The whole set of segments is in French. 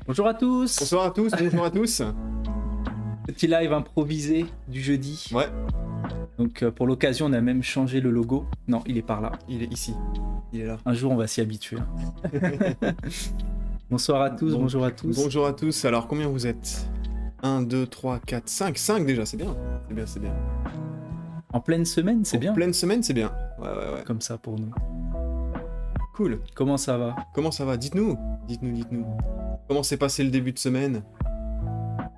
Bonjour à tous. Bonsoir à tous, bonjour à tous. Petit live improvisé du jeudi. Ouais, Donc pour l'occasion, on a même changé le logo. Non, il est par là. il est ici. Il est là. Un jour, on va s'y habituer. Bonsoir à tous, bonjour à tous. Bonjour à tous. Alors, combien vous êtes 1, 2, 3, 4, 5. 5 déjà, c'est bien. C'est bien, c'est bien. En pleine semaine, c'est bien. Pleine semaine, c'est bien. Ouais. Comme ça pour nous. Cool. Comment ça va? Comment ça va? Dites-nous. Comment s'est passé le début de semaine?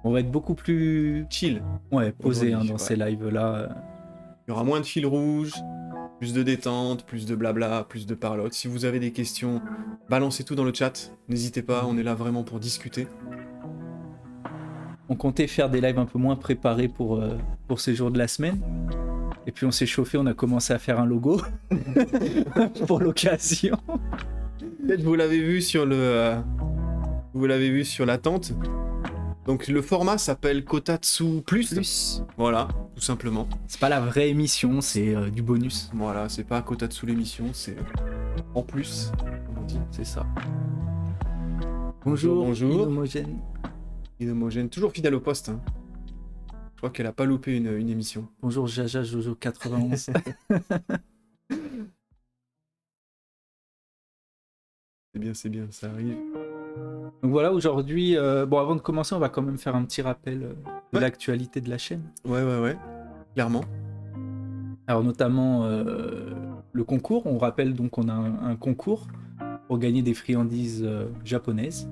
On va être beaucoup plus Chill. posé dans Aujourd'hui, ces lives-là. Il y aura moins de fil rouge, plus de détente, plus de blabla, plus de parlotte. Si vous avez des questions, balancez tout dans le chat. N'hésitez pas, on est là vraiment pour discuter. On comptait faire des lives un peu moins préparés pour ces jours de la semaine. Et puis on s'est chauffé, on a commencé à faire un logo pour l'occasion. Peut-être vous l'avez vu sur l'attente. Donc le format s'appelle Kotatsu Plus. Voilà, tout simplement. C'est pas la vraie émission, c'est du bonus. Voilà, c'est pas Kotatsu l'émission, c'est en plus, comme on dit. C'est ça. Bonjour. Inhomogène. Inhomogène, toujours fidèle au poste. Hein. Je crois qu'elle a pas loupé une émission. Bonjour Jaja Jojo 91. C'est bien, ça arrive. Donc voilà, aujourd'hui, avant de commencer, on va quand même faire un petit rappel de l'actualité de la chaîne. Ouais, clairement. Alors notamment le concours, on rappelle donc qu'on a un concours pour gagner des friandises japonaises.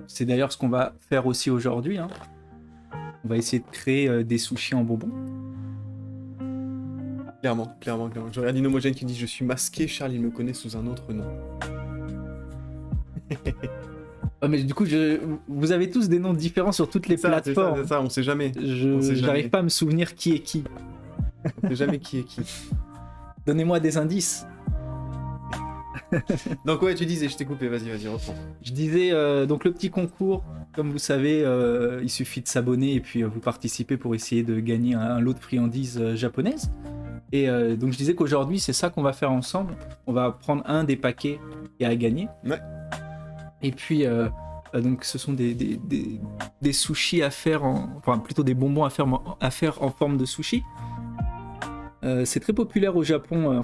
C'est d'ailleurs ce qu'on va faire aussi aujourd'hui. Hein. On va essayer de créer des sushis en bonbons. Clairement. Je regarde Inhomogène qui dit « Je suis masqué, Charles, il me connaît sous un autre nom. » Mais du coup, vous avez tous des noms différents sur toutes les plateformes. C'est ça, on sait jamais. J'arrive pas à me souvenir qui est qui. On sait jamais qui est qui. Donnez-moi des indices. Donc ouais, tu disais, je t'ai coupé, vas-y, reprends. Je disais, donc le petit concours, comme vous savez, il suffit de s'abonner et puis vous participez pour essayer de gagner un lot de friandises japonaises. Et donc je disais qu'aujourd'hui, c'est ça qu'on va faire ensemble. On va prendre un des paquets et à gagner. Ouais. Et puis, donc ce sont des sushis à faire, enfin plutôt des bonbons à faire en forme de sushi. C'est très populaire au Japon,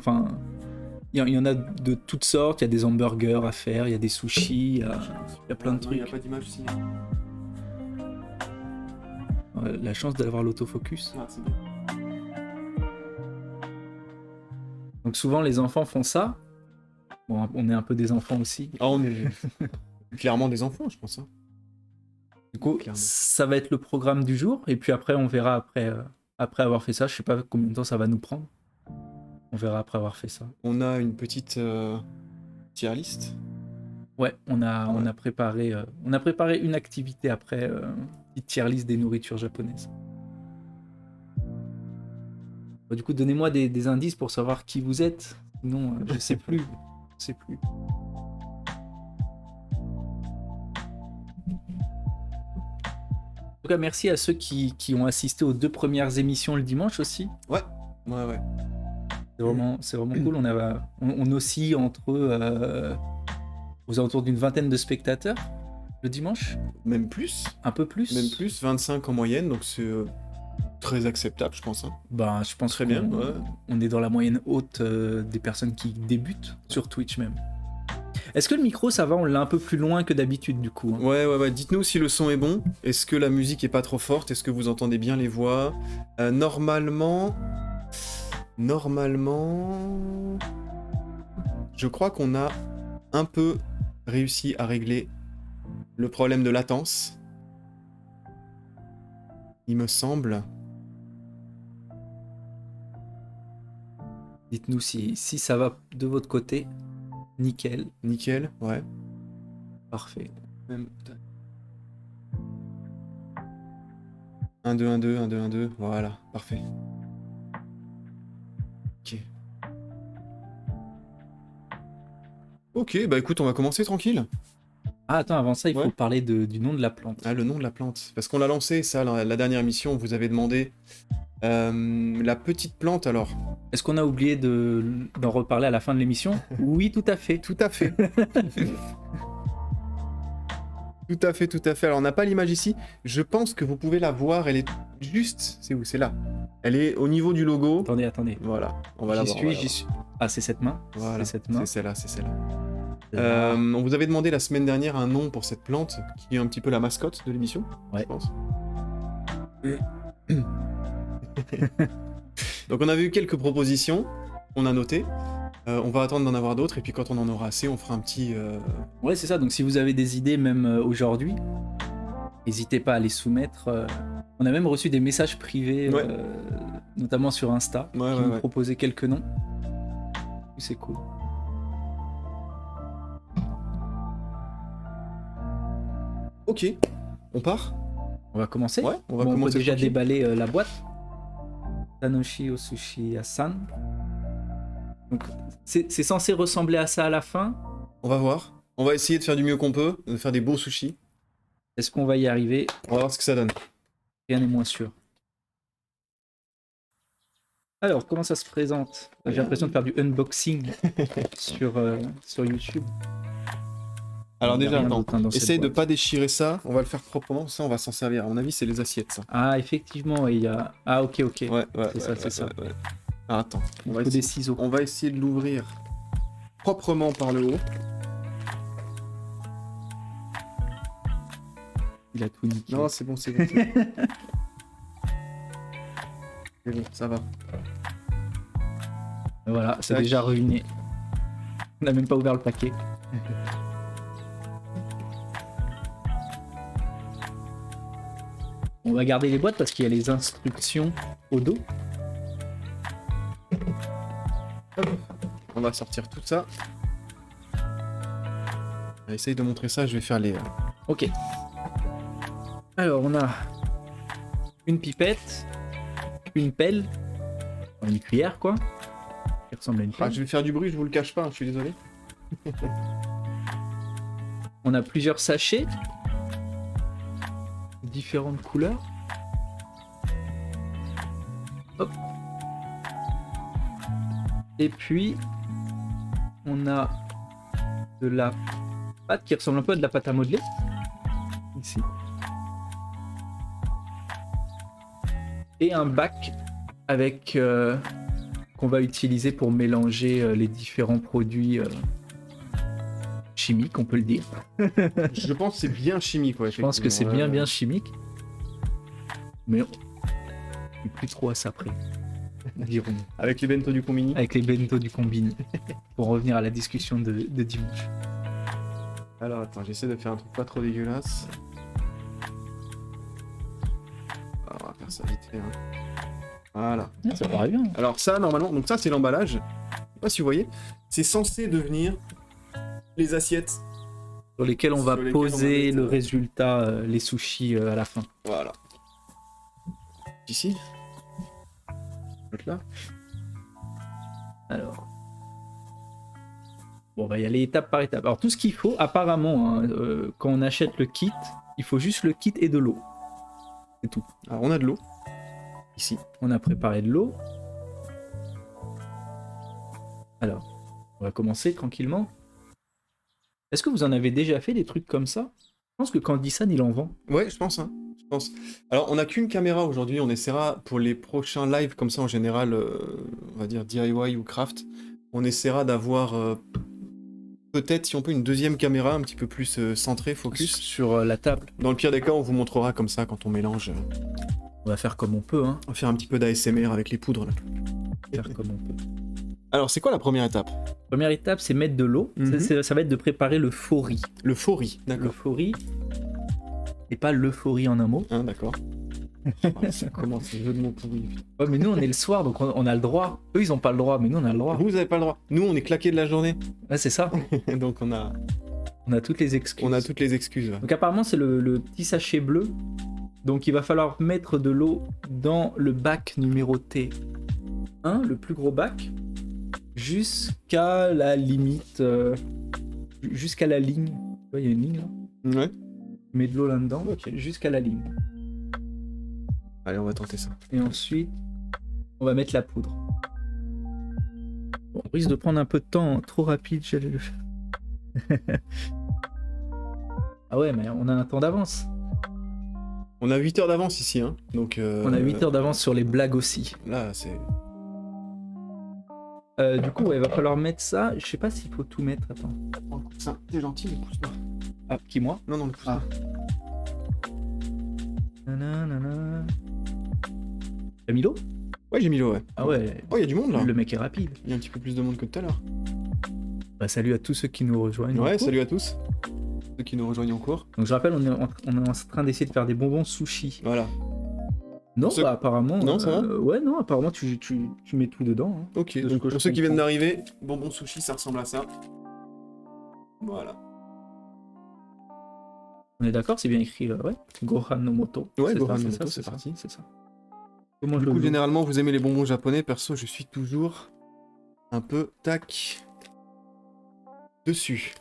il y en a de toutes sortes, il y a des hamburgers à faire, il y a des sushis, il y a plein de trucs. Il n'y a pas d'image ici. La chance d'avoir l'autofocus. Ah, c'est bien. Donc souvent les enfants font ça. Bon, on est un peu des enfants aussi. Ah, on est clairement des enfants, je pense. Hein. Du coup, ça va être le programme du jour, et puis après on verra après avoir fait ça. Je sais pas combien de temps ça va nous prendre. On verra après avoir fait ça. On a une petite tier list. Ouais, on a préparé une activité après, une petite tier list des nourritures japonaises. Du coup, donnez-moi des indices pour savoir qui vous êtes. Sinon, je sais plus. En tout cas, merci à ceux qui ont assisté aux 2 premières émissions le dimanche aussi. Ouais. C'est vraiment cool. On oscille entre aux alentours d'une vingtaine de spectateurs le dimanche. Même plus. Un peu plus. Même plus, 25 en moyenne, donc c'est très acceptable, je pense. Hein. Je pense très bien. Ouais. On est dans la moyenne haute des personnes qui débutent sur Twitch même. Est-ce que le micro, ça va? On l'a un peu plus loin que d'habitude du coup. Hein. Ouais. Dites-nous si le son est bon. Est-ce que la musique est pas trop forte? Est-ce que vous entendez bien les voix? Normalement, je crois qu'on a un peu réussi à régler le problème de latence. Il me semble. Dites-nous si ça va de votre côté. Nickel, ouais. Parfait. 1, 2, 1, 2, 1, 2, 1, 2. Voilà, parfait. Ok, bah écoute, on va commencer tranquille. Ah, attends, avant ça, il faut parler du nom de la plante. Ah, le nom de la plante. Parce qu'on l'a lancé, ça, la dernière émission, vous avez demandé la petite plante, alors. Est-ce qu'on a oublié d'en reparler à la fin de l'émission? Oui, tout à fait. Tout à fait. Tout à fait, tout à fait. Alors, on n'a pas l'image ici. Je pense que vous pouvez la voir. Elle est juste... C'est où? C'est là. Elle est au niveau du logo. Attendez. Voilà, on va la voir. J'y suis. Ah, c'est cette main. Voilà, C'est cette main. c'est celle-là, c'est celle-là. Là. On vous avait demandé la semaine dernière un nom pour cette plante, qui est un petit peu la mascotte de l'émission, Ouais. je pense. Donc on avait eu quelques propositions, on a noté. On va attendre d'en avoir d'autres, et puis quand on en aura assez, on fera un petit... Ouais, c'est ça. Donc si vous avez des idées, même aujourd'hui, n'hésitez pas à les soumettre. On a même reçu des messages privés, Ouais. notamment sur Insta, qui nous ouais. proposaient quelques noms. C'est cool. Ok, on part? On va commencer. Ouais, on va Bon, on peut commencer déjà tranquille. déballer la boîte. Tanoshi Osushi Asan. Donc c'est censé ressembler à ça à la fin. On va voir. On va essayer de faire du mieux qu'on peut, de faire des beaux sushis. Est-ce qu'on va y arriver? On va voir ce que ça donne. Rien n'est moins sûr. Alors, comment ça se présente? J'ai l'impression de faire du unboxing sur YouTube. Alors Il y a déjà, rien attends, d'autre, hein, dans cette essaye de boîte. pas déchirer ça, on va le faire proprement, ça on va s'en servir. À mon avis, c'est les assiettes, ça. Ah, effectivement, il y a... Ah, ok. Ouais, C'est ça. ouais. Alors attends, Il faut des ciseaux. on va essayer de l'ouvrir proprement par le haut. Il a tout niqué. Non, c'est bon, c'est bon. C'est bon, ça va. Voilà, c'est Tac. déjà ruiné. On n'a même pas ouvert le paquet. On va garder les boîtes parce qu'il y a les instructions au dos. On va sortir tout ça. Essaye de montrer ça, je vais faire les... Ok. Alors, on a une pipette, une pelle, une cuillère, quoi, qui ressemble à une Ah, pelle. je vais faire du bruit, je vous le cache pas, je suis désolé. On a plusieurs sachets, différentes couleurs. Hop. Et puis, on a de la pâte qui ressemble un peu à de la pâte à modeler. Ici. Et un bac avec qu'on va utiliser pour mélanger les différents produits chimiques, on peut le dire. Je pense que c'est bien chimique, ouais. Je pense que c'est effectivement. bien chimique. Mais on n'est plus trop à ça près, dirons. Avec les bento du combini. Avec les bento du combini. Pour revenir à la discussion de dimanche. Alors attends, j'essaie de faire un truc pas trop dégueulasse. Alors, on va faire ça vite fait. Hein. Voilà. Ah, ça paraît bien. Alors ça, normalement, donc ça c'est l'emballage. Je sais pas si vous voyez. C'est censé devenir les assiettes. Sur lesquels on va Sur lesquels on va poser mettre, le résultat, les sushis à la fin. Voilà. Ici. L'autre là. Alors. Bon, on va y aller étape par étape. Alors, tout ce qu'il faut, apparemment, hein, quand on achète le kit, il faut juste le kit et de l'eau. C'est tout. Alors on a de l'eau. Ici. On a préparé de l'eau. Alors, on va commencer tranquillement. Est-ce que vous en avez déjà fait des trucs comme ça? Je pense que Candysan, il en vend. Ouais, je pense, hein. Je pense. Alors, on n'a qu'une caméra aujourd'hui. On essaiera pour les prochains lives comme ça en général, on va dire DIY ou craft. On essaiera d'avoir peut-être, si on peut, une deuxième caméra un petit peu plus centrée, focus. Sur la table. Dans le pire des cas, on vous montrera comme ça quand on mélange. On va faire comme on peut, hein. On va faire un petit peu d'ASMR avec les poudres là. Faire comme on peut. Alors, c'est quoi la première étape? Première étape, c'est mettre de l'eau. Mhm. Ça va être de préparer le faux riz. Le faux riz, Le d'accord. faux riz. Et pas l'euphorie en un mot. Hein, d'accord. Ah, ça commence, c'est jeu de mots pourris. Ouais, mais nous, on est le soir, donc on a le droit. Eux, ils ont pas le droit, mais nous, on a le droit. Vous avez pas le droit. Nous, on est claqués de la journée. Ouais, c'est ça. Donc, on a toutes les excuses. toutes les excuses. Ouais. Donc apparemment, c'est le petit sachet bleu. Donc il va falloir mettre de l'eau dans le bac numéroté 1, le plus gros bac, jusqu'à la limite, jusqu'à la ligne. Tu vois, il y a une ligne là. Ouais. Mets de l'eau là-dedans, Ok. jusqu'à la ligne. Allez, on va tenter ça. Et ensuite, on va mettre la poudre. Bon, on risque de prendre un peu de temps trop rapide, j'allais le faire. Ah ouais, mais on a un temps d'avance. On a 8 heures d'avance ici, hein. Donc, On a 8 heures d'avance sur les blagues aussi. là, c'est... Du coup, ouais, il va falloir mettre ça. Je sais pas s'il faut tout mettre. Attends. Oh, le coussin, t'es gentil, mais pousse-toi. Ah, qui moi? Non, non, le coussin. Nanana. Camilo? Ouais, j'ai mis l'eau, ouais. Ah ouais. Oh, il y a du monde, là. Le mec est rapide. Il y a un petit peu plus de monde que tout à l'heure. Bah, salut à tous ceux qui nous rejoignent. en Ouais, cours. salut à tous. Ceux qui nous rejoignent en cours. Donc je rappelle, on est en train d'essayer de faire des bonbons sushi. Voilà. Non, Ceux- bah apparemment. Non, ça va ouais, non, apparemment tu mets tout dedans. Hein. Ok, De ce donc que je pour ceux qui viennent comprends. d'arriver, bonbon sushi, ça ressemble à ça. Voilà. On est d'accord, c'est bien écrit, ouais. Gohan no Moto. Ouais, C'est Gohan ça, no c'est Moto, ça, c'est parti. C'est ça. Comment Du je coup, le veux. généralement, vous aimez les bonbons japonais. Perso, je suis toujours un peu tac dessus.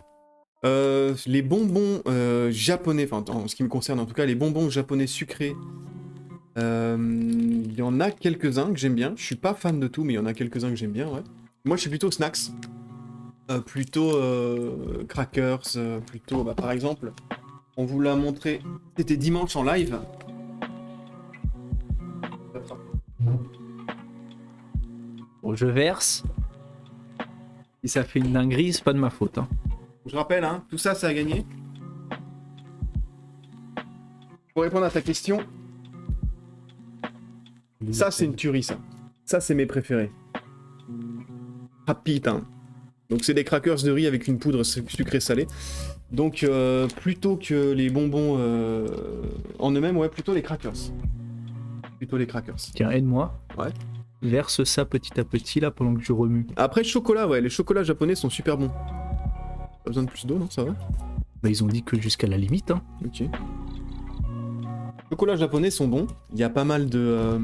Les bonbons japonais, enfin en ce qui me concerne en tout cas, les bonbons japonais sucrés, il y en a quelques-uns que j'aime bien. Je suis pas fan de tout, mais il y en a quelques-uns que j'aime bien, ouais. Moi, je suis plutôt snacks, plutôt crackers, plutôt, bah, par exemple, on vous l'a montré, c'était dimanche en live. Bon, je verse. Si ça fait une dinguerie, c'est pas de ma faute. Hein. Je rappelle, hein, tout ça, ça a gagné. Pour répondre à ta question, ça, c'est une tuerie, ça. Ça, c'est mes préférés. Rapide, hein. Donc, c'est des crackers de riz avec une poudre sucrée salée. Donc, plutôt que les bonbons en eux-mêmes, ouais, plutôt les crackers. Plutôt les crackers. Tiens, aide-moi. Ouais. Verse ça petit à petit là pendant que je remue. Après, chocolat, ouais, les chocolats japonais sont super bons. Pas besoin de plus d'eau, non, ça va? Bah, ils ont dit que jusqu'à la limite. Hein. Ok. Les chocolats japonais sont bons. Il y a pas mal de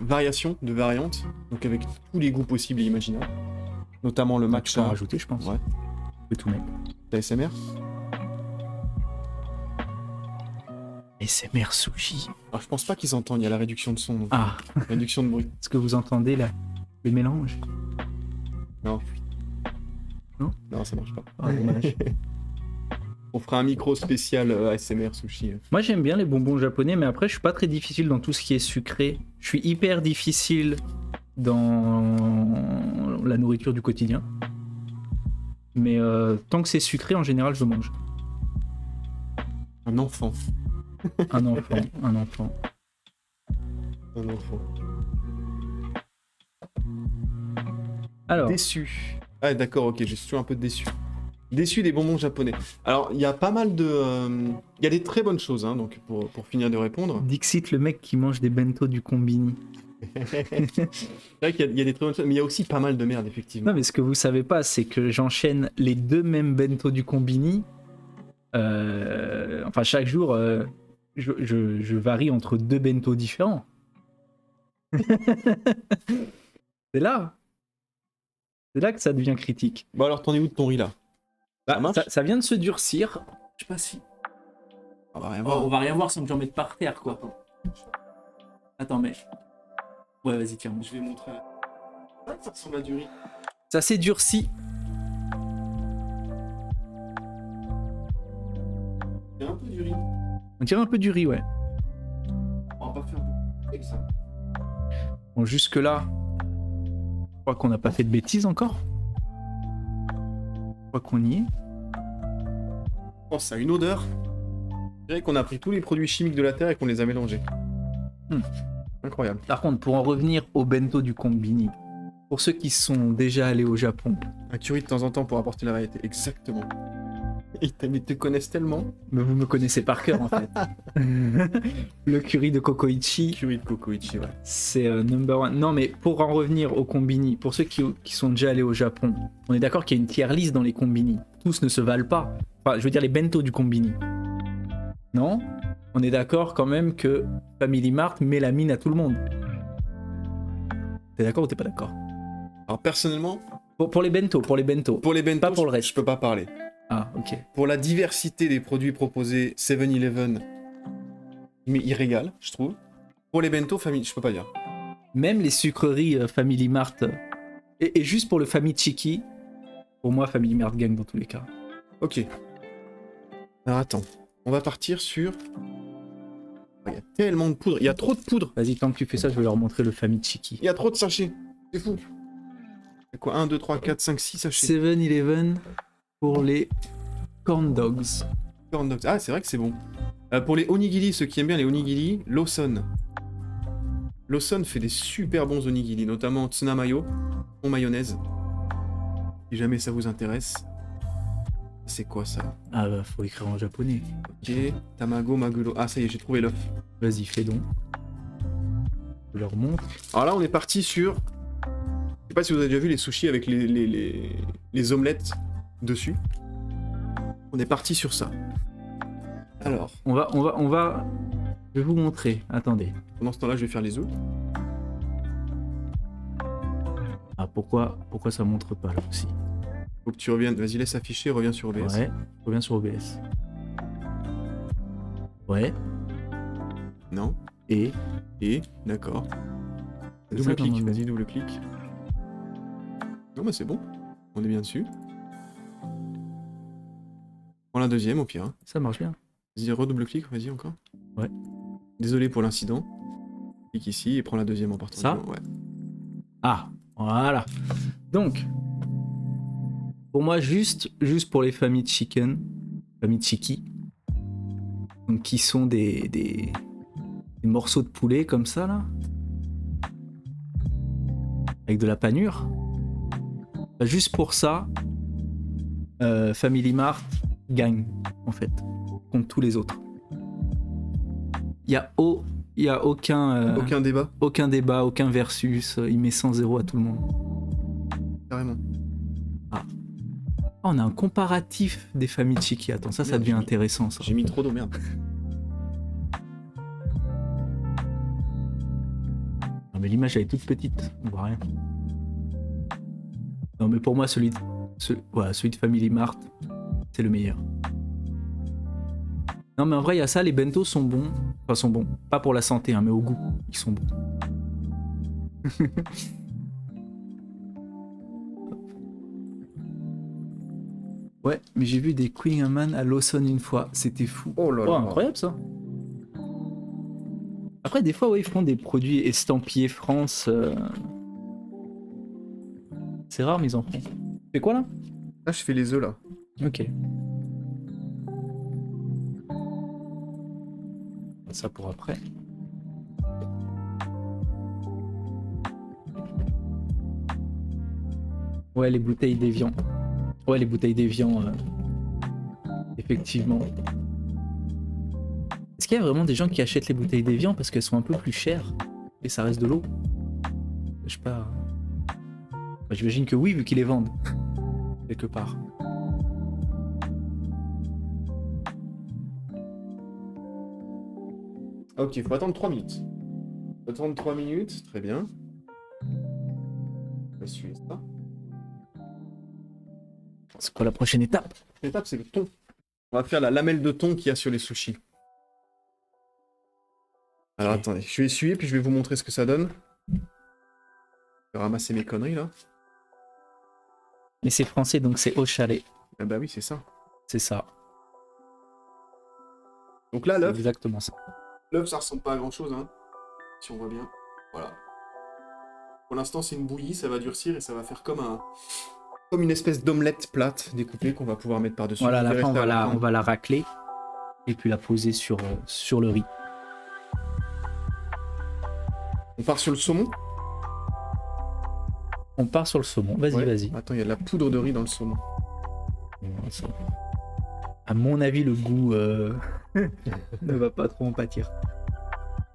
variations, de variantes. Donc avec tous les goûts possibles et imaginables. Notamment le Tu peux matcha. en rajouter, je pense. Ouais. Je peux tout mettre. ASMR. SMR sushi. Alors je pense pas qu'ils entendent, il y a la réduction de son. Donc, Ah, réduction de bruit. est-ce que vous entendez là le mélange? Non. Non, ça marche pas. Ah, dommage. On fera un micro spécial ASMR sushi. Moi j'aime bien les bonbons japonais, mais après je suis pas très difficile dans tout ce qui est sucré. Je suis hyper difficile dans la nourriture du quotidien. Mais tant que c'est sucré, en général, je mange. Un enfant. Un enfant, un enfant. Un enfant. Alors, Déçu. Ah d'accord, ok, je suis toujours un peu déçu. Déçu des bonbons japonais. Alors, il y a pas mal de... Il y a des très bonnes choses, hein, donc pour finir de répondre. Dixit, le mec qui mange des bento du combini. C'est vrai qu'il y a des très bonnes choses, mais il y a aussi pas mal de merde, effectivement. Non, mais ce que vous savez pas, c'est que j'enchaîne les deux mêmes bento du combini. Enfin, chaque jour, je varie entre deux bento différents. C'est là. C'est là que ça devient critique. Bon alors, t'en es où de ton riz, là? Ça marche? Ça vient de se durcir. Je sais pas si... On va rien voir. on va rien voir sans que j'en mette par terre, quoi. Attends, mais... Ouais, vas-y, tiens. Je vais montrer. Ah, ça ressemble à du riz. Ça s'est durci. Il y a un peu du riz. On dirait un peu du riz, ouais. On va pas faire beaucoup avec ça. Bon, jusque-là, je crois qu'on n'a pas fait de bêtises encore. Je crois qu'on y est. Je pense que ça a une odeur. Je dirais qu'on a pris tous les produits chimiques de la Terre et qu'on les a mélangés. Incroyable. Par contre, pour en revenir au bento du combini, pour ceux qui sont déjà allés au Japon, Un curry de temps en temps pour apporter la variété. Exactement. Ils te connaissent tellement. mais vous me connaissez par cœur en fait. Le curry de Kokoichi, Curry de Kokoichi, ouais. c'est number one. Non, mais pour en revenir au combini, pour ceux qui sont déjà allés au Japon, on est d'accord qu'il y a une tier list dans les combini. Tous ne se valent pas. Enfin, je veux dire les bento du combini. Non? On est d'accord quand même que Family Mart met la mine à tout le monde. T'es d'accord ou t'es pas d'accord? Alors personnellement, Pour les bento, pour les bento. pour les bento, Pas pour le reste. je peux pas parler. Ah, ok. Pour la diversité des produits proposés, 7-Eleven, mais il régale, je trouve. Pour les bento, famille, je peux pas dire. Même les sucreries Family Mart, et juste pour le Family Chiki, pour moi Family Mart gagne dans tous les cas. Ok. Alors attends, on va partir sur... Il y a tellement de poudre, il y a trop de poudre. Vas-y, tant que tu fais ça, je vais leur montrer le Famichiki. Il y a trop de sachets. C'est fou. C'est quoi 1, 2, 3, 4, 5, 6 sachets. 7-Eleven pour les corn dogs. Corn dogs. Ah, c'est vrai que c'est bon. Pour les onigiri, ceux qui aiment bien les onigiri, Lawson. Lawson fait des super bons onigiri, notamment Tsuna Mayo, en mayonnaise. Si jamais ça vous intéresse. C'est quoi ça? Ah bah, faut écrire en japonais. Ok, Tamago Maguro. Ah, ça y est, j'ai trouvé l'œuf. Vas-y, fais donc. Je leur montre. Alors là, on est parti sur... Je sais pas si vous avez déjà vu les sushis avec les omelettes dessus. On est parti sur ça. Alors, On va... Je vais vous montrer. Attendez. pendant ce temps-là, je vais faire les œufs. Ah, pourquoi ça montre pas là aussi? Faut que tu reviennes. Vas-y, laisse afficher, reviens sur OBS. Ouais, je reviens sur OBS. Ouais, Non. et... Et, d'accord. C'est Double ça, clic, normalement. vas-y, double clic. Non, bah c'est bon. On est bien dessus. Prends la deuxième, au pire. Hein. Ça marche bien. Vas-y, redouble clic, vas-y encore. Ouais. Désolé pour l'incident. Clique ici et prends la deuxième en partant. Ça Ouais. Ah, voilà. Donc, pour moi, juste pour les familles de chicken, familles de chiki, donc qui sont des morceaux de poulet comme ça, là, avec de la panure. Bah, juste pour ça, Family Mart gagne, en fait, contre tous les autres. Il y a aucun... Aucun débat, Aucun débat, aucun versus, il met 100-0 à tout le monde. carrément. Ah, on a un comparatif des familles de Chiki. Attends, ça Merde, devient j'ai mis- intéressant, ça. J'ai mis trop d'eau, merde. Non, mais l'image, elle est toute petite, on voit rien. Non, mais pour moi, celui de Family Mart, c'est le meilleur. Non, mais en vrai, il y a ça, les bentos sont bons. Enfin, sont bons. Pas pour la santé, hein, mais au goût, ils sont bons. Ouais, mais j'ai vu des Queen Man à Lawson une fois, c'était fou. Oh là Oh, là. incroyable ça. Après, des fois, ouais, ils font des produits estampillés France. C'est rare, mais ils en font. Tu fais quoi là? Là, je fais les œufs, là. Ok. Ça pour après. Ouais, les bouteilles d'Evian. Ouais, les bouteilles d'Evian. Effectivement. Est-ce qu'il y a vraiment des gens qui achètent les bouteilles d'Evian parce qu'elles sont un peu plus chères et ça reste de l'eau? Je sais pas. Bah, j'imagine que oui, vu qu'ils les vendent. Quelque part. Ok, faut attendre 3 minutes. Faut attendre 3 minutes, très bien. On va suivre ça. C'est quoi la prochaine étape? L'étape, c'est le thon. On va faire la lamelle de thon qu'il y a sur les sushis. Alors Ok. attendez, je vais essuyer puis je vais vous montrer ce que ça donne. Je vais ramasser mes conneries là. Mais c'est français, donc c'est au chalet. Ah bah oui, c'est ça. C'est ça. Donc là, C'est l'œuf, exactement ça. l'œuf, ça ressemble pas à grand chose, hein. Si on voit bien. Voilà. Pour l'instant, c'est une bouillie, ça va durcir et ça va faire comme une espèce d'omelette plate découpée qu'on va pouvoir mettre par-dessus. Voilà, à Je la vais fin, rester à la fin. on va la racler et puis la poser sur le riz. On part sur le saumon. On part sur le saumon. Vas-y, Ouais. vas-y. Attends, il y a de la poudre de riz dans le saumon. À mon avis, le goût ne va pas trop en pâtir.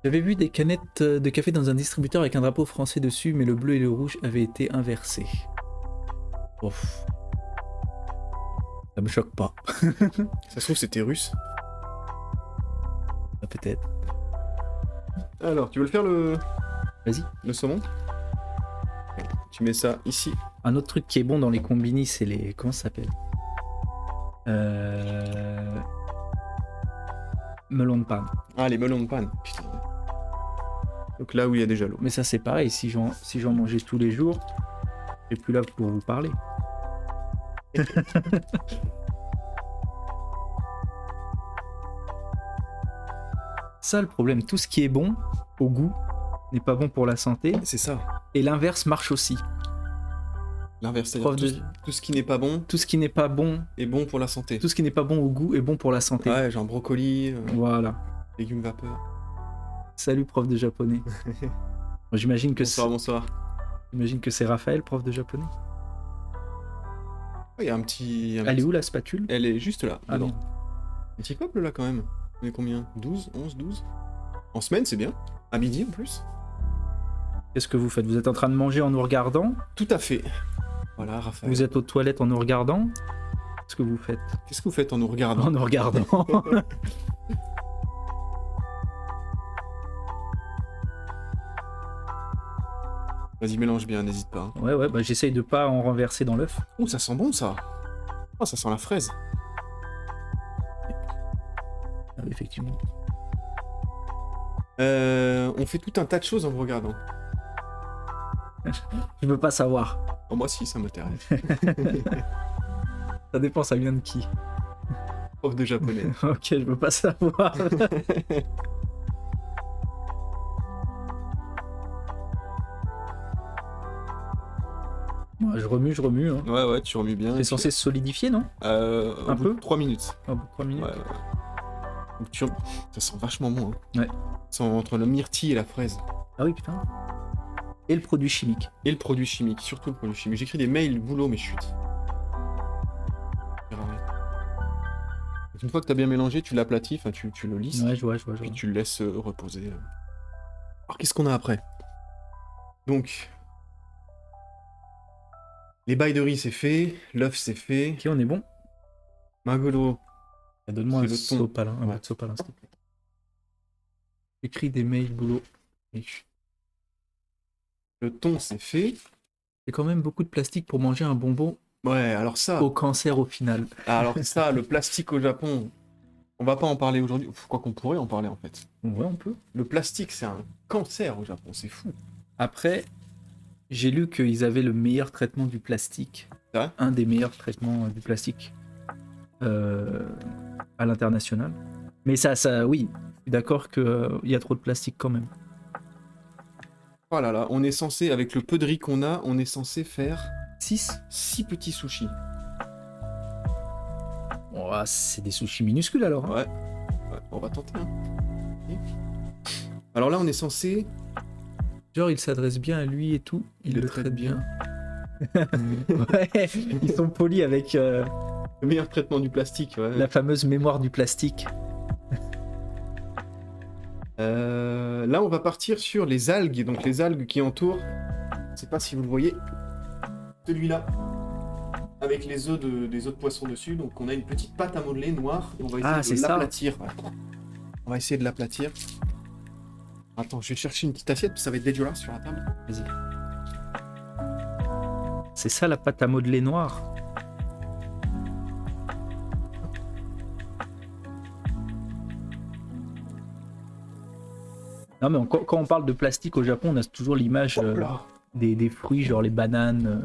J'avais vu des canettes de café dans un distributeur avec un drapeau français dessus, mais le bleu et le rouge avaient été inversés. Ouf. Ça me choque pas. Ça se trouve, c'était russe. Ah, peut-être. Alors, tu veux le faire le Vas-y. saumon? Tu mets ça ici. Un autre truc qui est bon dans les combini, c'est les... Comment ça s'appelle? Melon de panne. Ah, les melons de panne. Putain. Donc là où il y a déjà l'eau. Mais ça c'est pareil, si j'en mangeais tous les jours, je serais plus là pour vous parler. Ça le problème, tout ce qui est bon au goût n'est pas bon pour la santé. C'est ça. Et l'inverse marche aussi. L'inverse, c'est-à-dire Prof de- tout ce qui n'est pas bon Tout ce qui n'est pas bon, est bon pour la santé. tout ce qui n'est pas bon au goût est bon pour la santé. Ouais, genre brocoli, Voilà. légumes vapeur. Salut prof de japonais. J'imagine que c'est, Bonsoir. j'imagine que c'est Raphaël, prof de japonais. Il y a un petit... Elle est où la spatule? Elle est juste là, Ah dedans. non. Un petit peuple là quand même. On est combien? 12, 11, 12? En semaine, c'est bien. À midi en plus. Qu'est-ce que vous faites? Vous êtes en train de manger en nous regardant? Tout à fait. Voilà, Raphaël. Vous êtes aux toilettes en nous regardant? Qu'est-ce que vous faites? Qu'est-ce que vous faites en nous regardant? En nous regardant. Vas-y, mélange bien, n'hésite pas. Ouais, ouais, bah j'essaye de pas en renverser dans l'œuf. Oh, ça sent bon ça. Oh, ça sent la fraise. Ah, effectivement. On fait tout un tas de choses en vous regardant. Je veux pas savoir. Oh, moi si, ça m'intéresse. Ça dépend, ça vient de qui. Prof de japonais. Ok, je veux pas savoir. Moi, je remue. Hein. Ouais, ouais, tu remues bien. C'est censé se solidifier, non? Au Un bout peu de 3 minutes. Au bout de 3 minutes. Ouais, ouais. Donc, ça sent vachement bon. Hein. Ouais. Ça sent entre le myrtille et la fraise. Ah oui, putain. Et le produit chimique. Et le produit chimique, surtout le produit chimique. J'écris des mails boulot, mais chut. Donc, une fois que tu as bien mélangé, tu l'aplatis, enfin tu le lisses, Ouais, je vois. puis tu le laisses reposer. Alors qu'est-ce qu'on a après? Donc, les bails de riz c'est fait, l'œuf c'est fait, Ok, on est bon. magolo, Donne-moi un C'est le thon. sopalin, un Ouais. bout de sopalin, s'il te plaît. Écris des mails, boulot. le thon c'est fait. C'est quand même beaucoup de plastique pour manger un bonbon Ouais, alors ça, au cancer au final. le plastique au Japon, on va pas en parler aujourd'hui. Quoi qu'on pourrait en parler en fait. Ouais, on peut. Le plastique c'est un cancer au Japon, c'est fou. Après, j'ai lu qu'ils avaient le meilleur traitement du plastique. C'est vrai Un des meilleurs traitements du plastique à l'international. Mais ça, oui, je suis d'accord qu'il y a trop de plastique quand même. Oh là là, on est censé, avec le peu de riz qu'on a, on est censé faire 6 6 petits sushis. C'est des sushis minuscules alors. Hein. Ouais, on va tenter. Hein. Alors là, on est censé... Genre, il s'adresse bien à lui et tout. Il le traite bien. Ouais, ils sont polis avec Le meilleur traitement du plastique, ouais. la fameuse mémoire du plastique. Là, on va partir sur les algues, donc les algues qui entourent. Je sais pas si vous le voyez. Celui-là, avec les œufs des œufs de poisson dessus. Donc, on a une petite pâte à modeler noire. Et on va Ah, essayer c'est de ça. l'aplatir. Ouais. On va essayer de l'aplatir. Attends, je vais chercher une petite assiette, parce que ça va être dégueulasse sur la table. Vas-y. C'est ça la pâte à modeler noire. Non mais quand on parle de plastique au Japon, on a toujours l'image Hop là. des fruits, genre les bananes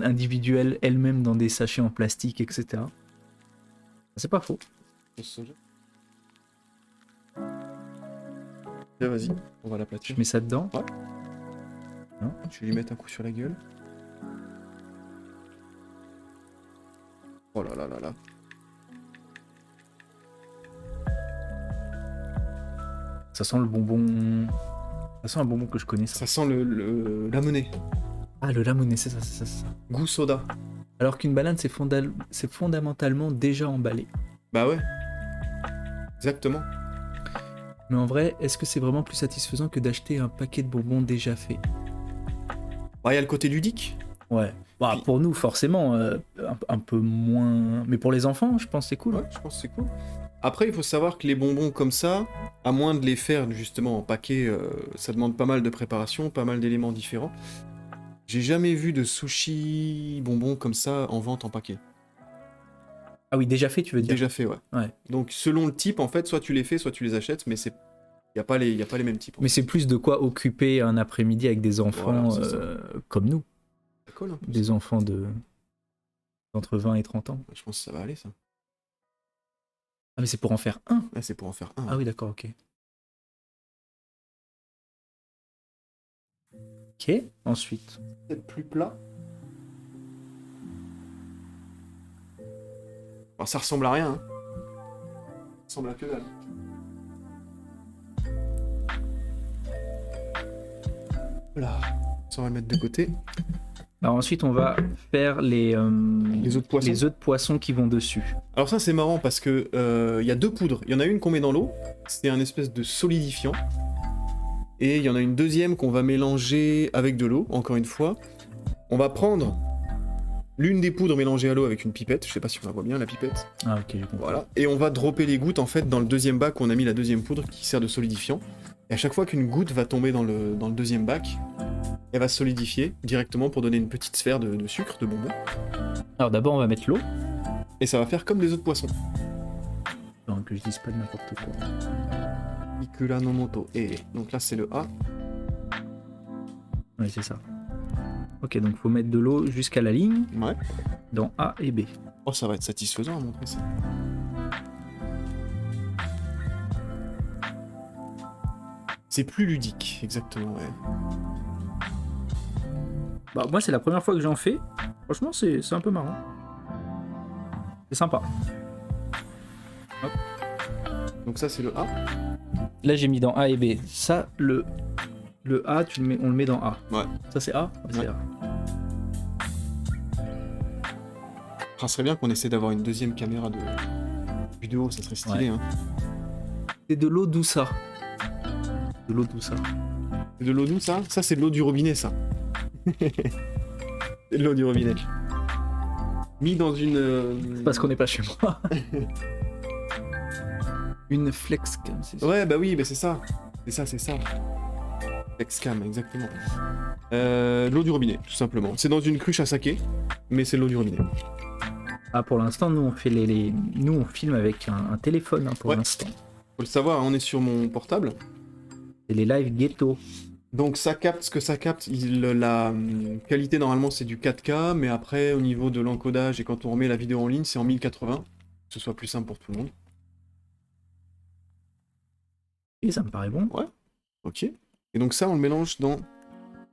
individuelles elles-mêmes dans des sachets en plastique, etc. C'est pas faux. Tiens, vas-y, on va l'aplatir. Je mets ça dedans. Je vais lui mettre un coup sur la gueule. Oh là là là là. Ça sent le bonbon. Ça sent un bonbon que je connais. Ça. Ça sent la monnaie. Ah, le lamouné, c'est ça. Goût soda. Alors qu'une banane, c'est fondamentalement déjà emballé. Bah ouais. Exactement. Mais en vrai, est-ce que c'est vraiment plus satisfaisant que d'acheter un paquet de bonbons déjà fait? Bah, il y a le côté ludique. Ouais. Bah, Puis- pour nous, forcément, un peu moins. Mais pour les enfants, je pense que c'est cool. Ouais, je pense que c'est cool. Après, il faut savoir que les bonbons comme ça, à moins de les faire justement en paquet, ça demande pas mal de préparation, pas mal d'éléments différents. J'ai jamais vu de sushi bonbons comme ça en vente en paquet. Ah oui, déjà fait, tu veux dire? Déjà fait, ouais. Ouais. Donc selon le type, en fait, soit tu les fais, soit tu les achètes, mais c'est y a pas les mêmes types. Mais c'est plus de quoi occuper un après-midi avec des enfants Voilà, c'est ça. comme nous. Ça colle un peu, Des enfants d'entre 20 et 30 ans. ça. Je pense que ça va aller ça. Ah, mais c'est pour en faire un. Ouais, c'est pour en faire un. Ah oui, d'accord, ok. Ok, ensuite. Peut-être plus plat. Bon, ça ressemble à rien. Hein. Ça ressemble à que dalle. Voilà. Ça, on va le mettre de côté. Alors ensuite, on va faire les œufs de poisson. les œufs de poisson qui vont dessus. Alors ça, c'est marrant parce que il y a deux poudres. Il y en a une qu'on met dans l'eau. C'est un espèce de solidifiant. Et il y en a une deuxième qu'on va mélanger avec de l'eau, encore une fois. On va prendre l'une des poudres mélangées à l'eau avec une pipette. Je sais pas si on la voit bien, la pipette. Ah ok, j'ai compris. Voilà. Et on va dropper les gouttes en fait dans le deuxième bac où on a mis la deuxième poudre qui sert de solidifiant. Et à chaque fois qu'une goutte va tomber dans le deuxième bac, elle va se solidifier directement pour donner une petite sphère de sucre, de bonbon. Alors d'abord, on va mettre l'eau. Et ça va faire comme des œufs de poisson. Non, que je dise pas de n'importe quoi. Ikura no moto. Et donc là, c'est le A. Oui, c'est ça. Ok, donc faut mettre de l'eau jusqu'à la ligne Ouais. dans A et B. Oh, ça va être satisfaisant à montrer ça. C'est plus ludique, exactement, ouais. Bah moi, c'est la première fois que j'en fais. Franchement, c'est un peu marrant. C'est sympa. Donc ça, c'est le A. Là, j'ai mis dans A et B. Ça, le A, on le met dans A. Ouais. Ça, c'est A. Ouais, c'est Ouais. A. Ça serait bien qu'on essaie d'avoir une deuxième caméra de vidéo, ça serait stylé. Ouais. Hein. C'est de l'eau douce. De l'eau douce. C'est de l'eau douce, ça? Ça, c'est de l'eau du robinet, ça. C'est de l'eau du robinet. Mis dans une... Parce qu'on n'est pas chez moi. Une flexcam, c'est ça. Ouais, bah oui, bah c'est ça. C'est ça. Flexcam, exactement. L'eau du robinet, tout simplement. C'est dans une cruche à saké, mais c'est de l'eau du robinet. Ah, pour l'instant, nous, on fait nous, on filme avec un téléphone, hein, pour Ouais. l'instant. Faut le savoir, on est sur mon portable. C'est les live ghetto. Donc ça capte ce que ça capte. La qualité normalement c'est du 4K, mais après au niveau de l'encodage et quand on remet la vidéo en ligne c'est en 1080, que ce soit plus simple pour tout le monde. Et ça me paraît bon. Ouais, ok. Et donc ça on le mélange dans...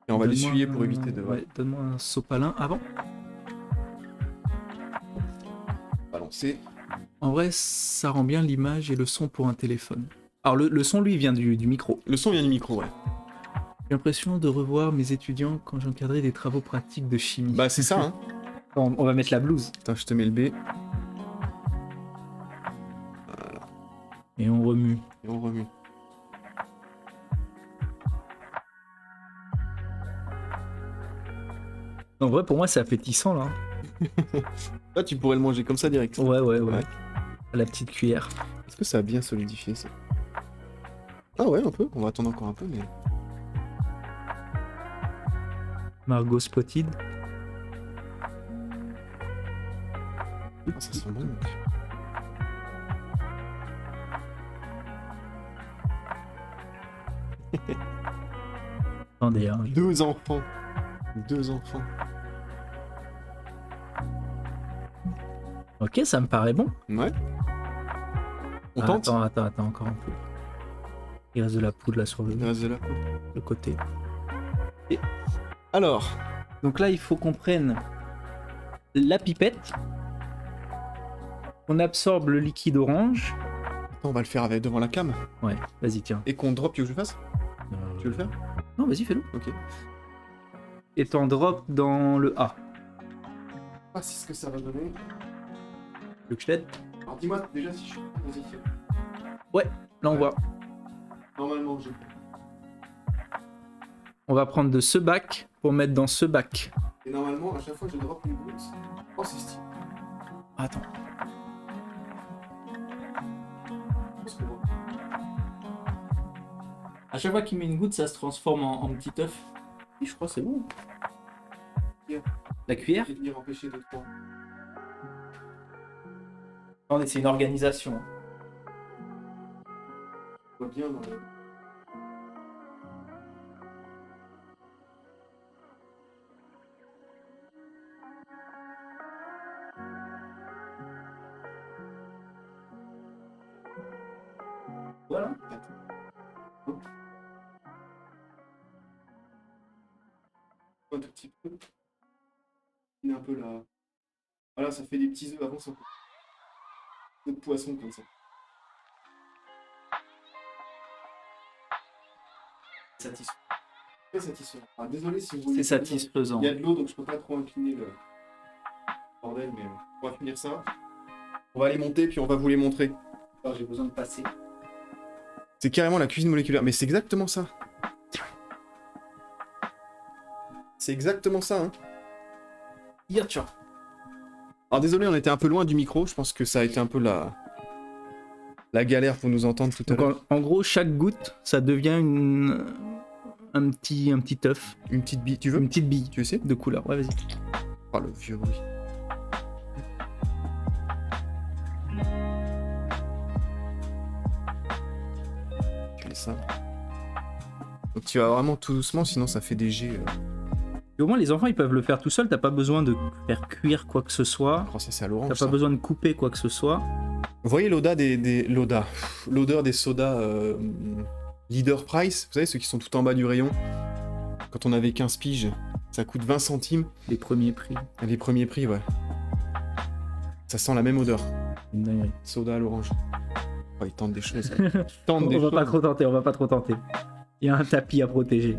Et on va l'essuyer pour éviter de Ouais, donne-moi un sopalin avant. balancer. En vrai, ça rend bien l'image et le son pour un téléphone. Alors, le son, lui, vient du micro. Le son vient du micro, ouais. J'ai l'impression de revoir mes étudiants quand j'encadrais des travaux pratiques de chimie. Bah c'est ça, hein. On va mettre la blouse. Attends, je te mets le B. Et on remue. Et on remue. En vrai, pour moi, c'est appétissant, là. Là tu pourrais le manger comme ça direct. Ouais. À la petite cuillère. Est-ce que ça a bien solidifié ça? Ah ouais, un peu. On va attendre encore un peu, mais... Margot Spotted. Ah, ça sent bon. Attendez, hein. Deux enfants. Ok, ça me paraît bon. Ouais. On Ah, tente. Attends, encore un peu. Il reste de la poudre là sur Il reste de la poudre. le côté. Alors, Donc là, il faut qu'on prenne la pipette. On absorbe le liquide orange. on va le faire avec devant la cam. Ouais, vas-y, tiens. Et qu'on drop, tu veux que je le fasse? Tu veux le faire? Non, vas-y, fais-le. Ok. Et t'en drop dans le A. Ah, c'est ce que ça va donner. Le que je t'aide. Alors dis-moi déjà si je suis en position. Là, on voit. Normalement, je... On va prendre de ce bac pour mettre dans ce bac. Et normalement, à chaque fois que je drop une goutte... Oh, c'est stylé. Attends. À chaque fois qu'il met une goutte, ça se transforme en petit œuf. Oui, je crois que c'est bon. La cuillère? Je vais venir empêcher de trois. Non, mais c'est une organisation. On voit bien dans le... Voilà. Un tout petit peu. Il est un peu là. Voilà, ça fait des petits œufs avant, ça. De poisson comme ça. Satisfaisant. Très satisfaisant. Ah, désolé si vous C'est voyez. satisfaisant. Il y a de l'eau, donc je peux pas trop incliner le bordel, mais on va finir ça. On va les monter, puis on va vous les montrer. Alors, j'ai besoin de passer. C'est carrément la cuisine moléculaire, mais c'est exactement ça. C'est exactement ça, hein. Yacha. Alors désolé, on était un peu loin du micro, je pense que ça a été un peu la galère pour nous entendre tout à Donc l'heure. en gros, chaque goutte, ça devient un petit œuf. Une petite bille, tu veux? Une petite bille Tu veux essayer? de couleur. Ouais, vas-y. Oh le vieux bruit. Je mets ça. Donc tu vas vraiment tout doucement, sinon ça fait des jets. Et au moins, les enfants, ils peuvent le faire tout seuls. T'as pas besoin de faire cuire quoi que ce soit. Oh, ça c'est à l'orange. T'as pas besoin de couper quoi que ce soit. Vous voyez l'odeur l'odeur des sodas Leader Price, vous savez ceux qui sont tout en bas du rayon. Quand on avait 15 piges, ça coûte 20 centimes. Les premiers prix. Les premiers prix, ouais. Ça sent la même odeur. Une dinguerie. Soda à l'orange. Oh, ils tentent des choses. Ils tentent des On va choses. pas trop tenter, on va pas trop tenter. Il y a un tapis à protéger.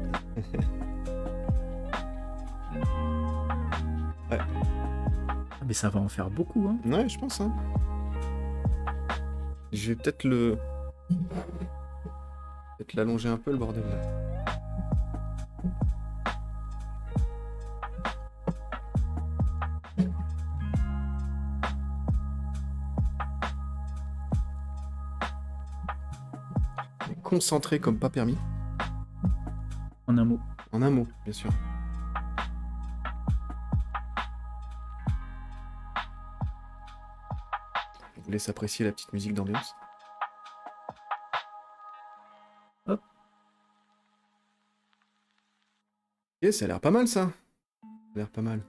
Ouais. Ah, mais ça va en faire beaucoup, hein. Ouais, je pense, hein. Je vais peut-être l'allonger un peu, le bordel, là. Concentré comme pas permis. En un mot. En un mot, bien sûr. Je vous laisse apprécier la petite musique d'ambiance. Hop. Ok, ça a l'air pas mal, ça. Ça a l'air pas mal.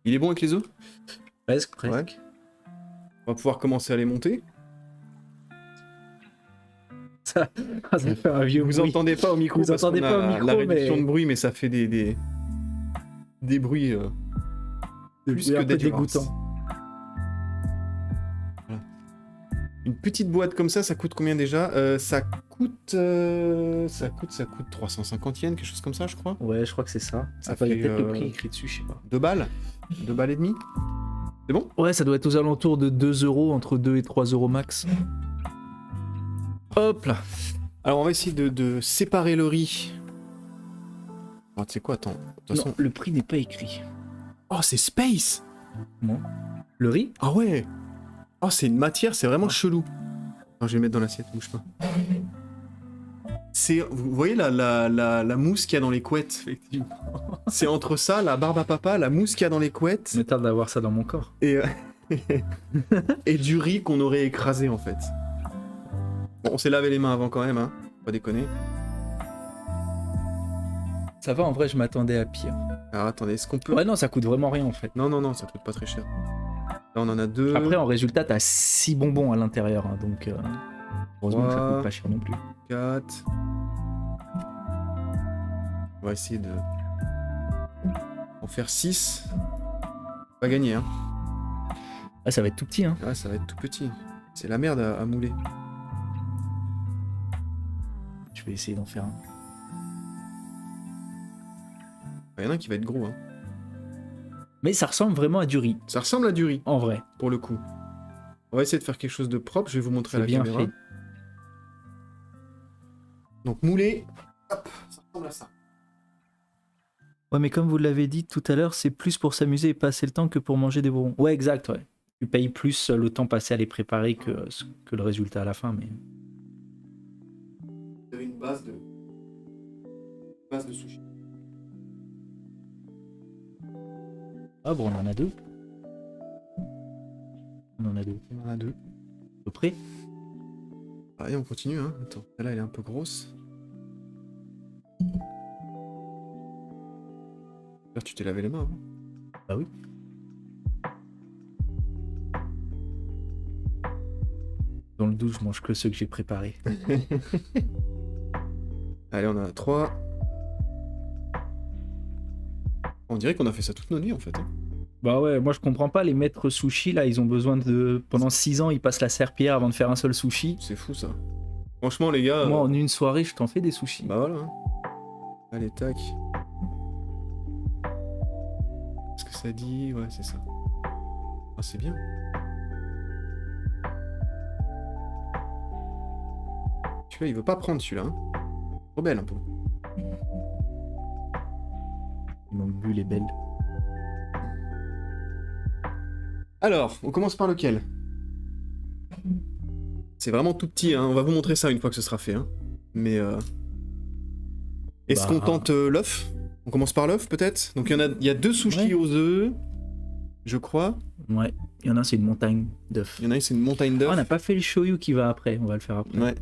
Il est bon avec les œufs? Presque, presque. Ouais. On va pouvoir commencer à les monter. Ça fait un vieux Vous bruit. entendez pas au micro, Vous parce entendez qu'on a pas au micro, la réduction mais- de bruit, mais ça fait des bruits plus un que peu dégueulasse. dégoûtant. Voilà. Une petite boîte comme ça coûte combien déjà? Ça coûte 350 yens, quelque chose comme ça, je crois. Ouais, je crois que c'est ça. Ça Enfin, il y a fait, peut-être le prix écrit dessus, je sais pas. 2 balles 2 balles et demie. C'est bon? Ouais, ça doit être aux alentours de 2 €, entre 2 et 3 € max. Hop là. Alors on va essayer de séparer le riz. Ah, tu sais quoi, attends. De toute Non, façon... le prix n'est pas écrit. Oh, c'est Space! Non. Le riz? Ah ouais! Oh, c'est une matière, c'est vraiment chelou. Non, je vais le mettre dans l'assiette, bouge pas. C'est, vous voyez la mousse qu'il y a dans les couettes? Effectivement. C'est entre ça, la barbe à papa, la mousse qu'il y a dans les couettes, Je me tarde d'avoir ça dans mon corps. et, et du riz qu'on aurait écrasé en fait. Bon, on s'est lavé les mains avant quand même, hein. Pas déconner. Ça va, en vrai, je m'attendais à pire. Alors attendez, est-ce qu'on peut... Ouais, non, ça coûte vraiment rien en fait. Non, ça coûte pas très cher. Là on en a 2. Après, en résultat, t'as 6 bonbons à l'intérieur, hein, donc heureusement que ça Trois. coûte pas cher non plus. 4. On va essayer de en faire 6. Pas gagné, hein. Ah, ça va être tout petit, hein. Ouais, ça va être tout petit. C'est la merde à mouler. Je vais essayer d'en faire un. Il y en a un qui va être gros, hein. Mais ça ressemble vraiment à du riz, Ça ressemble à du riz, en vrai. pour le coup. On va essayer de faire quelque chose de propre. Je vais vous montrer à C'est la bien caméra. fait. Donc moulé, hop, ça ressemble à ça. Ouais, mais comme vous l'avez dit tout à l'heure, c'est plus pour s'amuser et passer le temps que pour manger des bonbons. Ouais, exact, ouais. Tu payes plus le temps passé à les préparer que le résultat à la fin, mais... Vous avez une base de sushi. Ah bon, on en a 2. On en a 2. On en a 2. À peu près. Allez, on continue, hein. Attends, celle-là, elle est un peu grosse. Là, tu t'es lavé les mains, hein. Bah oui. le doute, je mange que ceux que j'ai préparés. Allez, on en a 3. On dirait qu'on a fait ça toute nos nuits en fait. Hein. Bah ouais, moi je comprends pas, les maîtres sushi là, ils ont besoin de... Pendant 6 ans, ils passent la serpillière avant de faire un seul sushi. C'est fou ça. Franchement les gars... Moi en une soirée, je t'en fais des sushis. Bah voilà. Hein. Allez, tac. Qu'est-ce que ça dit? Ouais, c'est ça. Ah, c'est bien. Celui-là, il veut pas prendre celui-là. Hein. Trop belle un peu. Ils m'ont bu les belles. Alors, on commence par lequel? C'est vraiment tout petit, hein. On va vous montrer ça une fois que ce sera fait. Hein. Mais est-ce qu'on tente l'œuf? On commence par l'œuf peut-être? Donc il y a 2 sushis aux œufs, je crois. Ouais, il y en a un c'est une montagne d'œufs. Il y en a un c'est une montagne d'œufs. Ah, on n'a pas fait le shoyu qui va après, on va le faire après. Ouais.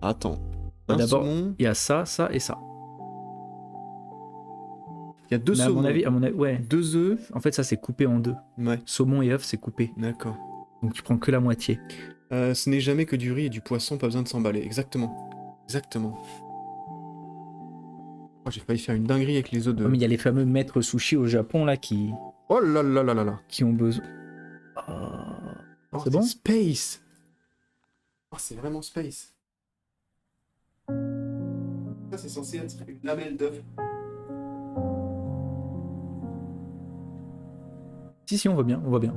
Attends. D'abord, saumon. il y a ça, ça et ça. Il y a 2 Mais saumons. à mon avis, ouais. 2 œufs. En fait, ça c'est coupé en 2. Ouais, Saumon et œuf, c'est coupé. d'accord. Donc tu prends que la moitié. Ce n'est jamais que du riz et du poisson, pas besoin de s'emballer. Exactement. Exactement. Oh, j'ai failli faire une dinguerie avec les œufs de... Oh, mais il y a les fameux maîtres sushi au Japon là qui Oh là là là là là. ont besoin. Oh, C'est bon? Space. Oh, c'est vraiment space. Ça, c'est censé être une lamelle d'œuf. Si, on voit bien, on voit bien.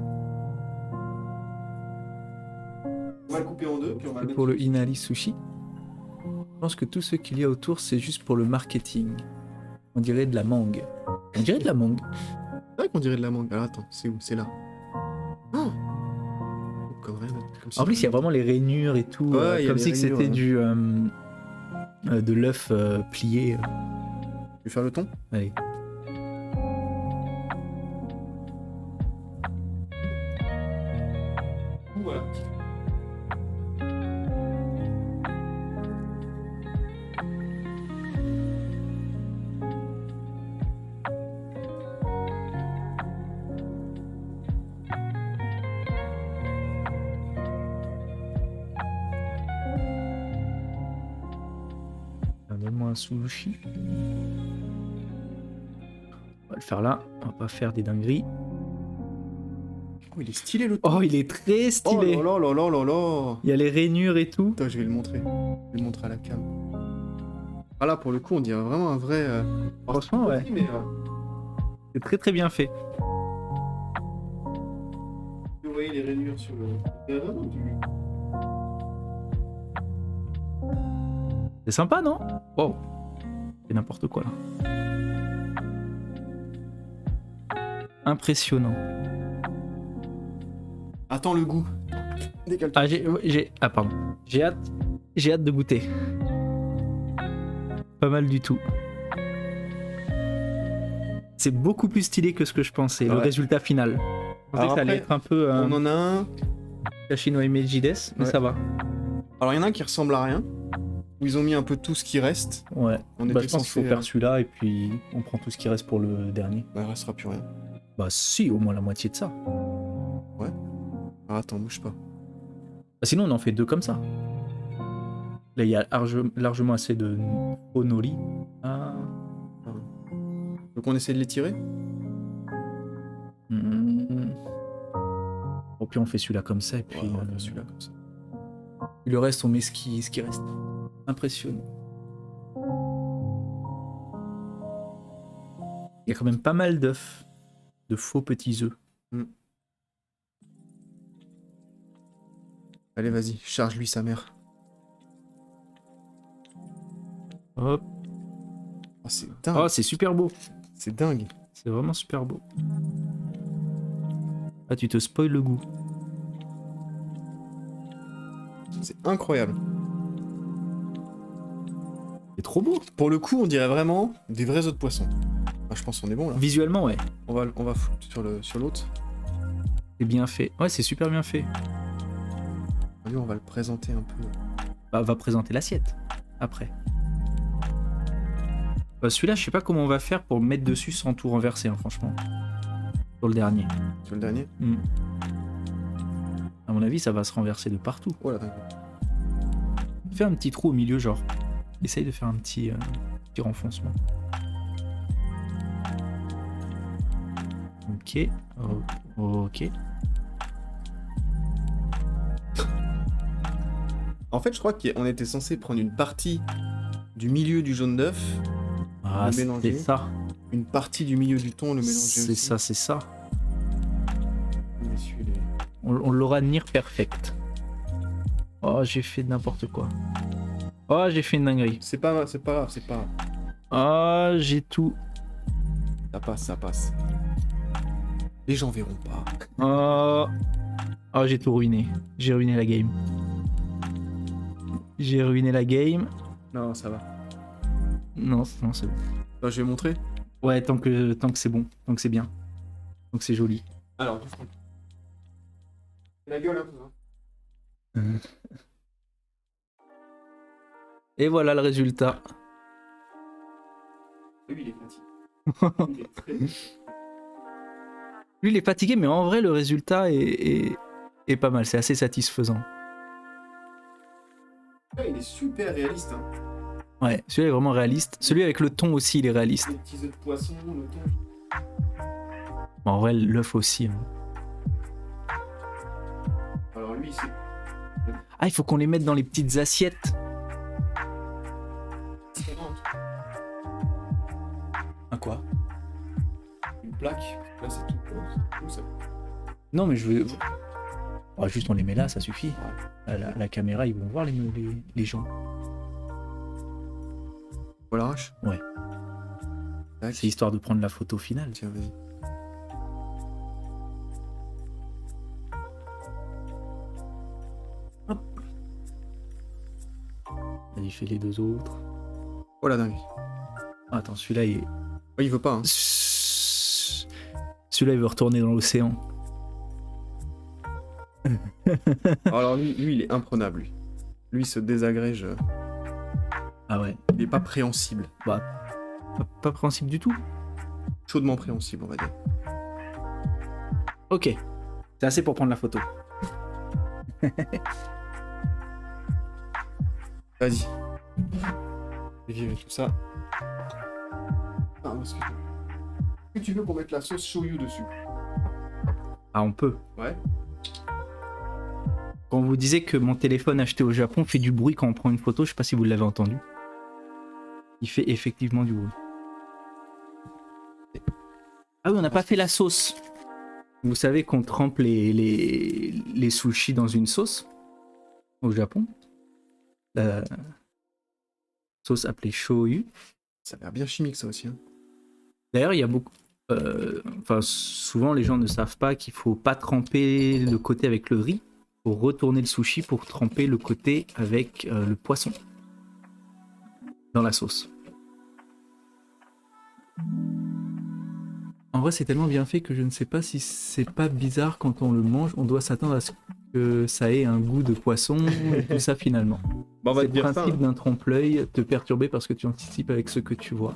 On va le couper en 2, puis on va le Et mettre... pour le Inari Sushi, je pense que tout ce qu'il y a autour, c'est juste pour le marketing. On dirait de la mangue. On dirait de la mangue. C'est vrai qu'on dirait de la mangue. Alors attends, c'est où? C'est là. Oh comme rien, comme si- En plus, il y a vraiment les rainures et tout, Ouais, il y a comme les si que rainures, c'était ouais. de l'œuf plié. Tu veux faire le ton? Allez. Voilà. Donne-moi un sushi. On va le faire là, on va pas faire des dingueries. Oh, il est stylé le ton. Oh, il est très stylé. Oh là là là là là. Il y a les rainures et tout. Attends, je vais le montrer. Je vais le montrer à la cam. Ah là, pour le coup, on dirait vraiment un vrai... Franchement, ouais. petit, mais, C'est très très bien fait. vous voyez les rainures sur le... Il y a vraiment du... C'est sympa, non? Wow. C'est n'importe quoi là. Impressionnant. Attends le goût. Décale-toi. Ah pardon. J'ai hâte de goûter. Pas mal du tout. C'est beaucoup plus stylé que ce que je pensais. Le Ouais. résultat final. Je pensais Alors que ça allait après, être un peu On en a un... Kashino Imejides, mais Ouais. ça va. Alors, il y en a un qui ressemble à rien. Où ils ont mis un peu tout ce qui reste. Ouais. On Bah, était je pense qu'il faut censé, faire celui-là et puis on prend tout ce qui reste pour le dernier. Bah, il restera plus rien. Bah si, au moins la moitié de ça. Ah, attends, bouge pas. Bah, sinon on en fait 2 comme ça. Là il y a largement assez de onori. Ah. Donc, on essaie de les tirer. Bon, puis on fait celui-là comme ça et puis Ouais, on va faire celui-là comme ça. le reste on met ce qui reste. Impressionnant. Il y a quand même pas mal d'œufs. De faux petits œufs. Allez, vas-y, charge-lui sa mère. Hop. Oh, c'est dingue. Oh, c'est super beau. C'est dingue. C'est vraiment super beau. Ah, tu te spoil le goût. C'est incroyable. C'est trop beau. Pour le coup, on dirait vraiment des vrais œufs de poisson. Ah, je pense qu'on est bon là. Visuellement, ouais. On va foutre sur l'autre. C'est bien fait. Ouais, c'est super bien fait. Lui, on va le présenter un peu. Bah, va présenter l'assiette. Après. Celui-là, je sais pas comment on va faire pour le mettre dessus sans tout renverser, hein, franchement. Sur le dernier. Sur le dernier. À mon avis, ça va se renverser de partout. Voilà, d'accord. Fais un petit trou au milieu, genre. Essaye de faire un petit renfoncement. Ok. Ok. En fait, je crois qu'on était censé prendre une partie du milieu du jaune d'œuf, Ah, le c'est mélanger. ça. Une partie du milieu du thon, le mélanger C'est aussi. ça, c'est ça. Messieurs les- On l'aura near perfect. Oh, j'ai fait n'importe quoi. Oh, j'ai fait une dinguerie. C'est pas grave, c'est pas grave, c'est pas grave. Oh, j'ai tout. Ça passe, ça passe. Les gens verront pas. Oh, oh j'ai tout ruiné. J'ai ruiné la game. J'ai ruiné la game. Non, ça va. Non, non, c'est bon. Là, je vais montrer. Ouais, tant que c'est bon, tant que c'est bien. Tant que c'est joli. Alors, la gueule un peu. Hein. Et voilà le résultat. Lui, il est fatigué. Il est très... Lui, il est fatigué, mais en vrai, le résultat est pas mal. C'est assez satisfaisant. Ouais, il est super réaliste. Hein. Ouais, celui-là est vraiment réaliste. Celui avec le thon aussi, il est réaliste. Les petits œufs de poisson, le thon. Bon, en vrai, l'œuf aussi. Hein. Alors lui, c'est... Ah, il faut qu'on les mette dans les petites assiettes. Un quoi? Une plaque. Là, c'est tout ça. Non, mais je veux... Oh, juste on les met là, ça suffit. La caméra, ils vont voir les gens. On l'arrache. Ouais. Tac. C'est histoire de prendre la photo finale. Tiens, vas-y. Vas-y, fais les deux autres. Oh la dingue. Ah, attends, celui-là, il... Oh, il veut pas. Hein. Celui-là, il veut retourner dans l'océan. Alors lui, il est imprenable, lui. Lui, il se désagrège. Ah ouais. Il est pas préhensible. Bah, pas principe du tout. Chaudement préhensible, on va dire. Ok. C'est assez pour prendre la photo. Vas-y. Et virer tout ça. Ah, excuse-moi. Est-ce que tu veux qu'on mette la sauce shoyu dessus? Ah, on peut. Ouais. Quand on vous disait que mon téléphone acheté au Japon fait du bruit quand on prend une photo, je sais pas si vous l'avez entendu. Il fait effectivement du bruit. Ah oui, on n'a pas fait la sauce. Vous savez qu'on trempe les sushis dans une sauce au Japon. La sauce appelée shoyu. Ça a l'air bien chimique, ça aussi. Hein. D'ailleurs, il y a beaucoup... Enfin, souvent, les gens ne savent pas qu'il faut pas tremper le côté avec le riz. Il faut retourner le sushi pour tremper le côté avec le poisson dans la sauce. En vrai, c'est tellement bien fait que je ne sais pas si c'est pas bizarre quand on le mange. On doit s'attendre à ce que ça ait un goût de poisson et tout ça finalement. Bon, on va C'est te le dire ça. principe Hein. d'un trompe-l'œil, te perturber parce que tu anticipes avec ce que tu vois.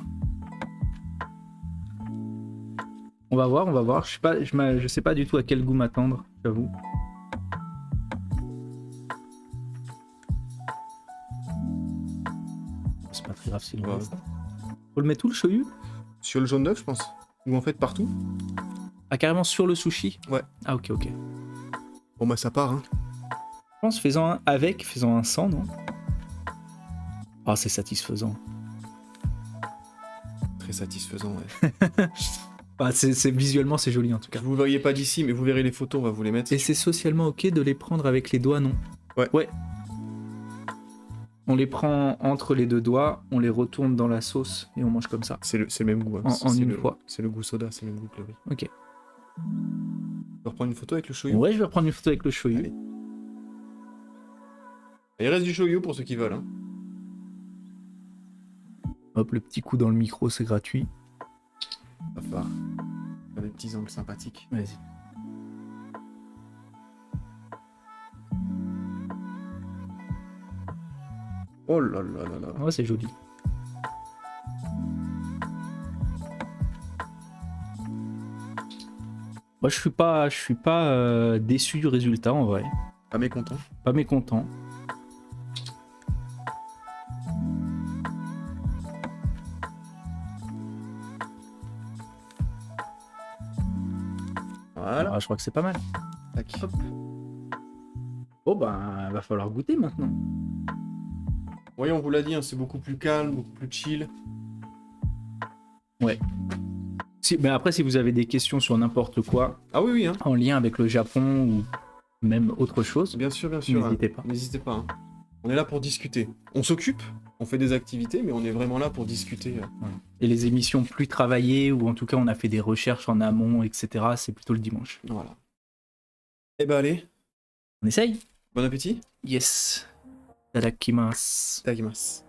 On va voir, on va voir. Je sais pas du tout à quel goût m'attendre, j'avoue. C'est pas très grave s'il Ouais. reste. Faut le mettre où le shoyu? Sur le jaune d'œuf, je pense. Ou en fait partout. Ah, carrément sur le sushi? Ouais. Ah, ok, ok. Bon, bah ça part. Hein. Je pense faisant un avec, faisant un sans, non? Ah, c'est satisfaisant. Très satisfaisant, ouais. Bah, visuellement, c'est joli en tout cas. Vous ne voyez pas d'ici, mais vous verrez les photos, on va vous les mettre. Et c'est socialement ok de les prendre avec les doigts, non? Ouais. Ouais. On les prend entre les deux doigts, on les retourne dans la sauce et on mange comme ça. C'est le même goût. Hein. En C'est une le- fois. C'est le goût soda, c'est le même goût que le riz. Ok. Tu veux reprendre une photo avec le shoyu? Ouais, je vais reprendre une photo avec le shoyu. Allez. Il reste du shoyu pour ceux qui veulent. Hein. Hop, le petit coup dans le micro, c'est gratuit. Va falloir faire des petits angles sympathiques. Vas-y. Oh là là là là. Ouais, c'est joli. Moi, je suis pas déçu du résultat en vrai. Pas mécontent. Pas mécontent. Voilà. Ah, je crois que c'est pas mal. Tac. Hop. Bon, ben, va falloir goûter maintenant. Oui, on vous l'a dit, hein, c'est beaucoup plus calme, beaucoup plus chill. Mais après, si vous avez des questions sur n'importe quoi Ah oui, oui, hein. en lien avec le Japon ou même autre chose, Bien sûr, n'hésitez pas. N'hésitez pas. Hein. On est là pour discuter. On s'occupe, on fait des activités, mais on est vraiment là pour discuter. Et les émissions plus travaillées, ou en tout cas on a fait des recherches en amont, etc., c'est plutôt le dimanche. Voilà. Eh ben allez, On essaye? bon appétit. Yes. Tadakimasu. Takimasu.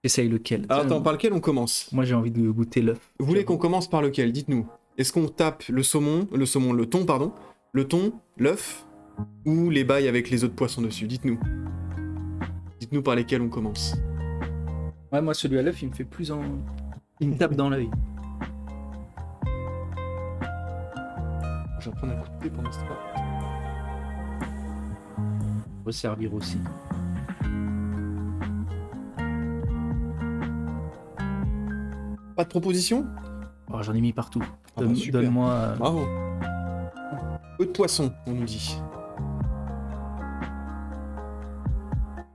Essaye lequel? Alors attends, par lequel on commence? Moi j'ai envie de goûter l'œuf. Vous voulez qu'on commence par lequel? Dites-nous. Est-ce qu'on tape le thon, l'œuf, ou les bails avec les autres poissons dessus? Dites-nous. Dites-nous par lesquels on commence. Ouais, moi celui à l'œuf il me fait plus en... Il me tape dans l'œil. Je vais prendre un coup de thé pendant ce temps. On peut servir aussi. Pas de proposition? Oh, j'en ai mis partout. Ah bah, super. Donne-moi... Bravo. Peu de poissons, on nous dit.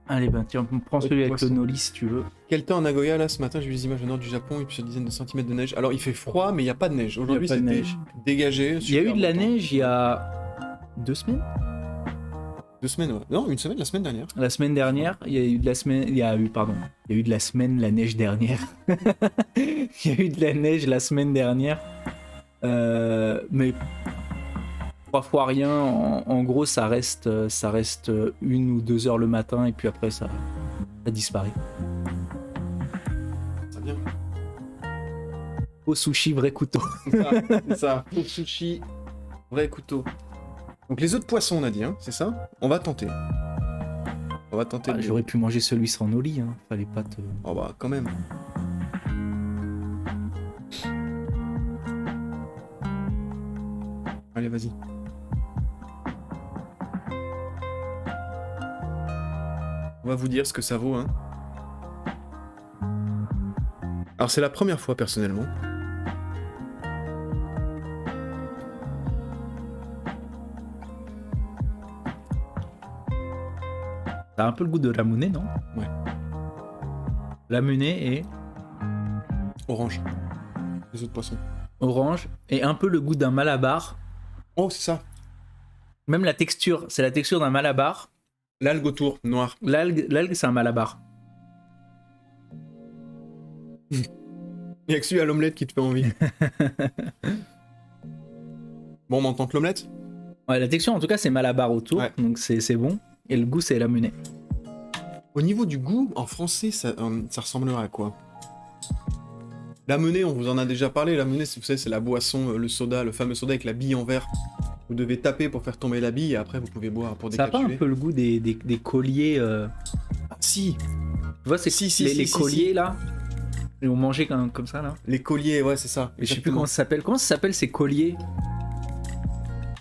Allez, ben tiens, prends celui avec le Poisson. noli si tu veux. Quel temps à Nagoya là ce matin? J'ai vu des images au nord du Japon et plusieurs dizaines de centimètres de neige. Alors il fait froid, mais il n'y a pas de neige. Aujourd'hui pas de c'était neige. dégagé. Il y a eu super de la beau temps. neige il y a 2 semaines. 2 semaines, ouais. Non, une semaine, la semaine dernière. La semaine dernière, il y a eu de la semaine, il y a eu de la semaine la neige dernière. Il y a eu de la neige la semaine dernière, mais 3 fois rien. En gros, ça reste 1 ou 2 heures le matin et puis après ça disparaît. Très bien. Au sushi vrai couteau. C'est ça. Pour sushi, vrai couteau. Donc les autres poissons, on a dit, hein, c'est ça? On va tenter. On va tenter. Ah, j'aurais pu manger celui sans noli, hein. Fallait pas te. Oh bah quand même. Allez, vas-y. On va vous dire ce que ça vaut, hein. Alors c'est la première fois personnellement. Ça a un peu le goût de la monnaie, non? Ouais. La monnaie est Orange. Les autres poissons. orange et un peu le goût d'un malabar. Oh, c'est ça. Même la texture, c'est la texture d'un malabar. L'algue autour, noir. L'algue, c'est un malabar. Il y a que celui à l'omelette qui te fait envie. Bon, on tente l'omelette? Ouais, la texture, en tout cas, c'est malabar autour, Ouais. donc c'est bon. Et le goût, c'est la monnaie. Au niveau du goût, en français, ça ressemblerait à quoi? La monnaie, on vous en a déjà parlé. La monnaie, vous savez, c'est la boisson, le soda, le fameux soda avec la bille en verre. Vous devez taper pour faire tomber la bille et après vous pouvez boire pour Ça a pas décapsuler. un peu le goût des colliers. Ah, si, Tu vois, c'est Si, les si, colliers si. là. Et on mangeait comme ça là. les colliers, ouais, c'est ça. Je sais plus exactement. comment ça s'appelle. Comment ça s'appelle ces colliers?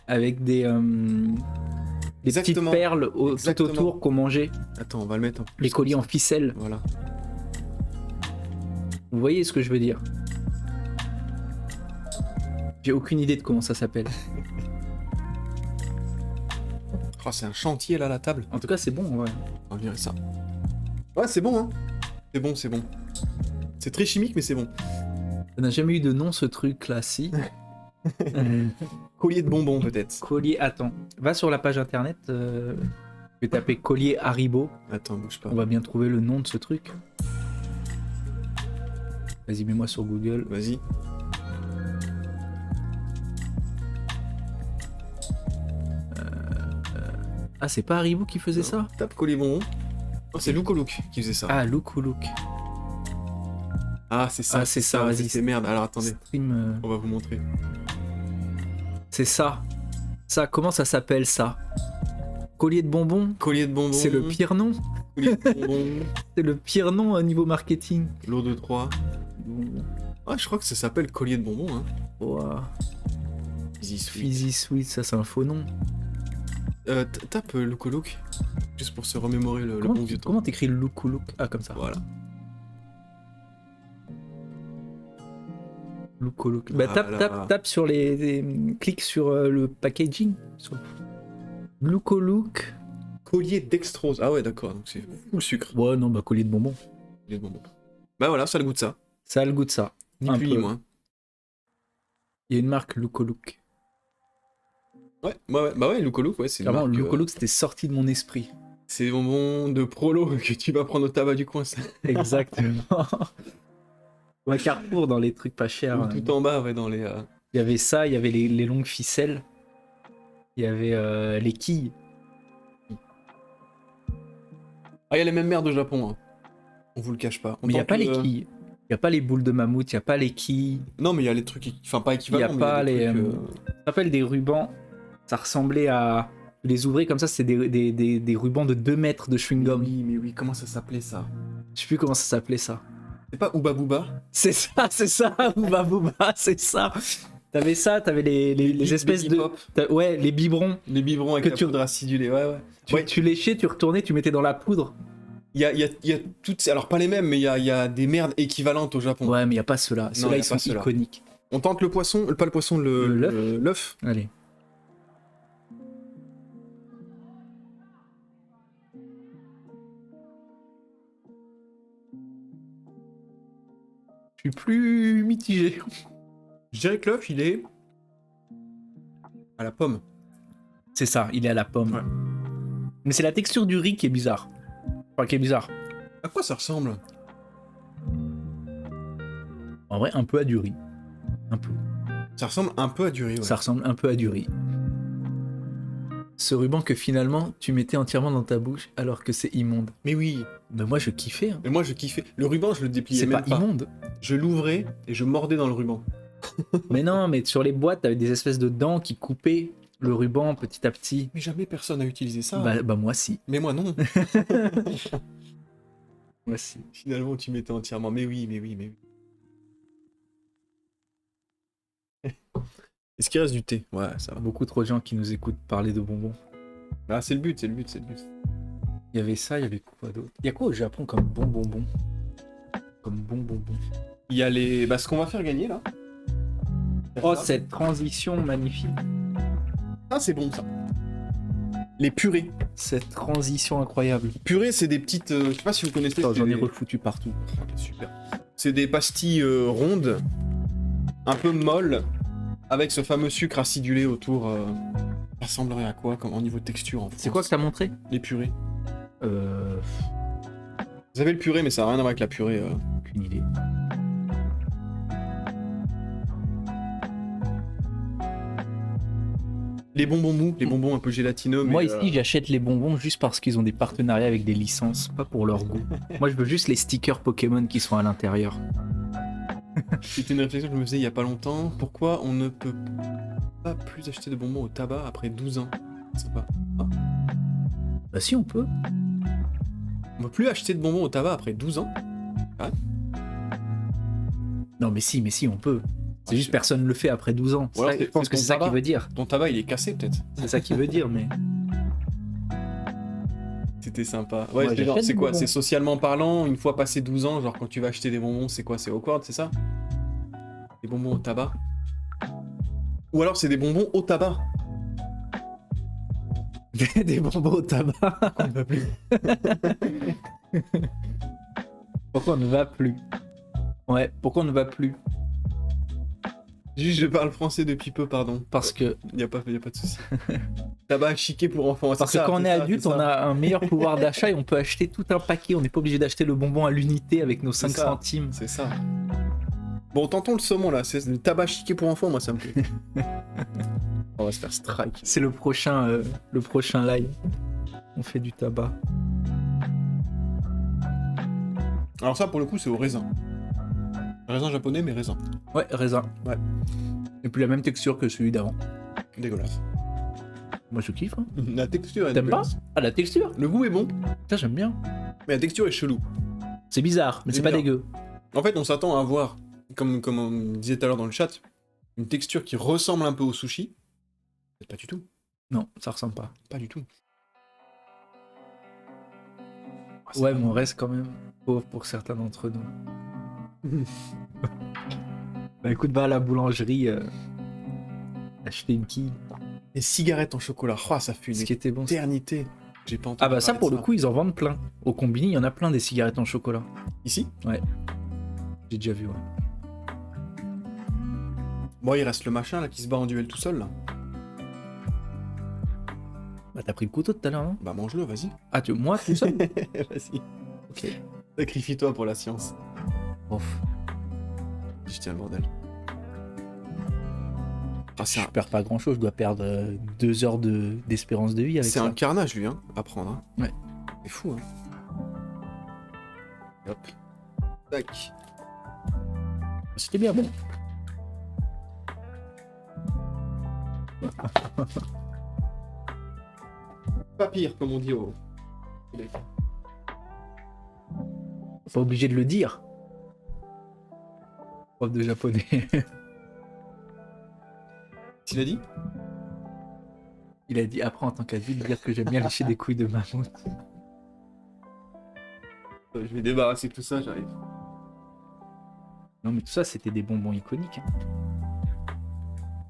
Avec des petites Exactement. perles tout Exactement. autour qu'on mangeait. Attends, on va le mettre en plus. Les colliers en ficelle. Voilà. Vous voyez ce que je veux dire? J'ai aucune idée de comment ça s'appelle. Oh, c'est un chantier là, la table. En tout cas, c'est bon, ouais. On va virer ça. Ouais, c'est bon, hein. C'est bon, c'est bon. C'est très chimique, mais c'est bon. Ça n'a jamais eu de nom ce truc là, si. Collier de bonbons, peut-être. Collier, attends. Va sur la page internet. Je vais taper collier Haribo. Attends, bouge pas. On va bien trouver le nom de ce truc. Vas-y, mets-moi sur Google. Vas-y. Ah, c'est pas Haribo qui faisait ça? Tape collier bonbons. Oh, c'est Look qui faisait ça. Ah, Look ou Look. Ah, c'est ça. Ah, c'est ça, vas-y. C'est merde. Alors attendez, Stream, on va vous montrer. c'est ça. Ça, comment ça s'appelle ça? Collier de bonbons? Collier de bonbons. C'est le pire nom. Collier de bonbons. C'est le pire nom au niveau marketing. L'eau de 3. Ah, je crois que ça s'appelle collier de bonbons. Hein. Ouah. Fizzy Sweet. Fizzy Sweet, ça c'est un faux nom. Tape Look Look, juste pour se remémorer le Comment, bon vieux temps. comment t'écris Look? Ah, comme ça. Voilà. Look. Bah, Voilà. tape sur clique sur le packaging. Sur... Look. Collier dextrose. Ah ouais, d'accord, donc c'est full sucre. Ouais, non, bah collier de bonbons. Les bonbons. Bah voilà, ça a le goût de ça. Ça a le goût de ça. Ni Un plus ni peu. moins. Il y a une marque Look. Ouais, bah ouais, Look Look, ouais, c'est une Clairement, marque, Look, c'était sorti de mon esprit. c'est des bonbons de prolo que tu vas prendre au tabac du coin, ça. Exactement. Ou à Carrefour, dans les trucs pas chers. Tout en bas, ouais, dans les... Il y avait ça, il y avait les longues ficelles. Il y avait les quilles. Ah, il y a les mêmes merdes au Japon, hein. On vous le cache pas. Mais il n'y a pas les quilles. Il n'y a pas les boules de mammouth, il n'y a pas les quilles. Non, mais il y a les trucs... Enfin, pas Il n'y équivalents, a mais pas il y a des les... trucs, Je me rappelle des rubans. Ça ressemblait à... Tu les ouvrais comme ça, c'était des rubans de 2 mètres de chewing-gum. Mais oui, comment ça s'appelait, ça? Je sais plus comment ça s'appelait ça. C'est pas Ooba Booba? C'est ça, Ouba Booba, c'est ça. T'avais ça, t'avais les espèces Baby de... Pop. Ouais, les biberons. Les biberons avec Que la tu- poudre acidulée, ouais. Tu léchais, tu retournais, tu mettais dans la poudre. Il y a toutes... Alors, pas les mêmes, mais il y a des merdes équivalentes au Japon. Ouais, mais il n'y a pas ceux-là. Non, Ceux-là, y a ils sont pas ceux-là. iconiques. On tente le poisson... Pas le poisson, l'œuf. Allez. Je suis plus mitigé. Je dirais que l'œuf, il est... à la pomme. C'est ça, il est à la pomme. Ouais. Mais c'est la texture du riz qui est bizarre. Enfin, qui est bizarre. À quoi ça ressemble? En vrai, un peu à du riz. Un peu. Ça ressemble un peu à du riz, ouais. Ça ressemble un peu à du riz. Ce ruban que finalement, tu mettais entièrement dans ta bouche alors que c'est immonde. Mais oui, Mais moi, je kiffais. Hein. mais moi je kiffais. Le ruban, je le dépliais C'est même pas pas. immonde. Je l'ouvrais et je mordais dans le ruban. Mais non, mais sur les boîtes, t'avais des espèces de dents qui coupaient le ruban petit à petit. Mais jamais personne n'a utilisé ça. Bah moi si. Mais moi non. Moi si. Finalement, tu mettais entièrement. Mais oui. Est-ce qu'il reste du thé? Ouais, ça va. Beaucoup trop de gens qui nous écoutent parler de bonbons. Ah, c'est le but. Il y avait ça, il y avait quoi d'autre? Il y a quoi au Japon comme bon bonbon? Comme bon bonbon. Il y a les... Bah, ce qu'on va faire gagner, là. Oh, cette transition magnifique. Ah, c'est bon, ça. Les purées. Cette transition incroyable. Purées, c'est des petites... je sais pas si vous connaissez... Attends, c'est j'en ai des- refoutu partout. Super. C'est des pastilles rondes, un peu molles, avec ce fameux sucre acidulé autour. Ça ressemblerait à quoi comme, en niveau de texture en C'est France? quoi que t'as montré? Les purées. Aucune Vous avez le purée, mais ça n'a rien à voir avec la purée. idée. Les bonbons mous, les bonbons un peu gélatineux. Mais, Moi ici, j'achète les bonbons juste parce qu'ils ont des partenariats avec des licences, pas pour leur goût. Moi, je veux juste les stickers Pokémon qui sont à l'intérieur. c'était une réflexion que je me faisais il y a pas longtemps. Pourquoi on ne peut pas plus acheter de bonbons au tabac après 12 ans? Sympa. Bah si, on peut. On peut plus acheter de bonbons au tabac après 12 ans? Non, mais si, on peut. C'est Ah, juste je- personne ne le fait après 12 ans. Ou alors Je pense c'est que ton c'est ça tabac. qu'il veut dire. Ton tabac, il est cassé peut-être. C'est ça qu'il veut dire, mais... C'était sympa. Ouais, Ouais, c'était genre, j'achète c'est des quoi? bonbons. C'est socialement parlant, une fois passé 12 ans, genre quand tu vas acheter des bonbons, c'est quoi? C'est awkward, c'est ça? Des bonbons au tabac? Ou alors c'est des bonbons au tabac? des bonbons au tabac. On ne va plus. Pourquoi on ne va plus? Ouais, pourquoi on ne va plus? Juste, je parle français depuis peu, pardon. Parce que, Y a pas de souci. Tabac chiqué pour enfants. parce que quand on est adulte, on a un meilleur pouvoir d'achat et on peut acheter tout un paquet. On n'est pas obligé d'acheter le bonbon à l'unité avec nos 5 C'est ça. centimes. C'est ça. Bon, tentons le saumon là. C'est le tabac chiqué pour enfants, moi ça me plaît. On va se faire strike. C'est le prochain live. On fait du tabac. Alors ça, pour le coup, c'est au raisin. Raisin japonais, mais raisin. Ouais, raisin. Ouais. Et puis la même texture que celui d'avant. Dégueulasse. Moi je kiffe. Hein. La texture est T'aimes pas? dégueulasse. Ah, la texture? Le goût est bon, Ça, j'aime bien. mais la texture est chelou. C'est bizarre, mais c'est J'aime pas bien. dégueu. En fait, on s'attend à voir, comme on disait tout à l'heure dans le chat, une texture qui ressemble un peu au sushi. Pas du tout. Non, ça ressemble pas. Pas du tout. Ah, c'est Ouais, pas mais on bon. reste quand même pauvre pour certains d'entre nous. Bah écoute, va à la boulangerie, acheter une quille. Les cigarettes en chocolat. Oh, ça fait une Ce qui était bon. éternité. J'ai pas entendu Ah bah ça, parler de pour le coup, ils en vendent plein. Au Combini, il y en a plein des cigarettes en chocolat. Ici? J'ai déjà vu, ouais. Bon, il reste le machin là qui se bat en duel tout seul là. Bah t'as pris le couteau tout à l'heure, non? Bah mange-le, vas-y. Ah, moi tout seul? Vas-y. Ok. Sacrifie-toi pour la science. Ouf. Je tiens le bordel. Ah, Je perds pas grand chose, je dois perdre 2 heures d'espérance de vie avec c'est ça. un carnage lui, hein, à prendre. Hein. Ouais. C'est fou, hein. Hop. Tac. C'était bien bon. Pas pire, comme on dit au. Pas obligé de le dire. Prof de japonais. Tu l'as dit? Il a dit après en tant qu'adulte dire que j'aime bien lécher des couilles de mammouth. Je vais débarrasser tout ça, j'arrive. Non mais tout ça c'était des bonbons iconiques. Hein.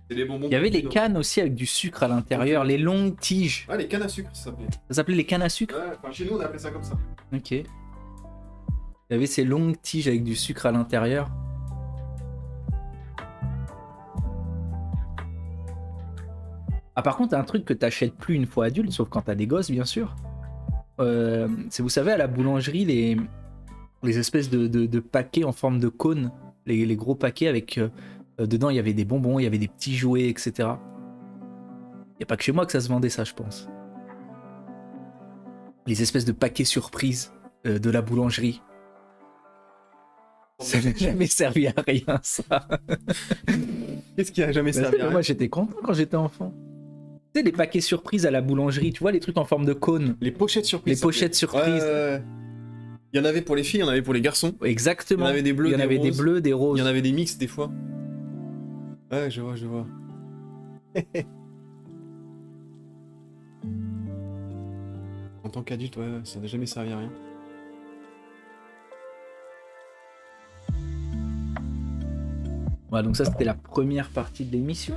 C'est les bonbons. Il y avait les cannes aussi avec du sucre à l'intérieur, les longues tiges. Ah, les cannes à sucre, ça s'appelait. Ça s'appelait les cannes à sucre? Ouais, enfin chez nous on appelait ça comme ça. Ok. Il y avait ces longues tiges avec du sucre à l'intérieur. Ah par contre un truc que t'achètes plus une fois adulte, sauf quand t'as des gosses bien sûr. C'est vous savez à la boulangerie les espèces de paquets en forme de cône, les gros paquets avec dedans il y avait des bonbons, il y avait des petits jouets, etc. Il n'y a pas que chez moi que ça se vendait ça je pense. Les espèces de paquets surprises de la boulangerie. Ça n'a jamais servi à rien ça. Qu'est-ce qui a jamais servi à rien? Moi j'étais content quand j'étais enfant. Tu sais les paquets surprises à la boulangerie, tu vois les trucs en forme de cône. Les pochettes surprises. Les pochettes surprises. Il y en avait pour les filles, il y en avait pour les garçons. Exactement. Il y en avait des bleus, il y en des avait des roses. bleus, des Il roses. y en avait des mix des fois. Ouais, je vois, je vois. En tant qu'adulte, ouais, ça n'a jamais servi à rien. Voilà, donc ça c'était la première partie de l'émission.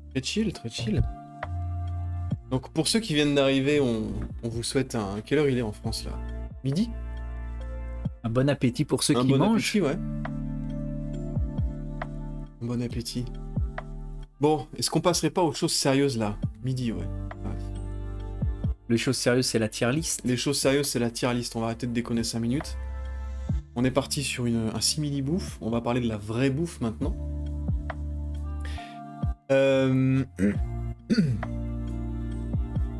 Très chill, très chill. Donc pour ceux qui viennent d'arriver, on vous souhaite un... Quelle heure il est en France là? Midi? Un bon appétit pour ceux Un qui bon mangent. appétit, ouais. Bon appétit. Bon, est-ce qu'on passerait pas aux choses sérieuses là? Midi, ouais. Les choses sérieuses, c'est la tier list. Les choses sérieuses, c'est la tier list. On va arrêter de déconner 5 minutes. On est parti sur un simili-bouffe. On va parler de la vraie bouffe maintenant.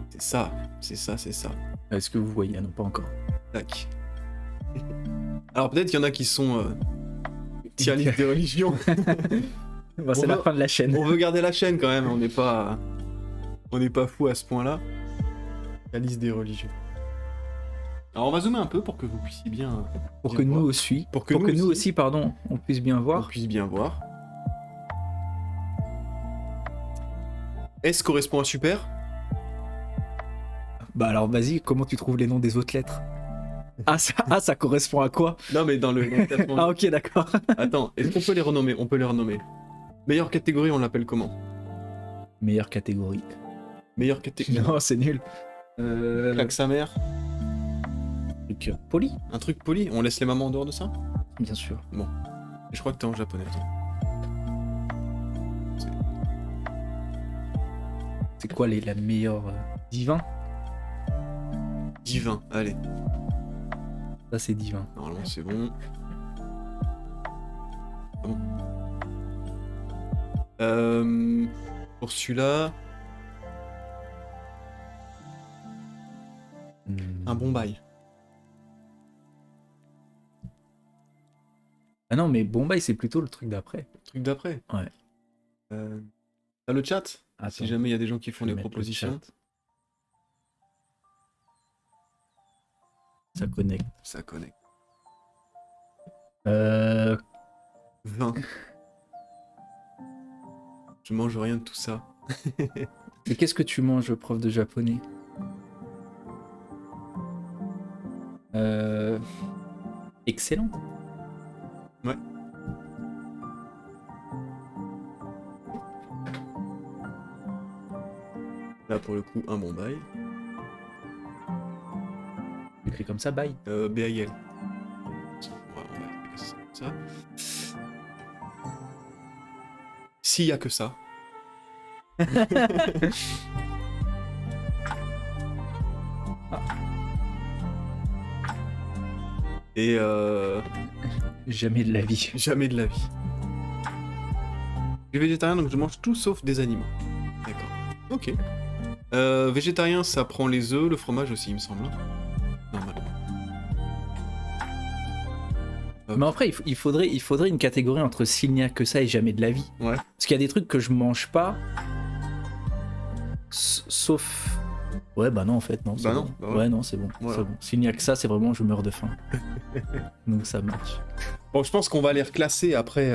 C'est ça, c'est ça, c'est ça. Est-ce que vous voyez? Non, pas encore. Tac. Alors peut-être qu'il y en a qui sont tier list des religions. Bon, c'est la fin de la chaîne. On veut garder la chaîne quand même. On n'est pas fou à ce point-là. La liste des religions. Alors on va zoomer un peu pour que vous puissiez bien. Pour bien que voir. nous aussi. Pour que nous aussi, pardon, on puisse bien On voir. puisse bien voir. S correspond à super. Bah alors vas-y, comment tu trouves les noms des autres lettres? Ça correspond à quoi? Non mais dans le classement. Ah ok, d'accord. Attends, est-ce qu'on peut les renommer? On peut les renommer. Meilleure catégorie, on l'appelle comment? Meilleure catégorie. Meilleure catégorie. Non, c'est nul. Claque sa mère. Truc poli, Un truc poli. On laisse les mamans en dehors de ça? bien sûr. Je crois que t'es en japonais. Attends. C'est quoi la meilleure divin? Divin. Allez. Ça c'est divin. Normalement c'est bon. Bon. Pour celui-là, un bon bail. Ah non, mais Bombay c'est plutôt le truc d'après. Truc d'après. Ouais. T'as le chat? Attends, Si jamais il y a des gens qui font je vais des mettre le propositions. chat. Ça connecte. Ça connecte. 20. Je mange rien de tout ça. Mais qu'est-ce que tu manges, prof de japonais? Excellent. Ouais. Là, pour le coup, un bon bail. Écrit comme ça, bye. BAL. On va expliquer ça comme ça. S'il y a que ça. Et Jamais de la vie. jamais de la vie. Je suis végétarien, donc je mange tout sauf des animaux. D'accord. Ok. Végétarien, ça prend les œufs, le fromage aussi, il me semble. Normalement. Mais après, il faudrait une catégorie entre s'il n'y a que ça et jamais de la vie. Ouais. Parce qu'il y a des trucs que je mange pas, sauf... Ouais, bah non, en fait, non. Bah non, bon. bah ouais. Ouais, non, c'est bon. Voilà. C'est bon. S'il n'y a que ça, c'est vraiment je meurs de faim. Donc ça marche. Bon, je pense qu'on va les reclasser après.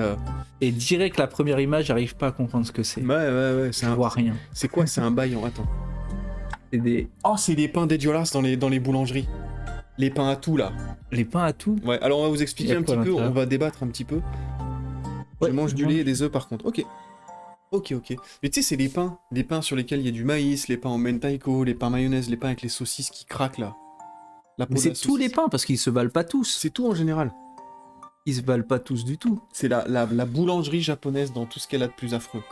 Et direct, la première image, j'arrive pas à comprendre ce que c'est. Ouais, Je vois rien. C'est quoi? C'est un bail en... Attends. C'est des... Oh, c'est des pains dégueulasses dans les boulangeries. Les pains à tout, là. Les pains à tout. Ouais, alors on va vous expliquer Y a un quoi petit à peu, l'intérieur? on va débattre un petit peu. Ouais, je mange du je lait mange. et des œufs par contre. Ok. Mais tu sais, c'est les pains sur lesquels il y a du maïs, les pains en mentaiko, les pains mayonnaise, les pains avec les saucisses qui craquent là. La peau Mais de c'est la tous les saucisse. pains, parce qu'ils se valent pas tous. C'est tout en général. Ils se valent pas tous du tout. C'est la boulangerie japonaise dans tout ce qu'elle a de plus affreux.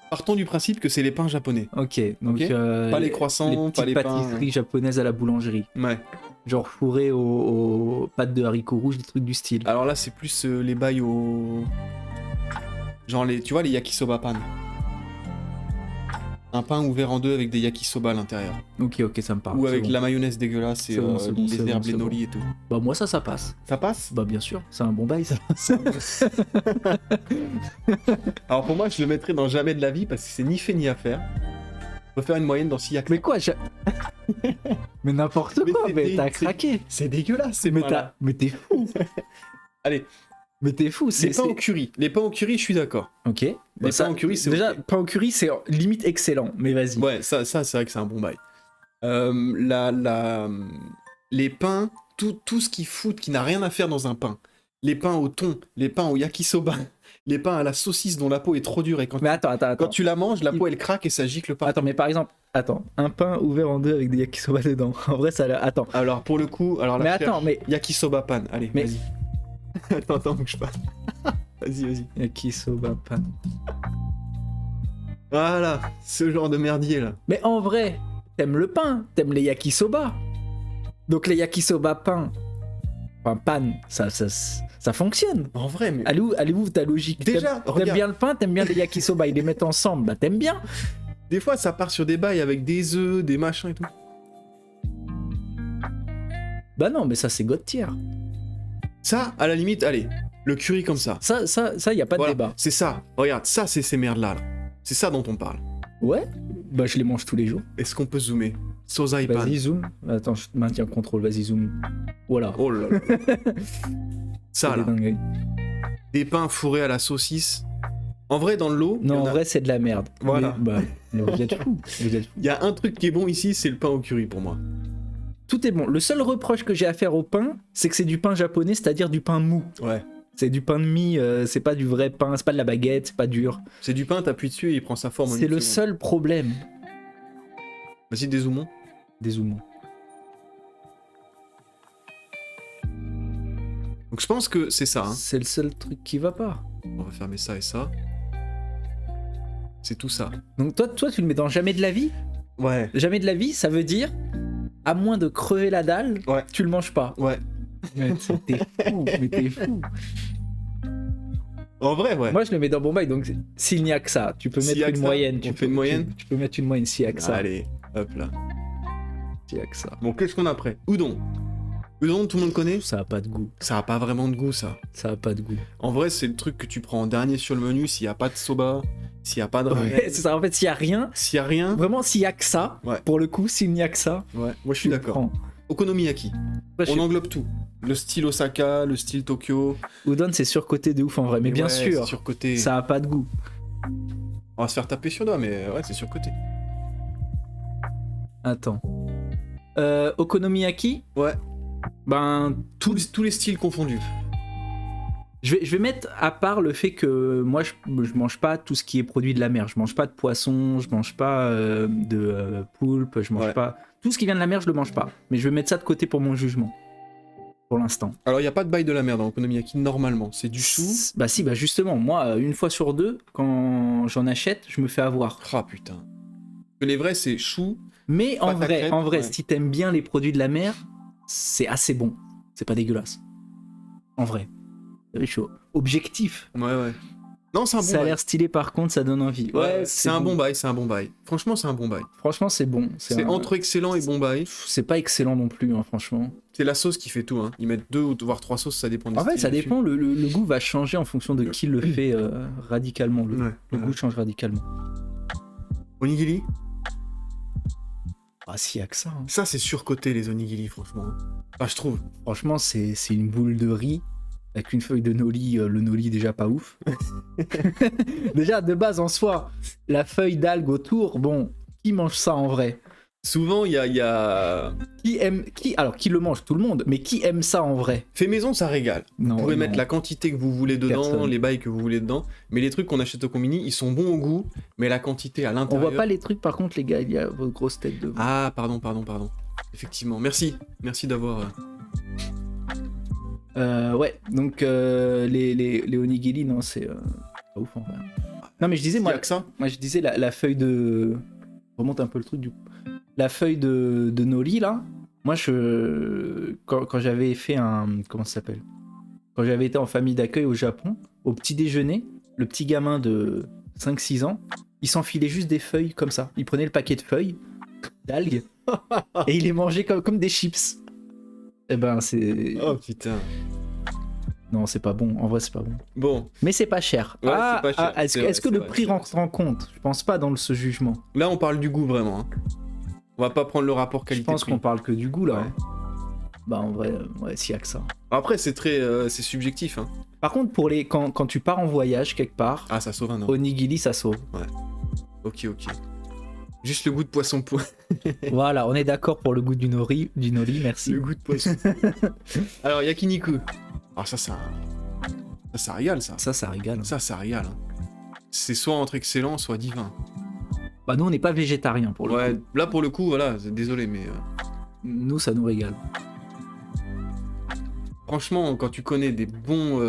Partons du principe que c'est les pains japonais. Ok, donc Ok. Pas les croissants, les pas petites les pains, pâtisseries japonaises à la boulangerie, Ouais. genre fourrées aux pâtes de haricots rouges, des trucs du style. Alors là, c'est plus les bails au... Genre, tu vois, les yakisoba pan. Un pain ouvert en deux avec des yakisoba à l'intérieur. Ok, ça me parle. Ou c'est avec bon. la mayonnaise dégueulasse et C'est bon, c'est bon, c'est les bon, herbes, c'est les bon. nori et tout. Bah moi ça passe. Ça passe? Bah bien sûr, c'est un bon bail ça. Alors pour moi, je le mettrais dans jamais de la vie parce que c'est ni fait ni à faire. On peut faire une moyenne dans s'il y a que Mais quoi Mais n'importe Mais quoi, c'est mais des- t'as c'est- craqué. C'est dégueulasse, ces Mais pains-là. mais t'es fou. Allez, Mais t'es fou, les pains au curry. Les pains au curry, je suis d'accord. Ok. Les pains au curry, c'est déjà ok. pain au curry, c'est limite excellent. Mais vas-y. Ouais, ça c'est vrai que c'est un bon bail. Les pains, tout ce qui fout, qui n'a rien à faire dans un pain. Les pains au thon, les pains au yakisoba, les pains à la saucisse dont la peau est trop dure et quand, Mais attends. quand tu la manges, la peau elle craque et ça gicle pas. Attends, mais par exemple, un pain ouvert en deux avec des yakisoba dedans. En vrai, ça a l'air... Attends. Alors pour le coup, alors Mais la attends, mais... yakisoba pan, allez, Mais- vas-y. attends, bouge pas. vas-y. Yakisoba pan. Voilà, ce genre de merdier là. Mais en vrai, t'aimes le pain, t'aimes les yakisoba. Donc les yakisoba pain, enfin pan, ça fonctionne. En vrai, mais Allez où ta logique? Déjà, T'aimes regarde. bien le pain, t'aimes bien les yakisoba, ils les mettent ensemble, bah t'aimes bien. des fois ça part sur des bails avec des œufs, des machins et tout. Bah non, mais ça c'est God tier. Ça, à la limite, allez, le curry comme ça. Ça, y a pas de Voilà, débat. c'est ça. Regarde, ça c'est ces merdes là. C'est ça dont on parle. Ouais, bah je les mange tous les jours. Est-ce qu'on peut zoomer? Sozai pan. Vas-y, zoom. Attends, je maintiens le contrôle, vas-y, zoom. Voilà. Oh là là. C'est Ça des là. dingueries. Des pains fourrés à la saucisse. En vrai, dans le lot, Non, il y en en a- vrai, c'est de la merde. Voilà. Mais vous êtes fous. Vous êtes fous. il y a un truc qui est bon ici, c'est le pain au curry pour moi. Tout est bon. Le seul reproche que j'ai à faire au pain, c'est que c'est du pain japonais, c'est-à-dire du pain mou. Ouais. C'est du pain de mie, c'est pas du vrai pain, c'est pas de la baguette, c'est pas dur. C'est du pain, t'appuies dessus et il prend sa forme. en C'est une le seconde. seul problème. Vas-y, dézoomons. Des zoomons. Donc je pense que c'est ça. Hein. C'est le seul truc qui va pas. On va fermer ça et ça. C'est tout ça. Donc toi, tu le mets dans jamais de la vie. Ouais. Jamais de la vie, ça veut dire, à moins de crever la dalle, Ouais. tu le manges pas. Ouais. Mais t'es fou, mais t'es fou. En vrai, ouais. Moi, je le mets dans bon bail, donc s'il n'y a que ça, tu peux S'il y mettre a une que ça, moyenne. on fait une moyenne Tu peux mettre une moyenne s'il y a que ça. Allez, hop là. S'il y a que ça. Bon, qu'est-ce qu'on a après? Udon. Udon, tout le monde connaît? Ça a pas de goût. Ça a pas vraiment de goût, ça. Ça a pas de goût. En vrai, c'est le truc que tu prends en dernier sur le menu s'il y a pas de soba, s'il y a pas de Ouais, ramen, c'est ça. En fait, s'il y a rien, s'il y a rien. vraiment, s'il y a que ça, Ouais. pour le coup, s'il n'y a que ça, Ouais, moi je suis tu le d'accord. prends. Okonomiyaki. Après, je On sais- englobe tout. Le style Osaka, le style Tokyo. Udon, c'est surcoté de ouf en vrai, mais bien Ouais, sûr, c'est surcoté. ça a pas de goût. On va se faire taper sur le doigt, mais ouais, c'est surcoté. Attends. Okonomiyaki, Ouais, ben, tous les styles confondus. je vais mettre à part le fait que moi, je mange pas tout ce qui est produit de la mer. Je mange pas de poisson, je mange pas de poulpe, je mange Ouais. pas... Tout ce qui vient de la mer, je le mange pas. Mais je vais mettre ça de côté pour mon jugement. Pour l'instant. Alors, il n'y a pas de bail de la mer dans Okonomiyaki, normalement. C'est du chou. Bah si, bah justement, moi, une fois sur deux, quand j'en achète, je me fais avoir. Ah, putain. Que les vrais, c'est chou. Mais Pâte à crêpes, en vrai, ouais. si t'aimes bien les produits de la mer, c'est assez bon. C'est pas dégueulasse. En vrai. C'est chaud. Objectif. Ouais. Non, c'est un bon Ça a bail. l'air stylé par contre, ça donne envie. Ouais, c'est un bon bail, c'est un bon bail. Franchement, c'est un bon bail. Franchement, c'est bon. C'est un- entre excellent et bon bail. C'est pas excellent non plus, hein, franchement. C'est la sauce qui fait tout, hein. Ils mettent 2 ou voire 3 sauces, ça dépend des En fait, styles ça dessus. dépend. Le goût va changer en fonction de qui le fait radicalement. Ouais. Le goût change radicalement. Onigiri, Ah, s'il y a que ça. Hein. ça c'est surcoté les onigiri, franchement. Ah, je trouve. Franchement, c'est une boule de riz avec une feuille de nori. Le nori, déjà pas ouf. Déjà, de base en soi, la feuille d'algue autour, bon, qui mange ça en vrai? Souvent, il y a... Qui le mange? Tout le monde, mais qui aime ça en vrai? Fait maison, ça régale. Non, Vous pouvez non. mettre la quantité que vous voulez dedans, Personne. les bails que vous voulez dedans, mais les trucs qu'on achète au combini, ils sont bons au goût, mais la quantité à On l'intérieur... voit pas les trucs, par contre, les gars, il y a votre grosse tête de... Ah, pardon. Effectivement, merci d'avoir... Ouais, donc les onigiri, non, c'est pas ouf en vrai. Non, mais je disais, Il y moi, a que ça. je disais la feuille de... Je remonte un peu le truc du coup. La feuille de nori, là, moi, quand j'avais fait un... Comment ça s'appelle? Quand j'avais été en famille d'accueil au Japon, au petit déjeuner, le petit gamin de 5-6 ans, il s'enfilait juste des feuilles comme ça. Il prenait le paquet de feuilles, d'algues, et il les mangeait comme des chips. Eh ben, c'est... Oh putain. Non, c'est pas bon. En vrai, c'est pas bon. Bon, Mais c'est pas cher. Ouais, c'est pas cher. Est-ce C'est que, vrai, est-ce que c'est le vrai, prix c'est vrai, rentre en compte? Je pense pas dans ce jugement. là on parle du goût vraiment. Hein. On va pas prendre le rapport Je qualité-prix. pense qu'on parle que du goût là. Ouais. hein. Bah en vrai, ouais, s'il y a que ça. Après, c'est très... c'est subjectif. Hein. Par contre, quand tu pars en voyage quelque part, Ah, ça sauve un an. onigiri ça sauve. Ok. Juste le goût de poisson pour... Voilà, on est d'accord pour le goût du nori, merci. le goût de poisson. Alors, yakiniku. Alors ça régale, ça. Ça régale. hein. Ça régale. Hein. C'est soit entre excellent, soit divin. Bah nous, on n'est pas végétarien pour le Ouais, coup. là pour le coup, voilà, désolé, mais... Nous, ça nous régale. franchement, quand tu connais des bons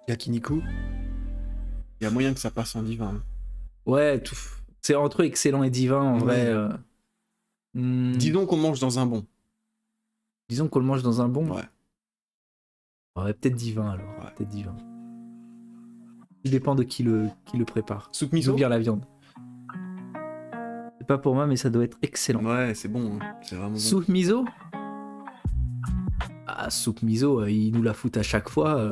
yakiniku, il y a moyen que ça passe en divin. Hein. Ouais, tout. C'est entre excellent et divin en Ouais. vrai. Dis donc qu'on mange dans un bon. Disons qu'on le mange dans un bon. Ouais. Ouais, peut-être divin alors. Ouais. Peut-être divin. Il dépend de qui le prépare. Soupe D'où miso. vient la viande. C'est pas pour moi, mais ça doit être excellent. Ouais, c'est bon. Hein. C'est vraiment bon. Soupe miso? Ah, soupe miso, ils nous la foutent à chaque fois.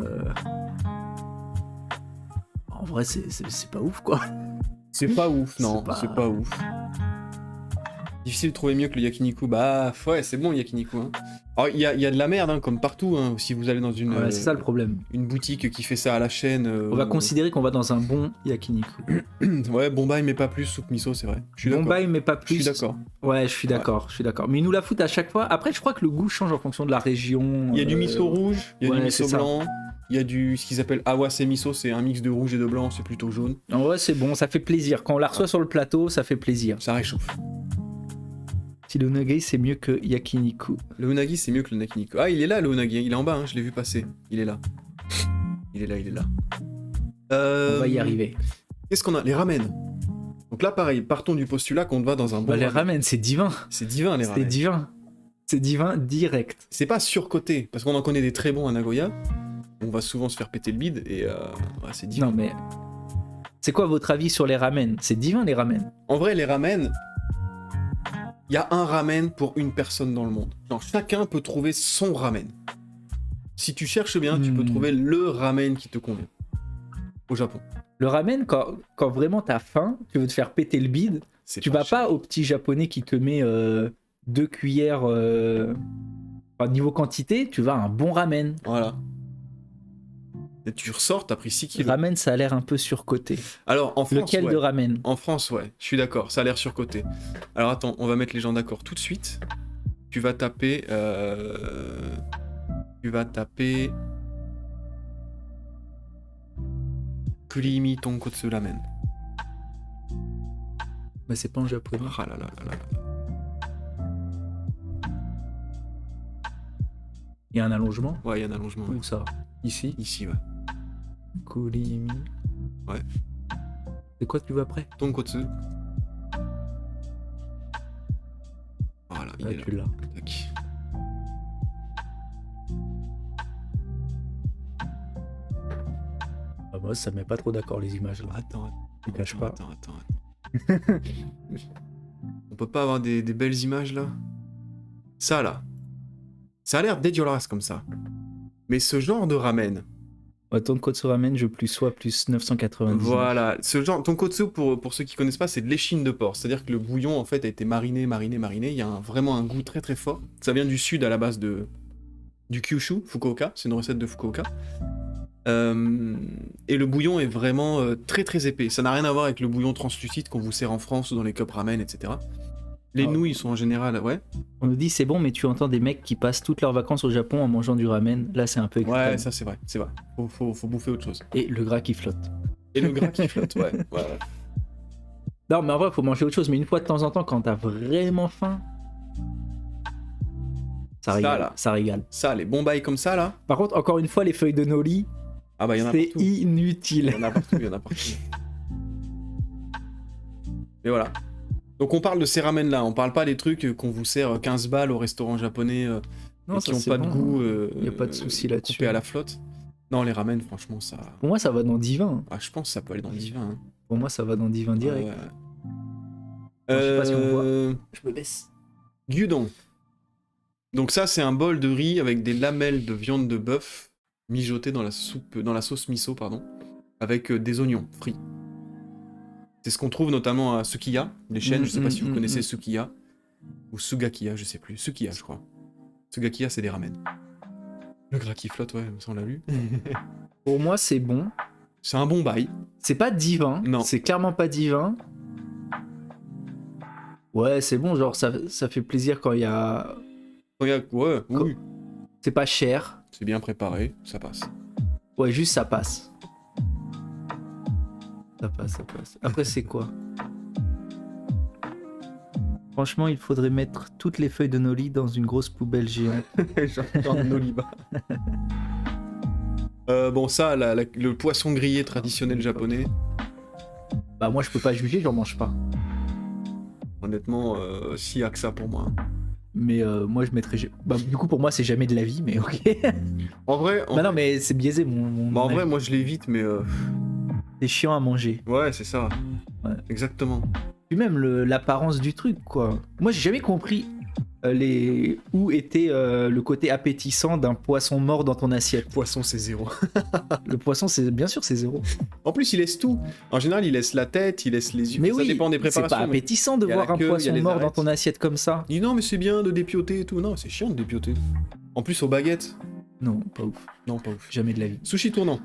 En vrai, c'est pas ouf quoi. C'est pas ouf, non, C'est pas- c'est pas ouf. Difficile de trouver mieux que le yakiniku. Bah ouais, c'est bon le yakiniku. Hein. Alors il y a de la merde, hein, comme partout. Hein. Si vous allez dans une, Ouais, c'est ça le problème. une boutique qui fait ça à la chaîne. On va considérer qu'on va dans un bon yakiniku. Ouais, Bombay, mais pas plus, soupe miso, c'est vrai. Je suis d'accord. Bombay, mais pas Je plus. suis d'accord. Ouais, je suis d'accord. Mais ils nous la foutent à chaque fois. Après, je crois que le goût change en fonction de la région. Il y a du miso rouge, il y a du ouais, miso c'est ça. blanc, il y a du ce qu'ils appellent awase miso, c'est un mix de rouge et de blanc, c'est plutôt jaune. En vrai, c'est bon, ça fait plaisir. Quand on la reçoit sur le plateau, ça fait plaisir. Ça réchauffe. Si le unagi, c'est mieux que yakiniku. Le unagi, c'est mieux que le yakiniku. Ah, il est là le unagi, il est en bas, hein, je l'ai vu passer. Il est là. Il est là. On va y arriver. Qu'est-ce qu'on a? Les ramen. Donc là, pareil, partons du postulat qu'on va dans un bon Bah, les ramen. ramen, c'est divin. C'est divin, les C'est ramen. divin. C'est divin direct. C'est pas surcoté, parce qu'on en connaît des très bons à Nagoya. On va souvent se faire péter le bide, et ouais, c'est divin. Non, mais. C'est quoi votre avis sur les ramen? C'est divin, les ramen. En vrai, les ramen, il y a un ramen pour une personne dans le monde. Genre, chacun peut trouver son ramen. Si tu cherches bien, tu peux trouver le ramen qui te convient. Au Japon. Le ramen, quand vraiment t'as faim, tu veux te faire péter le bide, C'est tu vas cher. pas au petit japonais qui te met 2 cuillères Enfin, niveau quantité, tu vas à un bon ramen. Voilà. Et tu ressors, t'as pris 6 kilos. Ramen, ça a l'air un peu surcoté. Alors, en France, Lequel ouais. de ramen? En France, ouais, je suis d'accord, ça a l'air surcoté. Alors attends, on va mettre les gens d'accord tout de suite. Tu vas taper... Kurimi Tonkotsu Ramen. Bah, c'est pas en japonais. Ah là là là là. Il y a un allongement? Ouais, il y a un allongement. Ouais. Où ça? Ici? Ici, ouais. Kurimi. Ouais. C'est quoi que tu veux après? Tonkotsu. Voilà, il est là. Tu l'as. Tac. Ah, moi, ça met pas trop d'accord les images là. Attends, Tu caches pas. attends. On peut pas avoir des belles images là? Ça là. Ça a l'air dégueulasse comme ça. Mais ce genre de ramen. Ouais, tonkotsu ramen, je plus soit plus 990. Voilà. Ce genre, tonkotsu, pour ceux qui connaissent pas, c'est de l'échine de porc. C'est-à-dire que le bouillon en fait a été mariné. Il y a vraiment un goût très très fort. Ça vient du sud à la base du Kyushu, Fukuoka. C'est une recette de Fukuoka. Et le bouillon est vraiment très très épais. Ça n'a rien à voir avec le bouillon translucide qu'on vous sert en France ou dans les cups ramen, etc. Les nouilles sont en général, ouais. On nous dit c'est bon, mais tu entends des mecs qui passent toutes leurs vacances au Japon en mangeant du ramen. Là, c'est un peu extrême. Ouais, ça c'est vrai. Faut bouffer autre chose. Et le gras qui flotte. Et le gras qui flotte, ouais. Non, mais en vrai, faut manger autre chose. Mais une fois de temps en temps, quand t'as vraiment faim, ça régale. là. Ça régale. Ça, les bons bails comme ça, là. Par contre, encore une fois, les feuilles de nori, Ah bah, il y en a c'est partout. inutile. Il y en a partout. Et voilà. Donc on parle de ces ramen là, on parle pas des trucs qu'on vous sert 15 balles au restaurant japonais Non, et ça, qui ont c'est pas bon. de goût. Y a pas de souci là-dessus. Coupé à la flotte. Non, les ramen, franchement, ça. Pour moi, ça va dans divin. Ah, je pense que ça peut aller dans le divin. Hein. Pour moi, ça va dans divin direct. Ouais. Je sais pas si on voit. Je me baisse. Gyudon. Donc ça, c'est un bol de riz avec des lamelles de viande de bœuf mijotées dans la sauce miso, pardon, avec des oignons frits. C'est ce qu'on trouve notamment à Sukiya, les chaînes, je sais pas si vous connaissez Sukiya, ou Sugakiya, je sais plus, Sukiya je crois. Sugakiya c'est des ramen. Le gras qui flotte, ouais, ça on l'a lu. Pour moi, c'est bon. C'est un bon bail. C'est pas divin. Non. C'est clairement pas divin. Ouais, c'est bon, genre ça fait plaisir quand il y a... Regarde, ouais, oui. C'est pas cher. C'est bien préparé, ça passe. Ouais, juste ça passe. Ça passe. Après, c'est quoi? Franchement, il faudrait mettre toutes les feuilles de nori dans une grosse poubelle géante. Genre de Noliba. Bon, ça, le poisson grillé traditionnel japonais, Bah moi, je peux pas juger, j'en mange pas. honnêtement, s'il y a que ça pour moi. Mais moi, je mettrais... Bah, du coup, pour moi, c'est jamais de la vie, mais ok. En vrai, Bah non, mais c'est biaisé, mon en avis. vrai, moi je l'évite, mais C'est chiant à manger. ouais, c'est ça. Ouais. Exactement. Puis même l'apparence du truc, quoi. Moi, j'ai jamais compris où était le côté appétissant d'un poisson mort dans ton assiette. Poisson, c'est 0. Le poisson, c'est bien sûr, c'est 0. En plus, il laisse tout. En général, il laisse la tête, il laisse les yeux. Mais ça oui, dépend des c'est préparations. pas mais- appétissant de il y a voir la un queue, il y a poisson les mort dans arêtes. ton assiette comme ça. Il dit non, mais c'est bien de dépioter et tout. Non, c'est chiant de dépioter. En plus, aux baguettes. Non, pas ouf. Non, pas ouf. Jamais de la vie. Sushi tournant.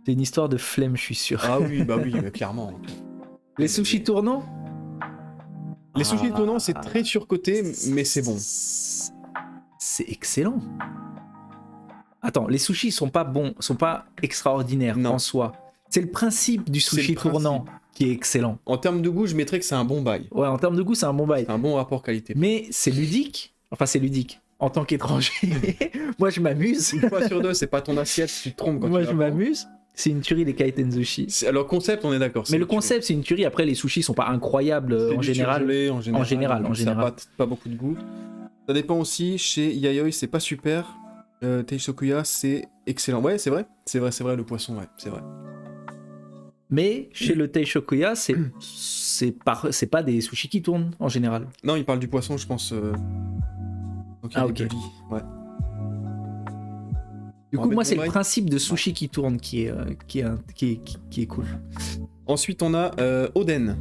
C'est une histoire de flemme, je suis sûr. Ah oui, mais clairement. Les sushis tournants. Les sushis tournants, c'est très surcoté, mais c'est bon. C'est excellent. Attends, les sushis sont pas bons, sont pas extraordinaires Non. en soi. C'est le principe du C'est le sushi principe. tournant qui est excellent. En termes de goût, je mettrais que c'est un bon bail. Ouais, en termes de goût, c'est un bon bail. Un bon rapport qualité. Mais c'est ludique. Enfin, c'est ludique. En tant qu'étranger, moi je m'amuse. Une fois sur deux, c'est pas ton assiette, tu te trompes quand Moi tu je la prends. m'amuse. C'est une tuerie les kaiten sushi. Alors, concept, on est d'accord. Mais le concept, c'est une tuerie. Après, les sushis sont pas incroyables C'est en du général. surgelé, en général. en Ça général. a pas beaucoup de goût. Ça dépend aussi. Chez Yayoi, c'est pas super. Teishokuya, c'est excellent. Ouais, c'est vrai. C'est vrai, le poisson, ouais, c'est vrai. Mais chez le Teishokuya, c'est pas des sushis qui tournent en général. Non, il parle du poisson, je pense. Donc, il y a Ah, des ok. bullies, ouais. Du On coup, va moi, mettre c'est mon le mic. principe de sushi qui tourne qui est cool. Ensuite, on a Oden.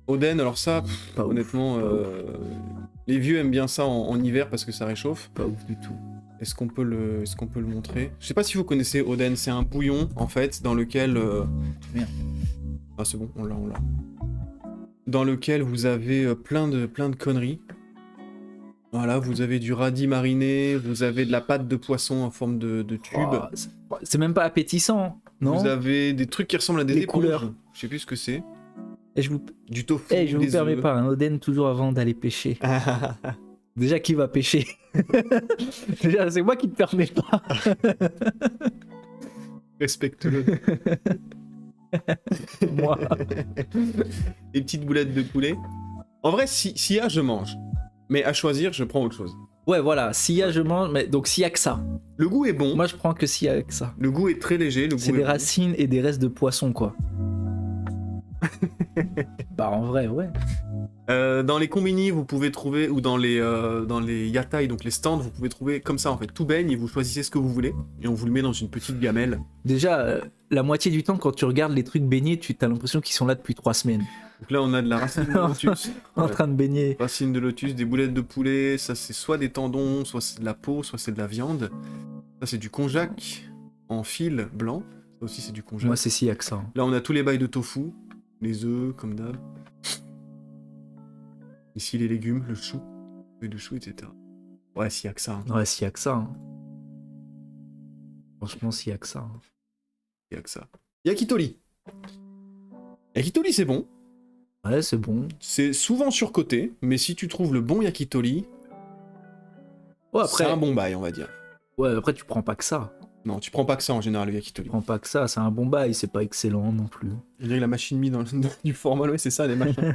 Oden, alors ça, Pas ouf, honnêtement, pas Les vieux aiment bien ça en hiver parce que ça réchauffe. Pas ouf du tout. Est-ce qu'on peut le montrer? Je sais pas si vous connaissez Oden, c'est un bouillon en fait dans lequel... Merde. Ah c'est bon, on l'a. Dans lequel vous avez plein de conneries. Voilà, vous avez du radis mariné, vous avez de la pâte de poisson en forme de tube. Oh, c'est même pas appétissant, non? Vous avez des trucs qui ressemblent à des Les éponges. couleurs. Je sais plus ce que c'est. Et je vous, Du tofu, je vous des permets œufs. pas, un Oden toujours avant d'aller pêcher. Déjà, qui va pêcher? Déjà, c'est moi qui te permets pas. Respecte-le. Moi. Des petites boulettes de poulet. En vrai, s'il y a, je mange. Mais à choisir, je prends autre chose. Ouais, voilà, s'il y a, je mange, mais donc s'il y a que ça. Le goût est bon. Moi, je prends que s'il y a que ça. Le goût est très léger. C'est des racines et des restes de poisson, quoi. Bah, en vrai, ouais. Dans les combini, vous pouvez trouver, ou dans les yatai, donc les stands, vous pouvez trouver comme ça en fait. Tout baigne et vous choisissez ce que vous voulez. Et on vous le met dans une petite gamelle. Déjà, la moitié du temps, quand tu regardes les trucs baignés, tu as l'impression qu'ils sont là depuis 3 semaines. Donc là, on a de la racine de lotus. En Ouais. train de baigner. Racine de lotus, des boulettes de poulet. Ça, c'est soit des tendons, soit c'est de la peau, soit c'est de la viande. Ça, c'est du konjac en fil blanc. Ça aussi, c'est du konjac. Moi, c'est s'il y a que ça. Là, on a tous les bails de tofu. Les œufs, comme d'hab. Ici, les légumes, le chou. Feuilles de chou, etc. Ouais, s'il y a que ça. Hein. Ouais, s'il y a que ça. Hein. Franchement, s'il y a que ça. Hein. Il y a que ça. Yakitori. Yakitori, c'est bon. Ouais, c'est bon. C'est souvent surcoté, mais si tu trouves le bon yakitori, Ouais, c'est après, un bon bail, on va dire. ouais, après, tu prends pas que ça. Non, tu prends pas que ça en général, le yakitori. Tu prends pas que ça, c'est un bon bail, c'est pas excellent non plus. Je dirais la machine mise dans du formal, ouais, c'est ça, les machins.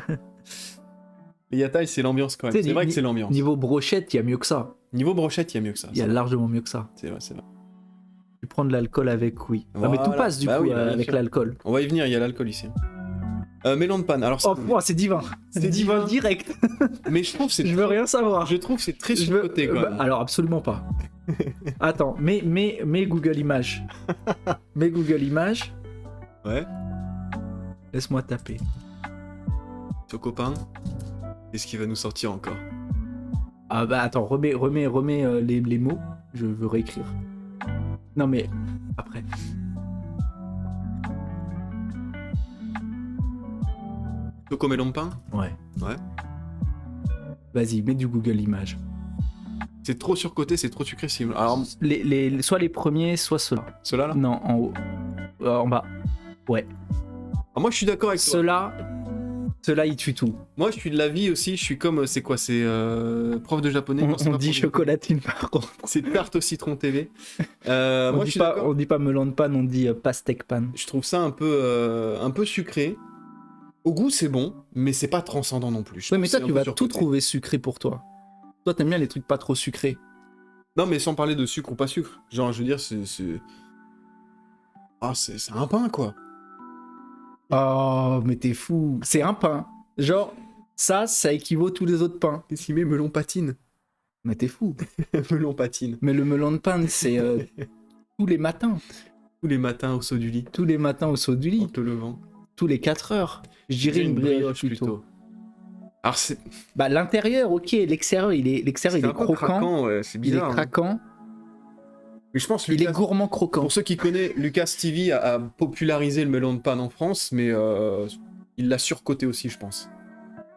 Les yatai, c'est l'ambiance quand même. Tu sais, C'est vrai que c'est l'ambiance. Niveau brochette, il y a mieux que ça. Niveau brochette, il y a mieux que ça. Il y a c'est vrai. largement mieux que ça. C'est vrai, c'est vrai. Tu prends de l'alcool avec, oui. Ah, mais tout Voilà. passe du Bah coup oui, bah, bien avec sûr. l'alcool. On va y venir, il y a l'alcool ici. Mélan de panne, alors Oh, c'est divin. C'est divin. direct. mais je trouve que c'est Je veux rien savoir. je trouve que c'est très Je veux- surcoté quand bah, même. alors absolument pas. Attends, mais Google Images. Mais Google Images, Ouais. laisse-moi taper. Ce copain, qu'est-ce qu'il va nous sortir encore? Ah bah attends, remets les mots. Je veux réécrire. Non mais après. Choco mélan de pain? Ouais. Ouais. Vas-y, mets du Google Images. C'est trop surcoté, c'est trop sucré. Alors, Soit les premiers, soit ceux-là. ceux-là, là? Non, en haut. En bas. Ouais. Ah, moi, je suis d'accord avec toi. Ceux-là, ils tuent tout. Moi, je suis de l'avis aussi. Je suis comme, c'est quoi? C'est prof de japonais? On, Non, c'est on pas dit prof de- chocolatine par contre. C'est tarte au citron TV. On Moi, je dit suis pas, d'accord. on dit pas melon de panne, on dit pastèque panne. Je trouve ça un peu sucré. Au goût, c'est bon, mais c'est pas transcendant non plus. Je Ouais, mais trouve toi, que tu c'est un peu vas tout surcoté. trouver sucré pour toi. Toi, t'aimes bien les trucs pas trop sucrés. Non, mais sans parler de sucre ou pas sucre. Genre, je veux dire, c'est. Ah, c'est un pain, quoi. Oh, mais t'es fou. C'est un pain. Genre, ça équivaut tous les autres pains. Qu'est-ce qu'il met? Melon patine. Mais t'es fou. Melon patine. Mais le melon de pain, c'est tous les matins. Tous les matins au saut du lit. Tous les matins au saut du En lit. te levant. Tous les 4 heures. Je dirais une brioche plutôt. Alors, c'est Bah, l'intérieur, ok. L'extérieur, il est un peu croquant. craquant, ouais, c'est Il est bizarre. hein. craquant. Mais je pense Il est Lucas, gourmand croquant. pour ceux qui connaissent, Lucas TV a popularisé le melon de panne en France, mais il l'a surcoté aussi, je pense.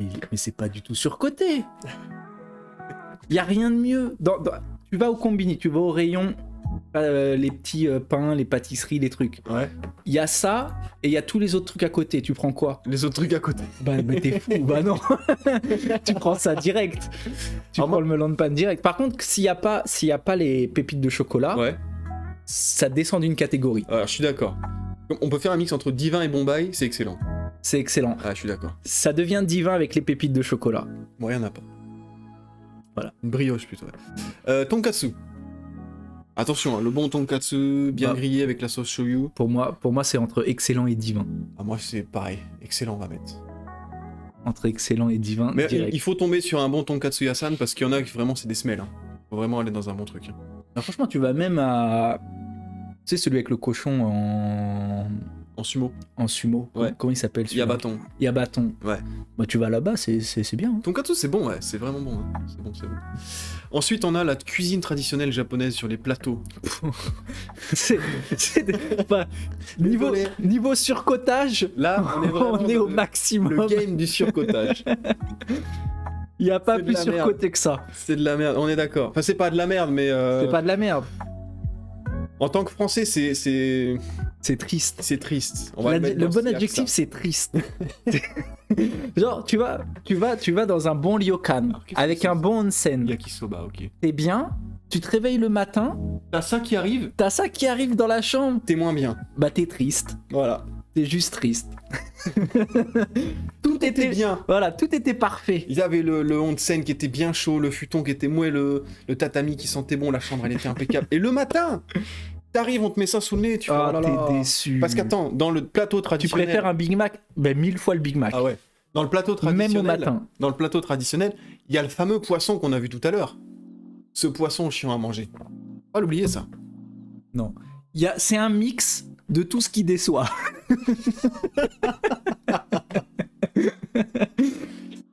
Mais c'est pas du tout surcoté. Il y a rien de mieux. Tu vas au combini, tu vas au rayon, les petits pains, les pâtisseries, les trucs. Ouais. Il y a ça et il y a tous les autres trucs à côté. Tu prends quoi? Les autres trucs à côté. Bah t'es fou, bah non. Tu prends ça direct. Tu Ah, prends le melon de panne direct. Par contre, s'il y a pas les pépites de chocolat, Ouais. ça descend d'une catégorie. Alors, je suis d'accord. On peut faire un mix entre divin et Bombay, c'est excellent. C'est excellent. Ah, je suis d'accord. Ça devient divin avec les pépites de chocolat. Bon, il y en a pas. Voilà. Une brioche plutôt. Ouais. Tonkatsu. Attention, hein, le bon tonkatsu bien Bah. grillé avec la sauce shoyu. Pour moi c'est entre excellent et divin. Ah, moi, c'est pareil. Excellent, on va mettre. Entre excellent et divin, Mais direct. il faut tomber sur un bon tonkatsu Yasan parce qu'il y en a qui vraiment, c'est des semelles. Hein. Faut vraiment aller dans un bon truc. Hein. Alors, franchement, tu vas même à... Tu sais, celui avec le cochon En sumo. en sumo. Ouais. Comment il s'appelle celui-là? Yabaton. Yabaton. Ouais. Bah tu vas là-bas, c'est bien. Hein. Tonkatsu, c'est bon, ouais, c'est vraiment bon. Hein. C'est bon, c'est bon. Ensuite, on a la cuisine traditionnelle japonaise sur les plateaux. C'est enfin, Désolé. niveau surcotage, Là, on est vraiment on est au le maximum. game du surcotage. Il n'y a pas C'est de plus la merde. surcoté que ça. C'est de la merde, on est d'accord. Enfin, c'est pas de la merde, mais C'est pas de la merde. en tant que Français, c'est C'est triste. triste. On va le mettre Le dans bon ce adjectif, ça. c'est triste. Genre, tu vas dans un bon ryokan Alors, qu'est-ce avec que un c'est bon onsen. Yakisoba, ok. T'es bien, tu te réveilles le matin, T'as ça qui arrive, t'as ça qui arrive dans la chambre, t'es moins bien. bah t'es triste. Voilà. T'es juste triste. Tout T'es était bien. Voilà, tout était parfait. Il y avait le onsen qui était bien chaud, le futon qui était moelleux, le tatami qui sentait bon, la chambre elle était impeccable. Et le matin, t'arrives, on te met ça sous le nez, tu fais Ah, oh là là. t'es déçu. Parce qu'attends, dans le plateau Tu traditionnel. préfères un Big Mac? Ben 1000 fois le Big Mac. Ah ouais. Dans le plateau Même traditionnel. au matin. Dans le plateau traditionnel, il y a le fameux poisson qu'on a vu tout à l'heure. Ce poisson chiant à manger. Pas l'oublier ça. Non. C'est un mix de tout ce qui déçoit.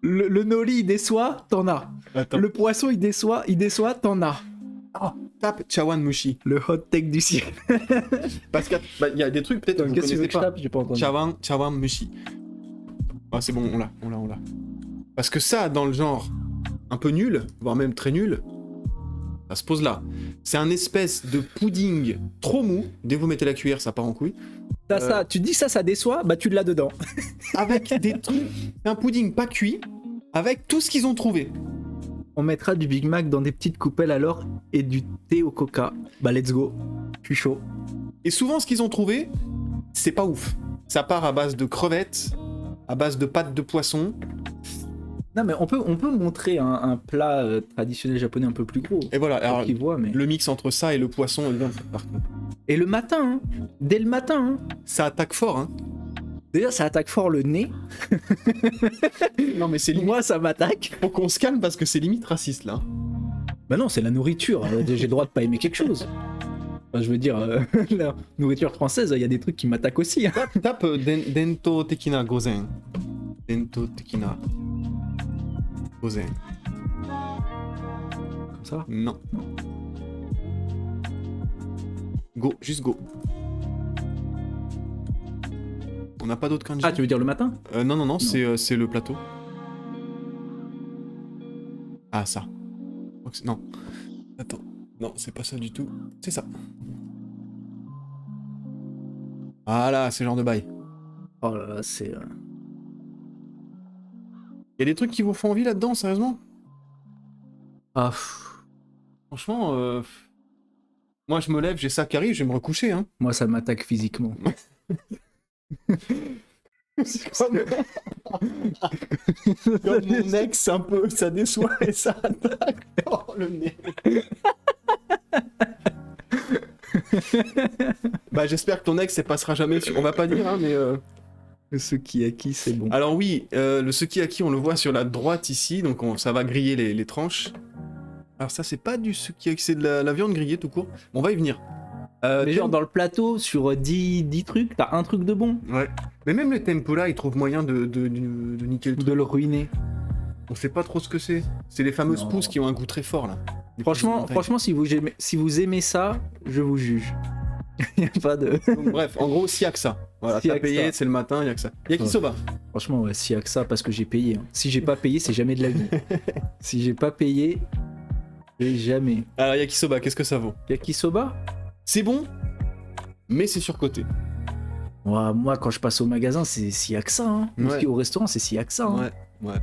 le nori il déçoit, t'en as. Attends. Le poisson il déçoit, t'en as. Tape Chawan Mushi. Le hot take du ciel. Parce qu'il y a des trucs peut-être que vous Qu'est-ce que tu veux connaissez que je pas. tape? J'ai pas entendu. Chawan Mushi. Ah c'est bon, on l'a. Parce que ça, dans le genre un peu nul, voire même très nul, ça se pose là. C'est un espèce de pudding trop mou. Dès que vous mettez la cuillère, ça part en couille. T'as ça, tu dis ça déçoit, bah tu l'as dedans. Avec des trucs. C'est un pudding pas cuit, avec tout ce qu'ils ont trouvé. On mettra du Big Mac dans des petites coupelles alors et du thé au coca. Bah let's go. Je suis chaud. Et souvent, ce qu'ils ont trouvé, c'est pas ouf. Ça part à base de crevettes, à base de pâtes de poisson. Non mais on peut montrer un plat traditionnel japonais un peu plus gros. Et voilà. Pour Alors, qu'ils voient, mais... le mix entre ça et le poisson, il vient de partout. Et le matin, hein. Dès le matin, hein. Ça attaque fort, hein. Déjà ça attaque fort le nez. Non, mais c'est limite. Moi ça m'attaque. Faut qu'on se calme parce que c'est limite raciste là. Bah non, c'est la nourriture. J'ai le droit de pas aimer quelque chose. Enfin, je veux dire, la nourriture française, il y a des trucs qui m'attaquent aussi. Hein. Tape Dento Tekina Gozen. Dento Tekina Gozen. Comme ça. Non. Go, juste go. On n'a pas d'autre kanji. Ah, tu veux dire le matin? Non, c'est le plateau. Ah, ça. Je crois que non. Attends. Non, c'est pas ça du tout. C'est ça. Voilà, c'est le genre de bail. Oh là là, c'est... Y a des trucs qui vous font envie là-dedans, sérieusement? Ah, pff. Franchement, moi je me lève, j'ai ça qui arrive, je vais me recoucher, hein. Moi ça m'attaque physiquement. C'est comme... comme mon ex, un peu, ça déçoit et ça attaque. Oh, le nez. Bah j'espère que ton ex, elle passera jamais sur... On va pas dire, hein, mais... Le sukiyaki, c'est bon. Alors oui, le sukiyaki, on le voit sur la droite ici, donc ça va griller les tranches. Alors ça, c'est pas du sukiyaki, c'est de la viande grillée tout court. On va y venir. Mais genre dans le plateau, sur 10 trucs, t'as un truc de bon. Ouais. Mais même le tempura, il trouve moyen de niquer le truc. De le ruiner. On sait pas trop ce que c'est. C'est les fameuses Non. pousses qui ont un goût très fort là. Les Franchement, pousses de montagne. si vous aimez ça, je vous juge. Y a pas de... Donc, bref, en gros, s'il y a que ça. Voilà, S'il y a t'as que payé, ça. c'est le matin, il y a que ça. Yakisoba. Franchement, ouais, s'il y a que ça, parce que j'ai payé. Hein. Si j'ai pas payé, c'est jamais de la vie. Si j'ai pas payé, c'est jamais. Alors yakisoba, qu'est-ce que ça vaut? Yakisoba? C'est bon, mais c'est surcoté. Moi, quand je passe au magasin, c'est s'il y a que ça. Hein. Ou Ouais. au restaurant, c'est s'il y a que ça. Hein. Ouais.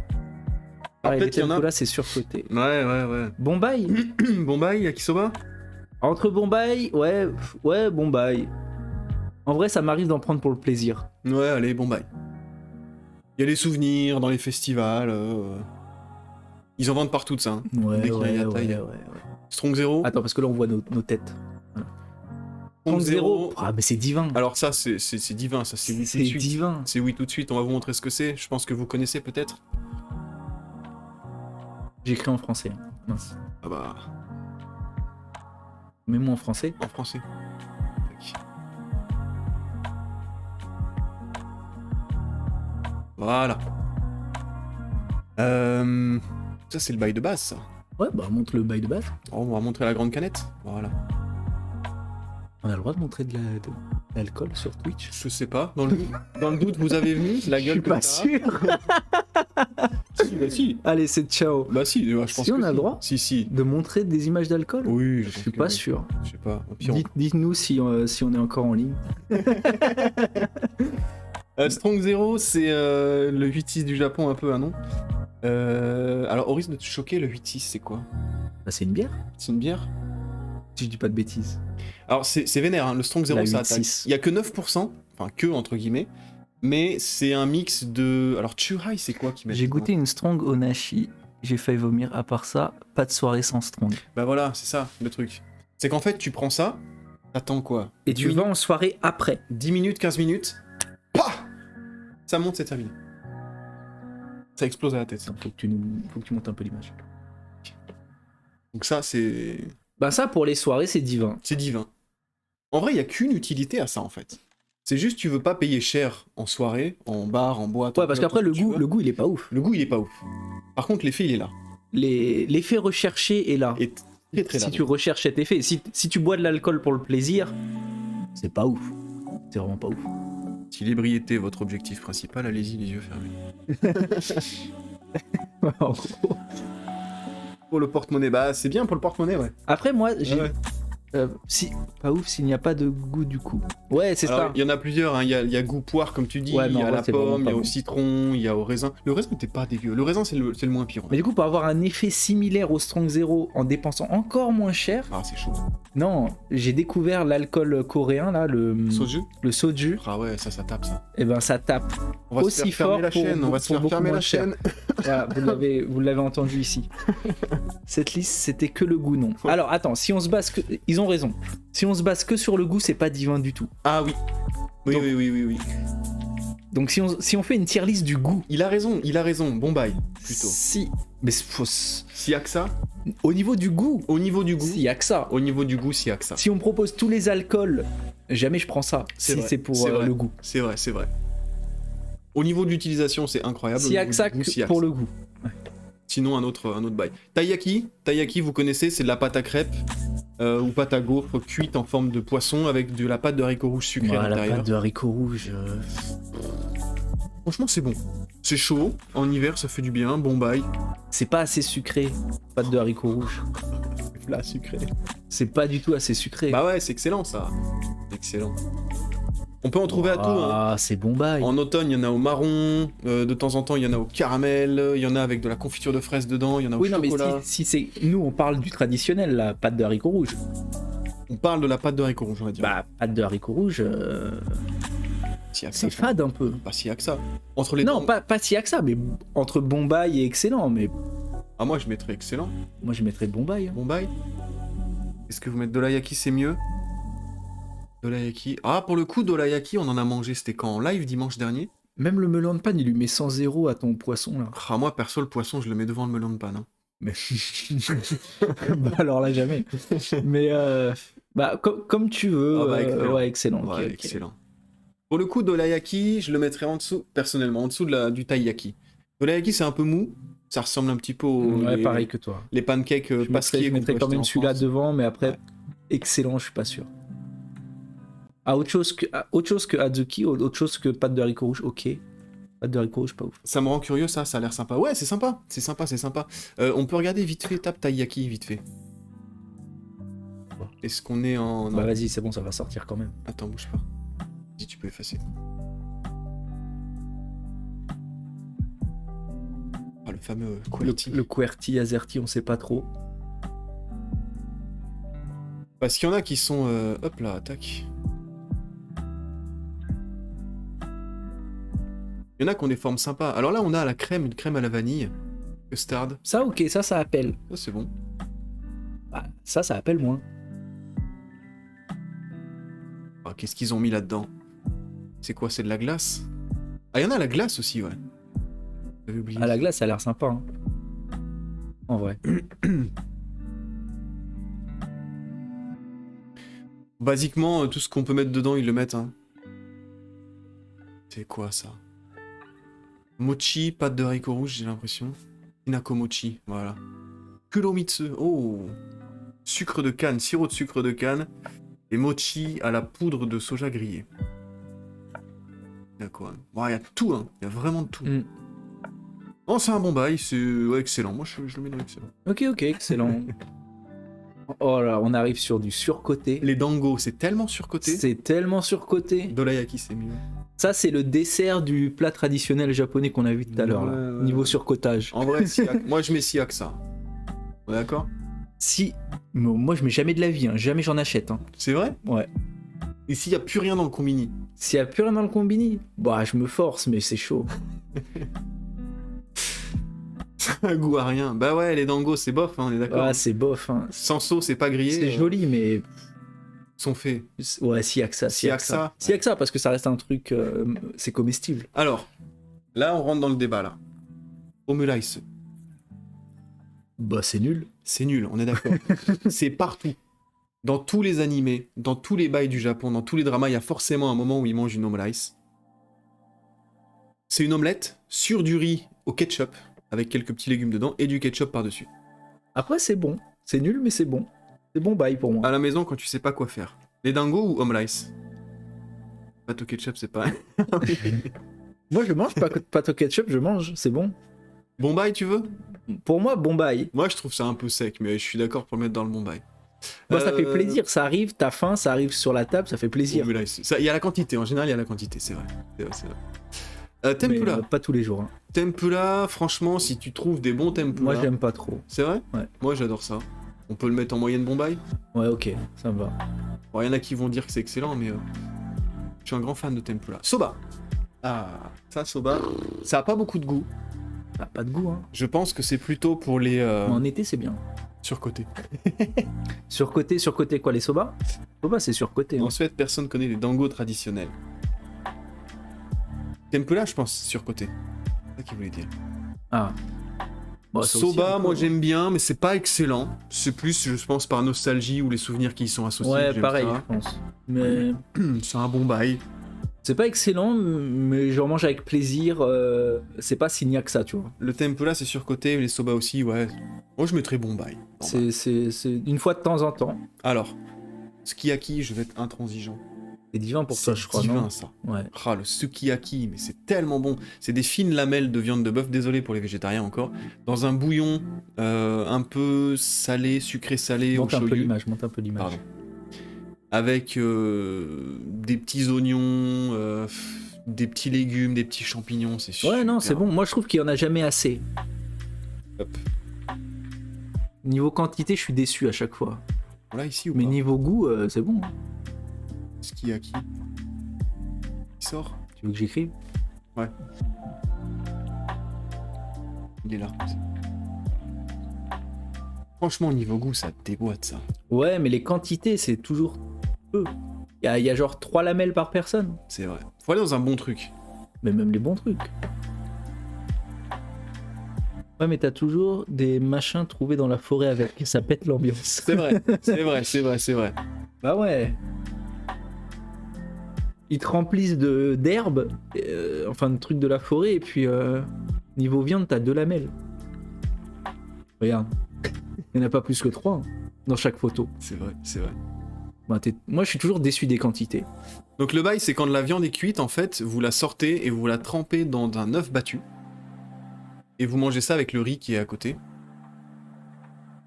Ah, peut-être qu'il y en a- là, c'est surcoté. Ouais. Bombay. Bombay, yakisoba. Entre Bombay, ouais, Bombay. En vrai, ça m'arrive d'en prendre pour le plaisir. Ouais, allez, Bombay. Il y a les souvenirs dans les festivals. Ils en vendent partout de ça. Hein. Ouais, Dès qu'il y a ouais, la ouais, taille. ouais. Strong Zero. Attends, parce que là, on voit nos têtes. Strong Zero. Ah, mais c'est divin. Alors ça, c'est divin, ça c'est oui tout C'est de suite. divin. C'est oui tout de suite, on va vous montrer ce que c'est. Je pense que vous connaissez peut-être. J'écris en français. Mince. Ah bah, Mets-moi en français. en français. Tac. Voilà. Ça, c'est le bail de base, ça. Ouais, bah montre le bail de base. Oh, on va montrer la grande canette. Voilà. On a le droit de montrer de l'alcool sur Twitch? Je sais pas. Dans le doute, vous avez vu la Je gueule suis que pas t'as. sûr. Si, bah si. Allez, c'est ciao. Bah si, je pense Si, que on a le droit Si. de montrer des images d'alcool? Oui, Je suis pas sûr. Je sais pas. Au pire, Dites-nous si on est encore en ligne. Strong Zero, c'est le 8-6 du Japon, un peu un nom. Alors, au risque de te choquer, le 8-6, c'est quoi? Bah, c'est une bière, C'est une bière? si je dis pas de bêtises. Alors, c'est vénère, hein. Le Strong Zero, La ça 8-6. attaque. Il y a que 9%, enfin, que entre guillemets, mais c'est un mix de. Alors, Churai, c'est quoi qui met J'ai dedans? goûté une strong Onashi, j'ai failli vomir. À part ça, pas de soirée sans strong. Bah voilà, c'est ça, le truc. C'est qu'en fait, tu prends ça, t'attends quoi? Et 10 tu minutes, vas en soirée après. 10 minutes, 15 minutes, pah, ça monte, c'est terminé. Ça explose à la tête. Attends, faut que tu montes un peu l'image. Donc ça, c'est Bah ça, pour les soirées, c'est divin. divin. En vrai, il y a qu'une utilité à ça, en fait. C'est juste tu veux pas payer cher en soirée, en bar, en boîte. Ouais, en parce club, qu'après, tout le ce que tu goût, veux. le goût, il est pas ouf. Le goût, il est pas ouf. Par contre, l'effet, il est là. L'effet recherché est là. Et très très Si là. tu recherches cet effet, si tu bois de l'alcool pour le plaisir, c'est pas ouf. C'est vraiment pas ouf. Si l'ébriété est votre objectif principal, allez-y les yeux fermés. En gros. Pour le porte-monnaie, bah c'est bien pour le porte-monnaie, ouais. Après, moi, j'ai. Ouais. Si, pas ouf s'il n'y a pas de goût du coup. Ouais, c'est Alors, ça. il y en a plusieurs, hein. Il y a goût poire, comme tu dis, Ouais, il mais y en a vrai, la c'est vraiment pomme, il y pas a au bon. citron, il y a au raisin. Le raisin n'était pas dégueu. Le raisin, c'est le moins pire. Mais du coup, pour avoir un effet similaire au Strong Zero en dépensant encore moins cher, Ah, c'est chaud. non, j'ai découvert l'alcool coréen là, Soju? le soju. Ah ouais, ça tape ça. Et ben ça tape. On va Aussi se faire fermer fort la pour- chaîne, on va se pour faire beaucoup fermer moins la cher. chaîne. Voilà, vous l'avez entendu ici. Cette liste, c'était que le goût, non. Alors attends, si on se base que, ils ont raison. Si on se base que sur le goût, c'est pas divin du tout. Ah oui. Oui, Donc- oui. Donc si on fait une tier list du goût, Il a raison. Bon bail, plutôt. si, mais S'il y a que ça, au niveau du goût, au niveau du goût, s'il y a que ça. au niveau du goût, s'il y a que ça. Si on me propose tous les alcools, jamais je prends ça. C'est Si vrai, c'est pour c'est vrai. le goût. C'est vrai. Au niveau de l'utilisation, c'est incroyable. S'il y a que ça s'il y a pour que le ça. goût. Sinon, un autre bail. Taiyaki, vous connaissez, c'est de la pâte à crêpes ou pâte à gaufre cuite en forme de poisson avec de la pâte de haricots rouges sucrée à Bah, la l'intérieur. pâte de haricots rouges. Franchement, c'est bon. C'est chaud, en hiver, ça fait du bien, bon bail. C'est pas assez sucré. Pâte de haricots rouges. Plat sucré. C'est pas du tout assez sucré. Bah ouais, c'est excellent ça. Excellent. On peut en trouver à tout. Hein. Ah, c'est bon bail. En automne, il y en a au marron, de temps en temps, il y en a au caramel, il y en a avec de la confiture de fraises dedans, il y en a au Oui, non, mais chocolat. si c'est. Nous, on parle du traditionnel, la pâte de haricots rouges. On parle de la pâte de haricots rouges, on va dire. Bah, pâte de haricots rouges, S'il y a que c'est ça, fade un peu. pas s'il y a que ça. Entre les Non, deux, pas si y a que ça, mais entre bon bail et excellent. Mais Ah, moi, je mettrais excellent. moi, je mettrais bon bail. Hein. Bon bail. Est-ce que vous mettez dorayaki, c'est mieux? Dorayaki. Ah, pour le coup, dorayaki, on en a mangé, c'était quand? En live dimanche dernier? Même le melon de panne, il lui met 100 0 à ton poisson là. Ah, moi, perso, le poisson, je le mets devant le melon de panne. Hein. Mais bah alors là jamais. Mais bah comme tu veux. Ah bah, excellent. Ouais, excellent. Ouais, ok. excellent. Pour le coup, dorayaki, je le mettrais en dessous, personnellement, en dessous du taiyaki. Dorayaki, c'est un peu mou. Ça ressemble un petit peu aux Ouais, pareil que toi. les pancakes Je pasquiers qu'on mettrais peut quand acheter même en celui-là France. devant, mais après, Ouais. excellent, je suis pas sûr. Autre chose que Azuki, autre chose que pâte de haricots rouges, ok. Pâte de haricots rouges, pas ouf. Ça me rend curieux, ça a l'air sympa. Ouais, c'est sympa. On peut regarder vite fait, tape taiyaki, vite fait. Est-ce qu'on est en... Bah non. vas-y, c'est bon, ça va sortir quand même. Attends, bouge pas. Si tu peux effacer. Ah, le fameux QWERTY. Le QWERTY, AZERTY, on sait pas trop. Parce qu'il y en a qui sont... hop là, tac. Il y en a qui ont des formes sympas. Alors là, on a la crème, une crème à la vanille. Custard. Ça, ok, ça appelle. Ça, c'est bon. Bah, ça appelle moins. Ah, qu'est-ce qu'ils ont mis là-dedans? C'est quoi? C'est de la glace? Ah, il y en a la glace aussi, ouais. J'avais oublié. À la glace, ça a l'air sympa. Hein. En vrai. Basiquement, tout ce qu'on peut mettre dedans, ils le mettent. Hein. C'est quoi ça? Mochi, pâte de haricots rouges, j'ai l'impression. Inakomochi, voilà. Kuromitsu, oh. Sucre de canne, sirop de sucre de canne. Et mochi à la poudre de soja grillé. D'accord. Bon, il y a tout, hein. Il y a vraiment de tout. Non, c'est un bon bail, c'est excellent. Moi, je le mets dans l'excellent. Ok, excellent. Oh là, on arrive sur du surcoté. Les dango, c'est tellement surcoté. C'est tellement surcoté. Dorayaki, c'est mieux. Ça, c'est le dessert du plat traditionnel japonais qu'on a vu tout à l'heure, là. Ouais. Niveau surcotage. En vrai, moi, je mets siak ça. On est d'accord? Si. Moi, je mets jamais de la vie, hein. Jamais j'en achète. Hein. C'est vrai? Ouais. Et s'il n'y a plus rien dans le combini? S'il y a plus rien dans le combini, bah, je me force, mais c'est chaud. Un goût à rien. Bah ouais, les dango, c'est bof, hein, on est d'accord. Ah, c'est bof. Hein. Sans sauce, c'est pas grillé. C'est joli, mais. Sont faits. Ouais, s'il y a que ça. S'il y a que ça. S'il y a que ça, parce que ça reste un truc. C'est comestible. Alors, là, on rentre dans le débat, là. Omurice. Bah, c'est nul. C'est nul, on est d'accord. C'est partout. Dans tous les animés, dans tous les bails du Japon, dans tous les dramas, il y a forcément un moment où ils mangent une omurice. C'est une omelette sur du riz au ketchup, avec quelques petits légumes dedans, et du ketchup par-dessus. Après, c'est bon. C'est nul, mais c'est bon. C'est bon bail pour moi. À la maison, quand tu sais pas quoi faire. Les dingos ou omurice? Pâte au ketchup, c'est pas... Moi, je mange pas pâte au ketchup, je mange. C'est bon. Bon bail, tu veux? Pour moi, bon bail. Moi, je trouve ça un peu sec, mais je suis d'accord pour le mettre dans le bon bail. Moi, ça fait plaisir. Ça arrive, t'as faim, ça arrive sur la table, ça fait plaisir. Il y a la quantité, en général, il y a la quantité, c'est vrai. C'est vrai. Tempura. Mais, pas tous les jours. Hein. Tempura, franchement, si tu trouves des bons tempura... Moi, j'aime pas trop. C'est vrai? Ouais. Moi, j'adore ça. On peut le mettre en moyenne bon bail? Ouais, ok, ça me va. Bon, il y en a qui vont dire que c'est excellent, mais je suis un grand fan de tempura. Soba. Ah, ça, soba, ça a pas beaucoup de goût. Ça a pas de goût, hein. Je pense que c'est plutôt pour les... Mais en été, c'est bien. Surcotés. Surcoté quoi, les soba? Soba, c'est surcoté. Hein. En Suède, personne connaît les dango traditionnels. Tempura, je pense, surcoté. C'est ça qu'il voulait dire. Ah. Bon, ça Soba, aussi, moi j'aime bien, mais c'est pas excellent. C'est plus, je pense, par nostalgie ou les souvenirs qui y sont associés. Ouais, J'aime pareil, ça. je pense. Mais C'est un bon bail. c'est pas excellent, mais j'en mange avec plaisir. C'est pas s'il n'y a que ça, tu vois. Le tempura, c'est surcoté, les soba aussi, ouais. Moi, je mettrais bon bail. C'est une fois de temps en temps. Alors, sukiyaki, je vais être intransigeant. C'est divin pour toi, je crois, divin, non? ça. Ouais. Ah, le sukiyaki, mais c'est tellement bon. C'est des fines lamelles de viande de bœuf, désolé pour les végétariens encore, dans un bouillon un peu salé, sucré-salé au Monte un peu shoyu. l'image, monte un peu l'image. Pardon. Avec des petits oignons, des petits légumes, des petits champignons, c'est super. Ouais, non, c'est bon. Moi, je trouve qu'il y en a jamais assez. Hop. Niveau quantité, je suis déçu à chaque fois. Voilà, ici ou Mais pas niveau goût, c'est bon. Sukiyaki. Il sort. Tu veux que j'écrive? Ouais. Il est là. Franchement, au niveau goût, ça déboîte, ça. Ouais, mais les quantités, c'est toujours peu. Il y a genre 3 lamelles par personne. C'est vrai. Faut aller dans un bon truc. Mais même les bons trucs. Ouais, mais t'as toujours des machins trouvés dans la forêt avec. Ça pète l'ambiance. C'est vrai, c'est vrai, c'est vrai, c'est vrai. Bah ouais. Ils te remplissent d'herbes, enfin de trucs de la forêt, et puis niveau viande, t'as 2 lamelles. Regarde. Il n'y en a pas plus que 3 hein, dans chaque photo. C'est vrai, c'est vrai. Bah, moi, je suis toujours déçu des quantités. Donc le bail, c'est quand la viande est cuite, en fait, vous la sortez et vous la trempez dans un œuf battu. Et vous mangez ça avec le riz qui est à côté.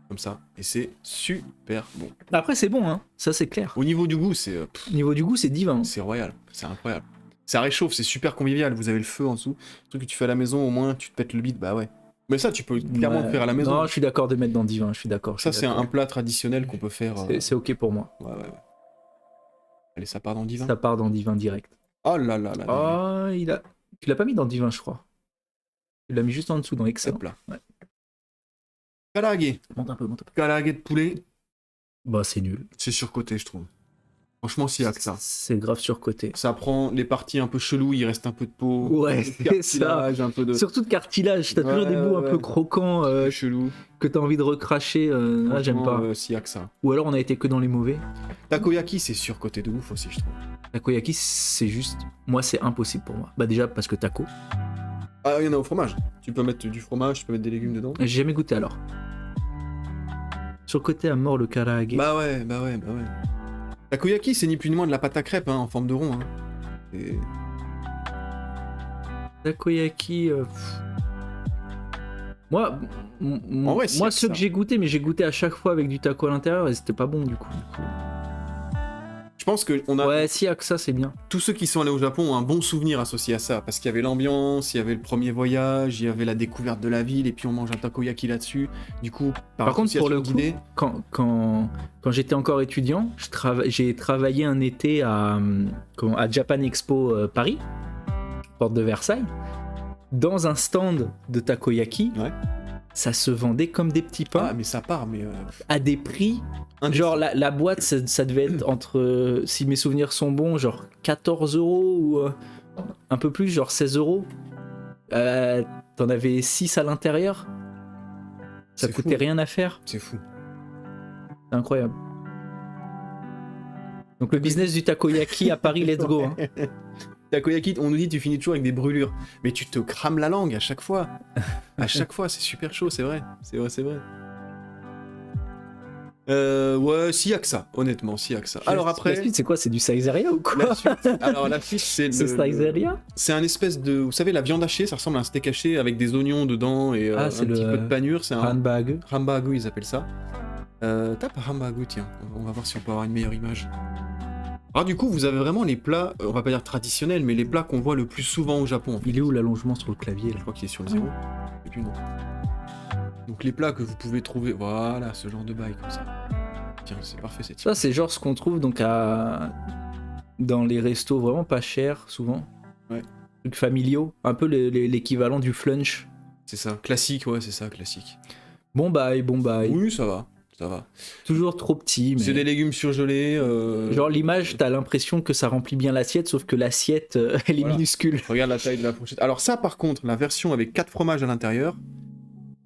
Comme ça. Et c'est super bon. Après, c'est bon, hein. Ça, c'est clair. Au niveau du goût, c'est Niveau du goût, c'est divin. c'est royal. C'est incroyable. Ça réchauffe, c'est super convivial. Vous avez le feu en dessous. Le truc que tu fais à la maison, au moins, tu te pètes le bide, bah ouais. Mais ça, tu peux clairement le faire à la maison. Non, je suis d'accord de mettre dans divin, je suis d'accord. Ça, c'est un plat traditionnel qu'on peut faire. C'est ok pour moi. Ouais. Allez, ça part dans divin. Ça part dans divin direct. Oh là là là. Oh, tu l'as pas mis dans divin, je crois. Tu l'as mis juste en dessous dans excellent. Hop là. Ouais. Karaage. Monte un peu. Karaage de poulet, Bah, c'est nul. c'est surcoté, je trouve. Franchement, s'il y a que ça. C'est grave surcoté. Ça prend les parties un peu cheloues, il reste un peu de peau. Ouais, c'est ça. Cartilage, un peu de. Surtout de cartilage, t'as toujours des bouts un peu croquants chelou. que t'as envie de recracher. J'aime pas. S'il y a que ça. Ou alors on a été que dans les mauvais. Takoyaki, c'est surcoté de ouf aussi, je trouve. Takoyaki, c'est juste. Moi, c'est impossible pour moi. Bah, déjà parce que taco. Ah, il y en a au fromage. Tu peux mettre du fromage, tu peux mettre des légumes dedans. J'ai jamais goûté alors. Sur le côté à mort le karaage. Bah ouais. Takoyaki, c'est ni plus ni moins de la pâte à crêpes, hein, en forme de rond. Hein. Et... Takoyaki. Moi, En vrai, si, moi c'est ceux ça. que j'ai goûté, mais j'ai goûté à chaque fois avec du taco à l'intérieur et c'était pas bon du coup. Je pense que on a... Ouais, si, à que ça, c'est bien. tous ceux qui sont allés au Japon ont un bon souvenir associé à ça, parce qu'il y avait l'ambiance, il y avait le premier voyage, il y avait la découverte de la ville, et puis on mange un takoyaki là-dessus. Du coup, Par contre, pour le coup, guidée, quand j'étais encore étudiant, j'ai travaillé un été à Japan Expo Paris, porte de Versailles, dans un stand de takoyaki. Ouais. Ça se vendait comme des petits pains ah mais ça part, mais à des prix. Genre la boîte, ça devait être entre, si mes souvenirs sont bons, genre 14 € ou un peu plus, genre 16 €. T'en avais 6 à l'intérieur. Ça C'est coûtait fou. rien à faire. c'est fou. C'est incroyable. Donc le business du takoyaki à Paris, let's go. Hein. Takoyaki, on nous dit tu finis toujours avec des brûlures, mais tu te crames la langue à chaque fois. À chaque fois, c'est super chaud, c'est vrai. C'est vrai. Ouais, s'il y a que ça, honnêtement, s'il y a que ça. Alors La après, suite, c'est quoi? C'est du Saizeria ou quoi? la suite, alors la suite, c'est C'est Saizeria? c'est un espèce de, vous savez, la viande hachée, ça ressemble à un steak haché avec des oignons dedans et Ah, un c'est petit le peu de panure. C'est un Hanbag. rambagu, ils appellent ça. Tape rambagu, tiens, on va voir si on peut avoir une meilleure image. Alors du coup, vous avez vraiment les plats, on va pas dire traditionnels, mais les plats qu'on voit le plus souvent au Japon. En fait. Il est où l'allongement sur le clavier là? Je crois qu'il est sur le 0. Et puis non. Donc les plats que vous pouvez trouver, voilà, ce genre de bail comme ça. Tiens, c'est parfait cette Ça, c'est genre ce qu'on trouve donc dans les restos vraiment pas chers, souvent. Ouais. Trucs familiaux, un peu l'équivalent du flunch. C'est ça, classique, ouais, c'est ça, classique. Bon bye. Oui, ça va, ça va. Toujours trop petit, mais... C'est des légumes surgelés. Genre l'image, t'as l'impression que ça remplit bien l'assiette, sauf que l'assiette, elle est Voilà. minuscule. Regarde la taille de la fourchette. Alors ça, par contre, la version avec 4 fromages à l'intérieur,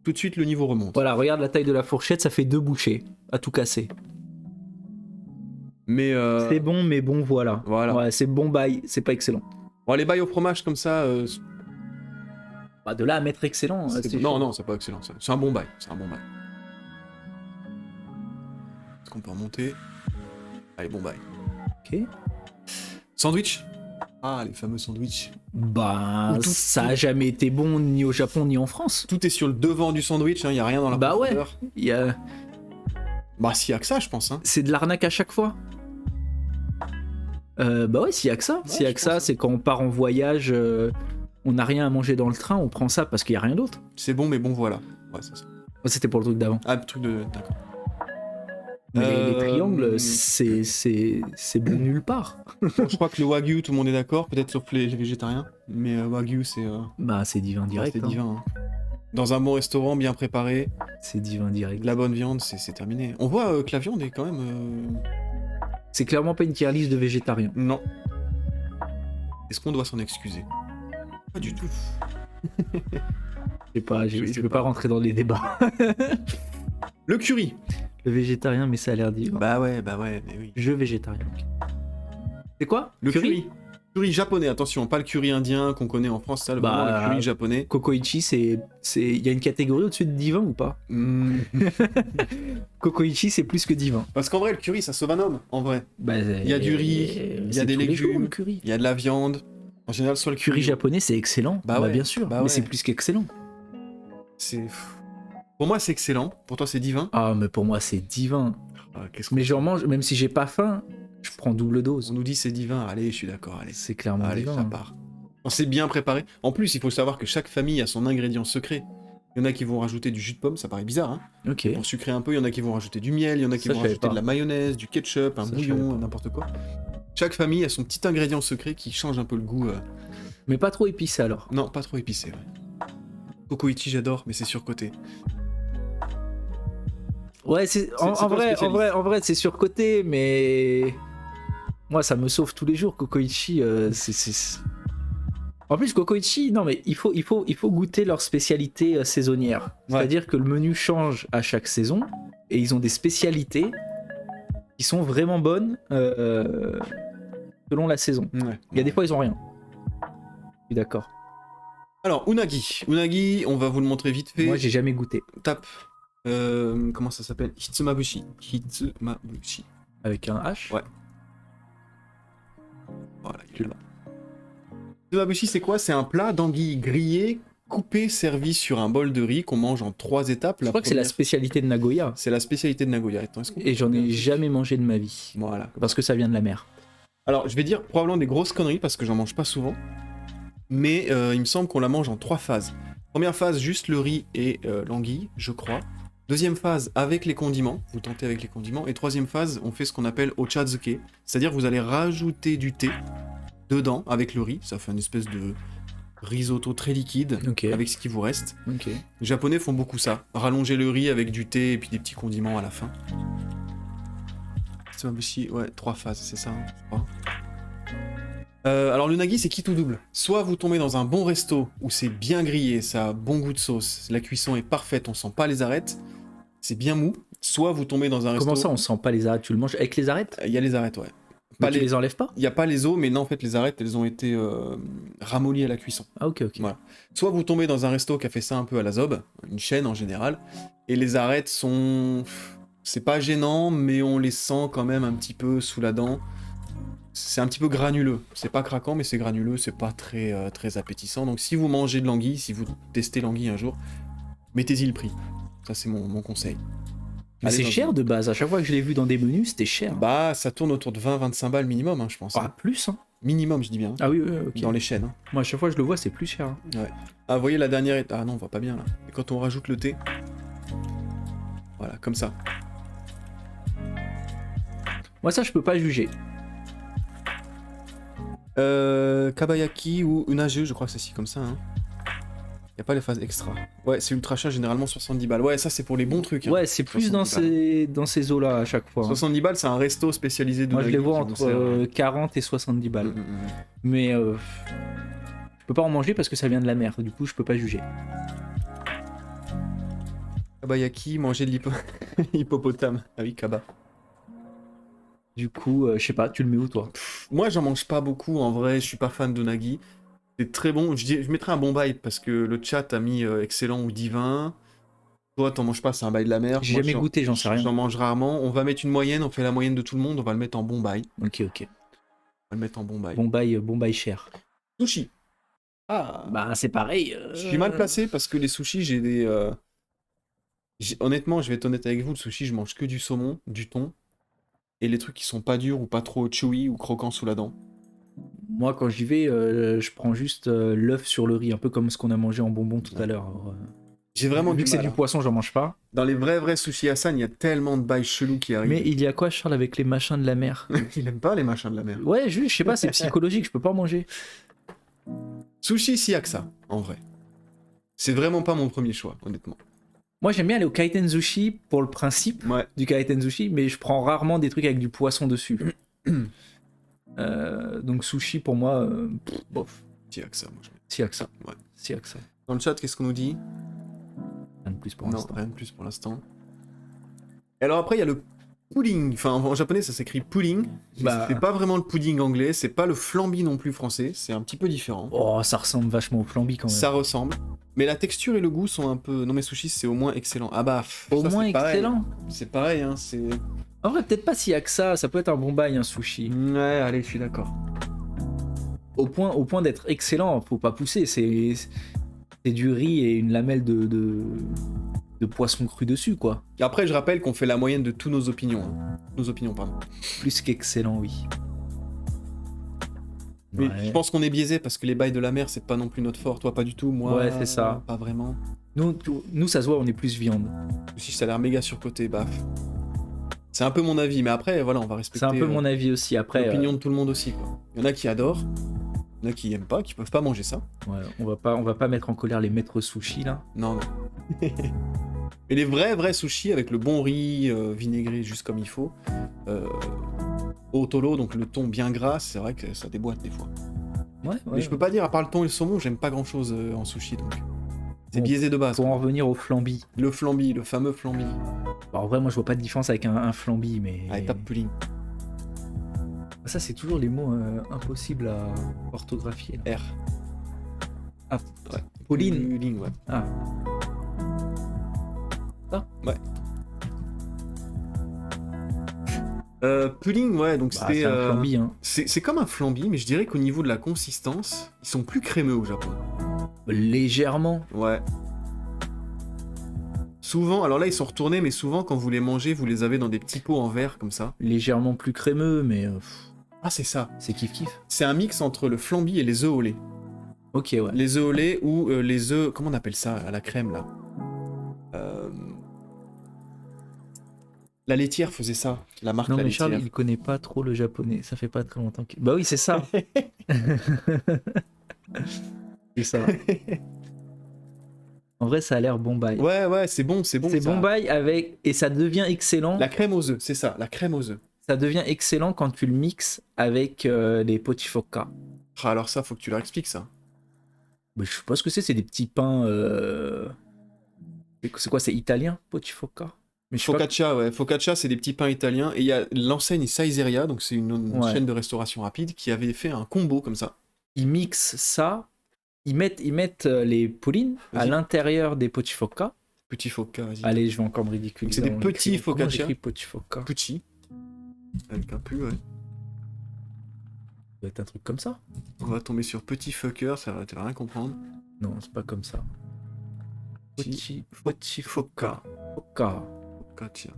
tout de suite le niveau remonte. Voilà, regarde la taille de la fourchette, ça fait 2 bouchées, à tout casser. Mais C'est bon, mais bon, voilà. Voilà. Ouais, c'est bon bye, c'est pas excellent. bon, les bails au fromage comme ça, Bah, de là à mettre excellent, c'est non, chaud. non, c'est pas excellent. C'est un bon bail. C'est un bon bail. Est-ce qu'on peut remonter? Allez, bon bail. Ok. Sandwich. Ah, les fameux sandwichs. Bah, Ou tout- ça a jamais été bon ni au Japon ni en France. Tout est sur le devant du sandwich, il y a rien dans la Bah ouais. profondeur. Il y a... Bah s'il y a que ça, je pense. Hein. C'est de l'arnaque à chaque fois. Bah ouais, s'il y a que ça. S'il y a je que ça, pense, c'est quand on part en voyage, on n'a rien à manger dans le train, on prend ça parce qu'il y a rien d'autre. C'est bon, mais bon, voilà. Ouais, c'est ça. C'était pour le truc d'avant. Ah, le truc de... D'accord. Mais les triangles, c'est bon nulle part. Bon, je crois que le wagyu, tout le monde est d'accord, peut-être sauf les végétariens. Mais wagyu, c'est Bah, c'est divin direct. c'est hein. divin. Hein. Dans un bon restaurant, bien préparé, C'est divin direct. de la bonne viande, c'est terminé. On voit que la viande est quand même... C'est clairement pas une tier list de végétariens. Non. Est-ce qu'on doit s'en excuser? Pas du tout. Je sais pas, Je sais je veux pas pas. rentrer dans les débats. Le curry. Le végétarien, mais ça a l'air dit. Bah ouais, mais oui. Je végétarien. C'est quoi? Le curry. Curry japonais, attention, pas le curry indien qu'on connaît en France, ça, Bah, vraiment le curry japonais. Kokoichi, il y a une catégorie au-dessus de divin ou pas? Hmm. Kokoichi, c'est plus que divin. Parce qu'en vrai, le curry, ça sauve un homme, en vrai. Bah, Il y a du riz, il y a des légumes, le curry. il y a de la viande. En général, sur le Curry curry, japonais, c'est excellent. Bah ouais, bien sûr, bah mais ouais. c'est plus qu'excellent. c'est... Pour moi, c'est excellent. Pour toi, c'est divin. Ah, mais pour moi, c'est divin. Qu'est-ce Mais j'en mange, même si j'ai pas faim, je prends double On dose. nous dit c'est divin. Allez, je suis d'accord, allez. C'est clairement Allez, divin. ça part. On s'est bien préparé. En plus, il faut savoir que chaque famille a son ingrédient secret. Il y en a qui vont rajouter du jus de pomme, ça paraît bizarre, hein. Ok. Pour sucrer un peu, il y en a qui vont rajouter du miel, il y en a qui Ça, vont je savais rajouter pas. de la mayonnaise, du ketchup, un Ça, je savais bouillon, pas. n'importe quoi. Chaque famille a son petit ingrédient secret qui change un peu le goût. Mais pas trop épicé alors. Non, pas trop épicé, ouais. Kokoichi, j'adore, mais c'est surcoté. Ouais, c'est en toi le vrai, spécialiste. en vrai, c'est surcoté, mais moi, ça me sauve tous les jours. Kokoichi, c'est. En plus, Kokoichi, non, mais il faut goûter leur spécialité saisonnière. Ouais. C'est-à-dire que le menu change à chaque saison et ils ont des spécialités qui sont vraiment bonnes selon la saison. Ouais. Il y a des fois, ils ont rien. Je suis d'accord. Alors, unagi. Unagi, on va vous le montrer vite fait. Moi, j'ai jamais goûté. Tape. Comment ça s'appelle? Hitsumabushi. Hitsumabushi. Avec un H? Ouais. Voilà, il est là. Hitsumabushi, c'est quoi? C'est un plat d'anguilles grillées, coupées, servi sur un bol de riz qu'on mange en 3 étapes. Je crois que c'est la spécialité de Nagoya. C'est la spécialité de Nagoya. Attends, Et j'en ai jamais mangé de ma vie. Voilà. Parce que ça vient de la mer. Alors, je vais dire probablement des grosses conneries parce que j'en mange pas souvent. Mais il me semble qu'on la mange en 3 phases. Première phase, juste le riz et l'anguille, je crois. Deuxième phase, avec les condiments. Vous tentez avec les condiments. Et troisième phase, on fait ce qu'on appelle ochazuke. C'est-à-dire que vous allez rajouter du thé dedans avec le riz. Ça fait une espèce de risotto très liquide avec ce qui vous reste. Ok. Les Japonais font beaucoup ça. Rallonger le riz avec du thé et puis des petits condiments à la fin. C'est aussi, ouais, 3 phases, c'est ça, je crois. Alors le nagi, c'est qui tout double. Soit vous tombez dans un bon resto où c'est bien grillé, ça a bon goût de sauce, la cuisson est parfaite, on sent pas les arêtes, c'est bien mou. Soit vous tombez dans un resto... Comment ça, on sent pas les arêtes? Tu le manges avec les arêtes? Il y a les arêtes, ouais. Mais tu les enlèves pas? Il n'y a pas les os, mais non, en fait, les arêtes, elles ont été ramollies à la cuisson. Ah ok. Voilà. Soit vous tombez dans un resto qui a fait ça un peu à la Zob, une chaîne en général, et les arêtes sont... C'est pas gênant, mais on les sent quand même un petit peu sous la dent. C'est un petit peu granuleux. C'est pas craquant, mais c'est granuleux, c'est pas très, très appétissant. Donc si vous mangez de l'anguille, si vous testez l'anguille un jour, mettez-y le prix. Ça, c'est mon conseil. Mais Allez c'est dans cher de base. À chaque fois que je l'ai vu dans des menus, c'était cher. Bah, ça tourne autour de 20-25 balles minimum, hein, je pense. Ah, plus, hein. Minimum, je dis bien. Ah oui, ok. Dans les chaînes. Hein. Moi, à chaque fois que je le vois, c'est plus cher. Hein. Ouais. Ah, vous voyez la dernière étape. Ah non, on voit pas bien là. Et quand on rajoute le thé. Voilà, comme ça. Moi, ça, je peux pas juger. Kabayaki ou unage, je crois que c'est si comme ça. Hein. Y a pas les phases extra. Ouais, c'est ultra cher, généralement 70 balles. Ouais, ça c'est pour les bons trucs. Hein. Ouais, c'est plus dans ces eaux-là à chaque fois. Hein. 70 balles, c'est un resto spécialisé de Moi, je les vois entre 40 et 70 balles. Mais je peux pas en manger parce que ça vient de la mer. Du coup, je peux pas juger. Kabayaki, manger de l'hippopotame. Ah oui, kaba. Du coup, je sais pas, tu le mets où toi? Moi, j'en mange pas beaucoup en vrai, je suis pas fan d'unagi. C'est très bon, je mettrais un bon bail parce que le chat a mis excellent ou divin. Toi, t'en manges pas, c'est un bail de la mer. J'ai jamais goûté, j'en sais rien. J'en mange rarement. On va mettre une moyenne, on fait la moyenne de tout le monde, on va le mettre en bon bail. Ok. On va le mettre en bon bail. Bon bail cher. Sushi. Ah. Bah, c'est pareil. Je suis mal placé parce que les sushis, j'ai des... Honnêtement, je vais être honnête avec vous, le sushi, je mange que du saumon, du thon. Et les trucs qui sont pas durs ou pas trop chewy ou croquants sous la dent. Moi, quand j'y vais, je prends juste l'œuf sur le riz, un peu comme ce qu'on a mangé en bonbon tout à l'heure. J'ai vraiment Vu du que c'est mal, du hein. poisson, j'en mange pas. Dans les vrais sushis Hassan, il y a tellement de bails chelous qui arrivent. Mais il y a quoi, Charles, avec les machins de la mer? Il aime pas les machins de la mer. Ouais, je sais pas, c'est psychologique, je peux pas en manger. Sushi, s'il y a que ça, en vrai. C'est vraiment pas mon premier choix, honnêtement. Moi, j'aime bien aller au kaiten sushi pour le principe du kaiten sushi, mais je prends rarement des trucs avec du poisson dessus. Donc sushi pour moi, bof. S'il y a que ça, moi je mets. S'il y a que ça. Ouais. S'il y a que ça. Dans le chat, qu'est-ce qu'on nous dit? Rien de plus pour Non, l'instant. rien de plus pour l'instant. Et alors après, il y a le pudding. Enfin, en japonais, ça s'écrit pudding. Bah. C'est pas vraiment le pudding anglais, c'est pas le flambi non plus français, c'est un petit peu différent. Oh, ça ressemble vachement au flambi quand même. Ça ressemble. Mais la texture et le goût sont un peu... Non mais sushi, c'est au moins excellent. Ah bah... Au ça, moins c'est pareil. excellent. C'est pareil, hein, c'est... En vrai, peut-être pas s'il y a que ça peut être un bon bail, un sushi. Ouais, allez, je suis d'accord. Au point d'être excellent, faut pas pousser, c'est du riz et une lamelle de poisson cru dessus, quoi. Et après, je rappelle qu'on fait la moyenne de tous nos opinions. Hein. Nos opinions, pardon. Plus qu'excellent, oui. Mais Ouais. je pense qu'on est biaisé parce que les bails de la mer, c'est pas non plus notre fort. Toi, pas du tout. Moi, Ouais, c'est ça. Pas vraiment. Nous, ça se voit, on est plus viande. Si ça a l'air méga surcoté, baf. C'est un peu mon avis, mais après, voilà, on va respecter C'est un peu mon avis aussi. Après, l'opinion de tout le monde aussi, quoi. Il y en a qui adorent, il y en a qui aiment pas, qui peuvent pas manger ça. ouais, on va pas mettre en colère les maîtres sushis là. Non, non. Mais les vrais sushis avec le bon riz vinaigré juste comme il faut, otoro, donc le thon bien gras, c'est vrai que ça déboîte des fois. Ouais. Mais je peux pas dire, à part le thon et le saumon, j'aime pas grand chose en sushi, donc c'est Bon, biaisé de base. Pour en revenir au flambi. Le flambi, le fameux flambi. Bah, en vrai, moi, je vois pas de différence avec un flambi, mais Ah, étape pudding. ça, c'est toujours les mots impossibles à orthographier. Là. R. Ah, Ouais, Pauline. Puling, ouais. Ah. Ouais. Pudding, ouais, donc C'est un flambi, hein. c'est comme un flambi, mais je dirais qu'au niveau de la consistance, ils sont plus crémeux au Japon. Légèrement. Ouais. Souvent, alors là ils sont retournés, mais souvent quand vous les mangez, vous les avez dans des petits pots en verre comme ça. Légèrement plus crémeux, mais Ah, c'est ça. c'est kiff-kiff. C'est un mix entre le flambi et les œufs au lait. Ok, ouais. Les œufs au lait ou les œufs, comment on appelle ça, à la crème là La laitière faisait ça, la marque Non, La mais Laitière. Charles, il connaît pas trop le japonais. Ça fait pas très longtemps qu'il... Bah oui, c'est ça. C'est ça. En vrai, ça a l'air Bombay. Ouais, c'est bon, c'est bon. C'est ça. Bombay avec... Et ça devient excellent. La crème aux œufs, c'est ça, la crème aux œufs. Ça devient excellent quand tu le mixes avec les potifoka. Ah, alors ça, faut que tu leur expliques ça. Bah, je sais pas ce que c'est des petits pains... C'est quoi, c'est italien, potifoka? Mais je sais pas... Focaccia, ouais. Focaccia, c'est des petits pains italiens. Et il y a l'enseigne Saizeriya, donc c'est une Ouais. chaîne de restauration rapide, qui avait fait un combo comme ça. Ils mixent ça, ils mettent les poulines à Vas-y. l'intérieur des potifoka. Petit foca, vas-y. Allez, je vais encore me ridiculiser. C'est des On petits l'écrit- comment focaccia. j'écris potifoka? Petit. Avec un pu, ouais. Ça doit être un truc comme ça. On va tomber sur petit fucker, tu vas rien comprendre. Non, c'est pas comme ça. Petit Potifoka. Foka. Focaccia.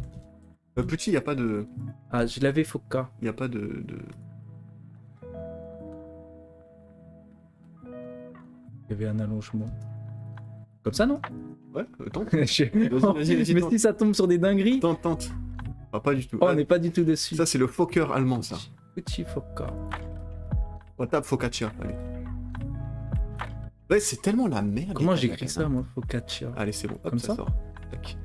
Petit, il n'y a pas de... Ah, je l'avais foka. Il n'y a pas de... Il y avait un allongement. Comme ça, non? Ouais, tente. Je- vas-y, Mais tente. si ça tombe sur des dingueries, Tente. Ah, pas du tout. oh, on n'est pas du tout dessus. Ça, c'est le fokker allemand, ça. Potifoka. On tape focaccia, allez. Ouais, c'est tellement la merde. Comment les j'écris Katakana. ça, moi? Focaccia. Allez, c'est bon. Hop, Comme ça ça sort. Tac.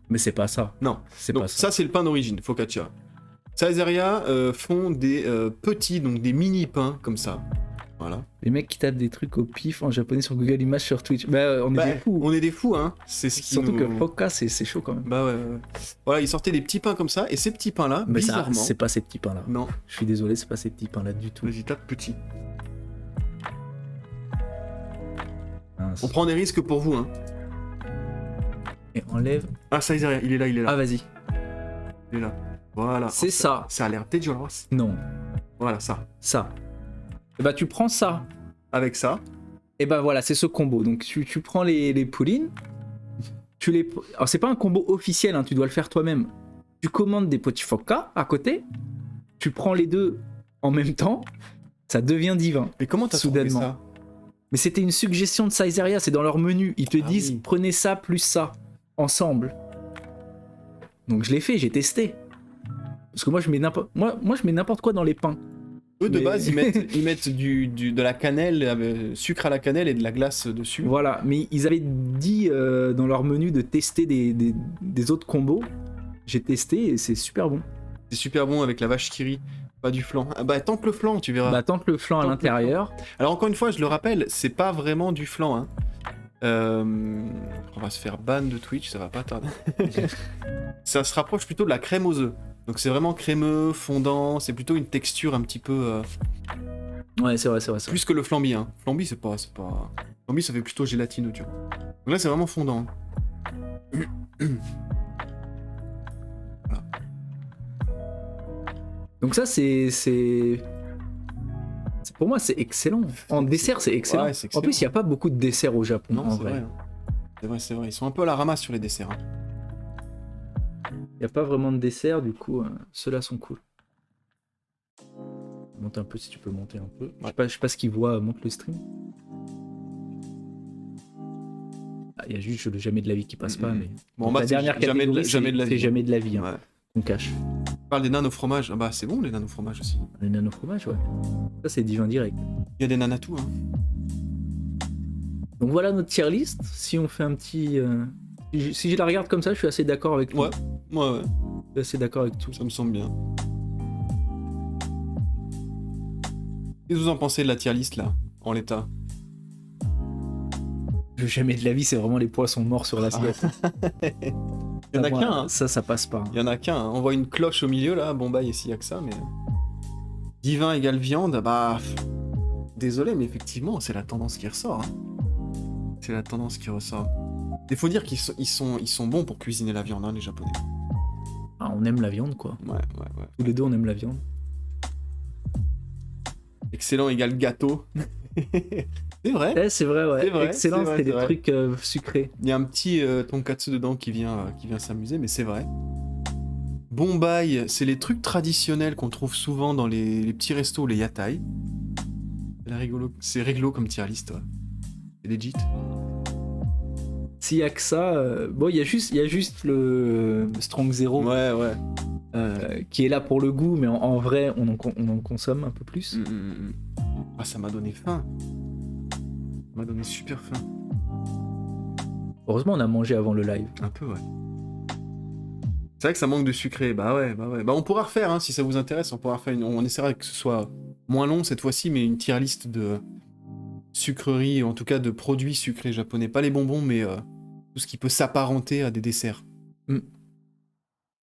Mais c'est pas ça. Non. C'est Donc pas ça. ça, c'est le pain d'origine, focaccia. Saizeriya font des petits, donc des mini pains comme ça. Voilà. Les mecs qui tapent des trucs au pif en japonais sur Google Images sur Twitch. Bah, on est des fous. On est des fous, hein. C'est ce qui Surtout nous... que Foka, c'est chaud quand même. Bah ouais. Voilà, ils sortaient des petits pains comme ça, et ces petits pains-là, Mais ça, bizarrement... c'est pas ces petits pains là. Non, Je suis désolé, c'est pas ces petits pains là du tout. vas-y, tape petit. Mince. On prend des risques pour vous, hein. Et enlève. Ah, Saizeriya, il est là, Ah, vas-y. Il est là. Voilà. C'est ça. Ça a l'air dégueulasse. Non, Voilà, ça. ça. Et bah, tu prends ça. Avec ça, Et bah voilà, c'est ce combo. Donc tu prends les poulines. Tu les. Alors, c'est pas un combo officiel, hein, tu dois le faire toi-même. Tu commandes des potifoka à côté. Tu prends les deux en même temps. Ça devient divin. mais comment t'as trouvé Soudainement. ça? Mais c'était une suggestion de Saizeriya, c'est dans leur menu. Ils te Ah disent oui. prenez ça plus ça, ensemble. Donc je l'ai fait, j'ai testé. Parce que moi je mets n'importe quoi dans les pains. Eux, de Mais- base, ils mettent de la cannelle, sucre à la cannelle et de la glace dessus. Voilà, mais ils avaient dit dans leur menu de tester des autres combos. J'ai testé et c'est super bon. C'est super bon avec la vache qui rit, pas du flan. Ah bah, tente le flan, tu verras. Bah tente le flan à Tente le l'intérieur. Alors, encore une fois, je le rappelle, c'est pas vraiment du flan, hein. On va se faire ban de Twitch, ça va pas tarder. Ça se rapproche plutôt de la crème aux œufs. Donc c'est vraiment crémeux, fondant, c'est plutôt une texture un petit peu... Ouais, c'est vrai. plus que le flambi, hein. Flambi, c'est pas... Flambi, ça fait plutôt gélatineux, tu vois. Donc là, c'est vraiment fondant. Donc ça pour moi c'est excellent. En dessert c'est excellent. Ouais, c'est En plus il n'y a pas beaucoup de desserts au Japon Non, en c'est vrai. vrai. hein. C'est vrai. Ils sont un peu à la ramasse sur les desserts. hein. Il n'y a pas vraiment de dessert, du coup, ceux-là sont cool. Monte un peu si tu peux monter un peu. Je sais pas ce qu'ils voient, monte le stream. Ah, il y a juste le jamais de la vie qui passe pas, mais. Bon, Donc, bah, la c'est dernière jamais de la- catégorie, jamais de la c'est vie. jamais de la vie, hein, Ouais. qu'on cache. On parle des nano-fromages. Ah bah, c'est bon, les nano-fromages aussi. Les nano-fromages, ouais. Ça, c'est divin direct. Il y a des nanatou, hein. Donc voilà notre tier list. Si on fait un petit. Si je la regarde comme ça, je suis assez d'accord avec tout. Ouais. Ouais, Je suis assez d'accord avec tout. ça me semble bien. Qu'est-ce que vous en pensez de la tier list, là, en l'état? Le jamais de la vie, c'est vraiment les poissons morts sur l'assiette. Il y en a Ça, qu'un, hein. Ça passe pas. Il y en a qu'un. hein. On voit une cloche au milieu, là. Bon, bah, ici, il y a que ça, mais... Divin égale viande, bah... Désolé, mais effectivement, c'est la tendance qui ressort. hein. C'est la tendance qui ressort. Il faut dire qu'ils sont bons pour cuisiner la viande, hein, les Japonais. Ah, on aime la viande, quoi. Ouais. Tous les deux, on aime la viande. Excellent égale gâteau. C'est vrai. C'est vrai, ouais. C'est vrai, Excellent, c'est vrai, c'est des c'est vrai. trucs sucrés. Il y a un petit tonkatsu dedans qui vient s'amuser, mais c'est vrai. Bombay, c'est les trucs traditionnels qu'on trouve souvent dans les petits restos, les yatai. C'est rigolo comme tier list, ouais. C'est legit. S'il y a que ça, bon, il y a juste le Strong Zero Ouais. qui est là pour le goût, mais en vrai, on en consomme un peu plus. Ah, ça m'a donné faim. Ça m'a donné super faim. Heureusement, on a mangé avant le live. Un peu, ouais. C'est vrai que ça manque de sucré. Bah ouais. Bah on pourra refaire, hein, si ça vous intéresse. On pourra refaire on essaiera que ce soit moins long cette fois-ci, mais une tier list de sucreries, en tout cas de produits sucrés japonais. Pas les bonbons, mais tout ce qui peut s'apparenter à des desserts.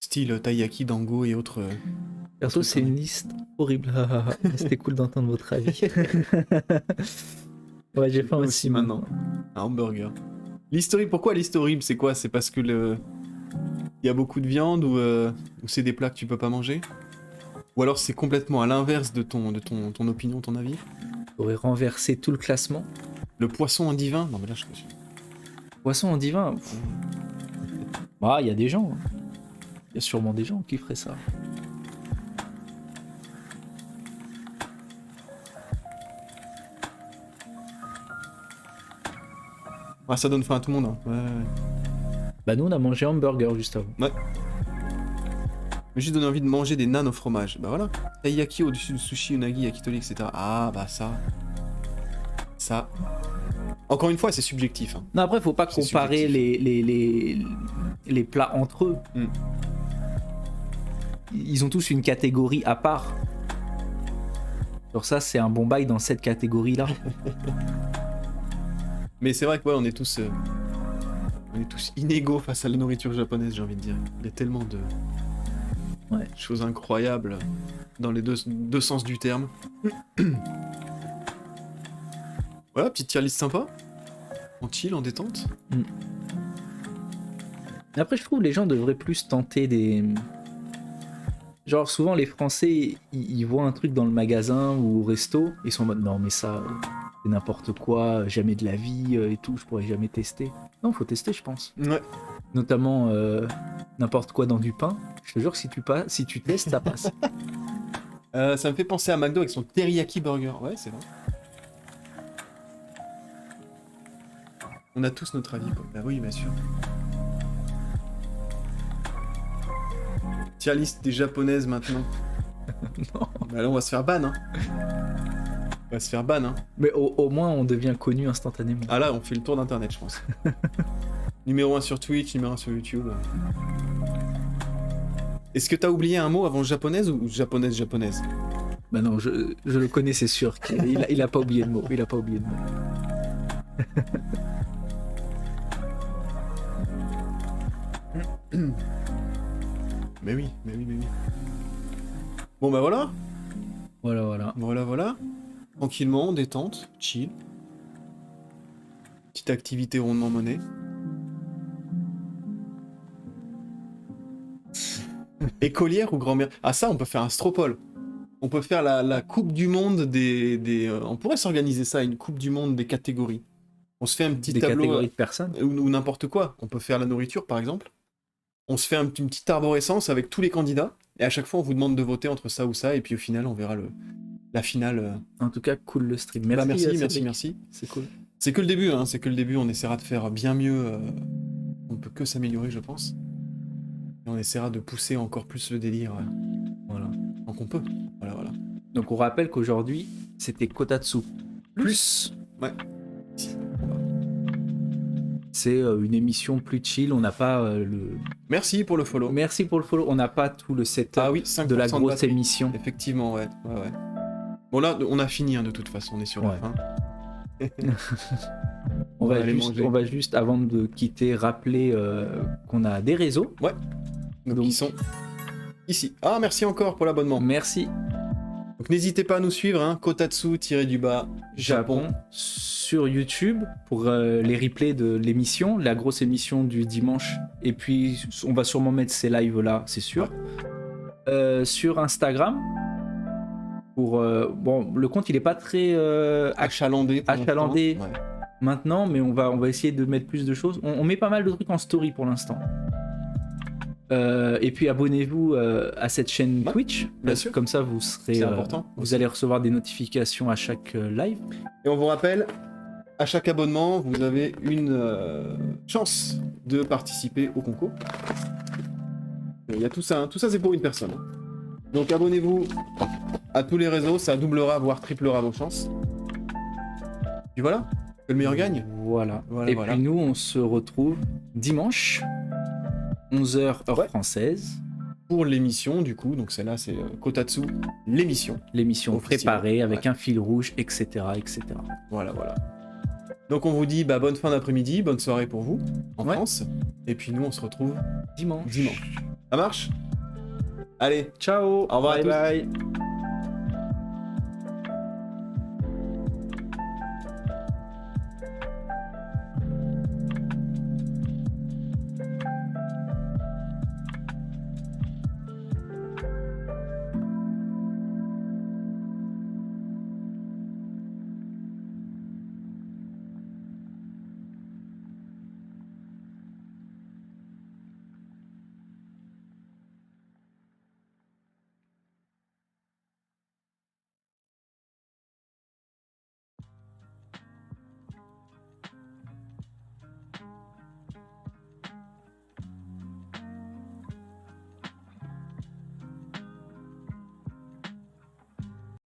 Style taiyaki, dango et autres. Perso, c'est une liste horrible. C'était cool d'entendre votre avis. Ouais, j'ai faim aussi maintenant. Un hamburger. Liste horrible, pourquoi liste horrible? C'est quoi? C'est parce que il y a beaucoup de viande ou c'est des plats que tu peux pas manger? Ou alors c'est complètement à l'inverse de ton opinion, ton avis? J'aurais renversé tout le classement. Le poisson en divin? Non mais là je suis... Poisson en divin. Ah, il y a des gens. Il y a sûrement des gens qui feraient ça. Ah, ça donne faim à tout le monde. Hein. Ouais. Bah nous on a mangé hamburger juste avant. Ouais. Mais juste donné envie de manger des nanes au fromage. Bah voilà. Taiyaki au-dessus du sushi, unagi, yakitori, etc. Ah bah ça. Ça. Encore une fois, c'est subjectif. Hein. Non, après faut pas comparer les plats entre eux. Ils ont tous une catégorie à part. Sur ça, c'est un bon bail dans cette catégorie-là. Mais c'est vrai que ouais, on est tous inégaux face à la nourriture japonaise, j'ai envie de dire. Il y a tellement de choses incroyables dans les deux sens du terme. Voilà, petite tier list sympa. En chill, en détente. Après, je trouve les gens devraient plus tenter des... Genre, souvent, les Français, ils voient un truc dans le magasin ou au resto, ils sont en mode, non, mais ça, c'est n'importe quoi, jamais de la vie et tout, je pourrais jamais tester. Non, faut tester, je pense. Ouais. Notamment n'importe quoi dans du pain. Je te jure que si tu testes, ça passe. Ça me fait penser à McDo avec son teriyaki burger. Ouais, c'est vrai. On a tous notre avis, quoi. Bah oui, bien sûr. Tier list des japonaises maintenant. Non. Bah là, on va se faire ban, hein. On va se faire ban, hein. Mais au moins, on devient connu instantanément. Ah là, on fait le tour d'internet, je pense. Numéro 1 sur Twitch, numéro 1 sur YouTube. Est-ce que t'as oublié un mot avant japonaise ou japonaise? Bah non, je le connais, c'est sûr. Il a pas oublié le mot. Il a pas oublié le mot. Mais oui. Bon bah voilà. Voilà. Tranquillement, détente, chill. Petite activité rondement menée. Écolière ou grand-mère? Ah ça, on peut faire un stropole. On peut faire la coupe du monde des on pourrait s'organiser ça, une coupe du monde des catégories. On se fait un petit des tableau... catégories de personnes. Ou n'importe quoi. On peut faire la nourriture, par exemple. On se fait une petite arborescence avec tous les candidats, et à chaque fois, on vous demande de voter entre ça ou ça, et puis au final, on verra la finale. En tout cas, cool le stream. Merci. C'est cool. C'est que le début, hein. C'est que le début. On essaiera de faire bien mieux. On ne peut que s'améliorer, je pense. Et on essaiera de pousser encore plus le délire. Voilà. Tant qu'on peut. Voilà. Donc on rappelle qu'aujourd'hui, c'était Kotatsu plus. Ouais. C'est une émission plus chill, on n'a pas le... Merci pour le follow. Merci pour le follow, on n'a pas tout le setup de la grosse émission. Effectivement, ouais. Bon là, on a fini hein, de toute façon, on est sur la fin. on va juste, avant de quitter, rappeler qu'on a des réseaux. Ouais, donc ils sont ici. Ah, merci encore pour l'abonnement. Merci. Donc n'hésitez pas à nous suivre, hein, Kotatsu-Japon. Japon sur YouTube pour les replays de l'émission, la grosse émission du dimanche. Et puis on va sûrement mettre ces lives là, c'est sûr. Sur Instagram. Pour bon, le compte il est pas très Achalandé. achalandé Ouais. maintenant, mais on va essayer de mettre plus de choses. On met pas mal de trucs en story pour l'instant. Et puis abonnez-vous à cette chaîne Ouais, Twitch, bien sûr. comme ça vous serez, C'est important vous aussi. allez recevoir des notifications à chaque live. Et on vous rappelle, à chaque abonnement, vous avez une chance de participer au concours. Il y a tout ça c'est pour une personne. Donc abonnez-vous à tous les réseaux, ça doublera, voire triplera vos chances. Puis voilà, que le meilleur gagne. Voilà. Voilà, Et voilà. puis nous on se retrouve dimanche 11h heure Ouais. française. Pour l'émission, du coup, donc celle-là, c'est Kotatsu, l'émission. L'émission Officielle. préparée avec Ouais. un fil rouge, etc., etc. Voilà, voilà. Donc on vous dit bonne fin d'après-midi, bonne soirée pour vous, en Ouais. France. Et puis nous, on se retrouve Dimanche. dimanche. Ça marche? Allez, Ciao. Au revoir à Bye tous. bye.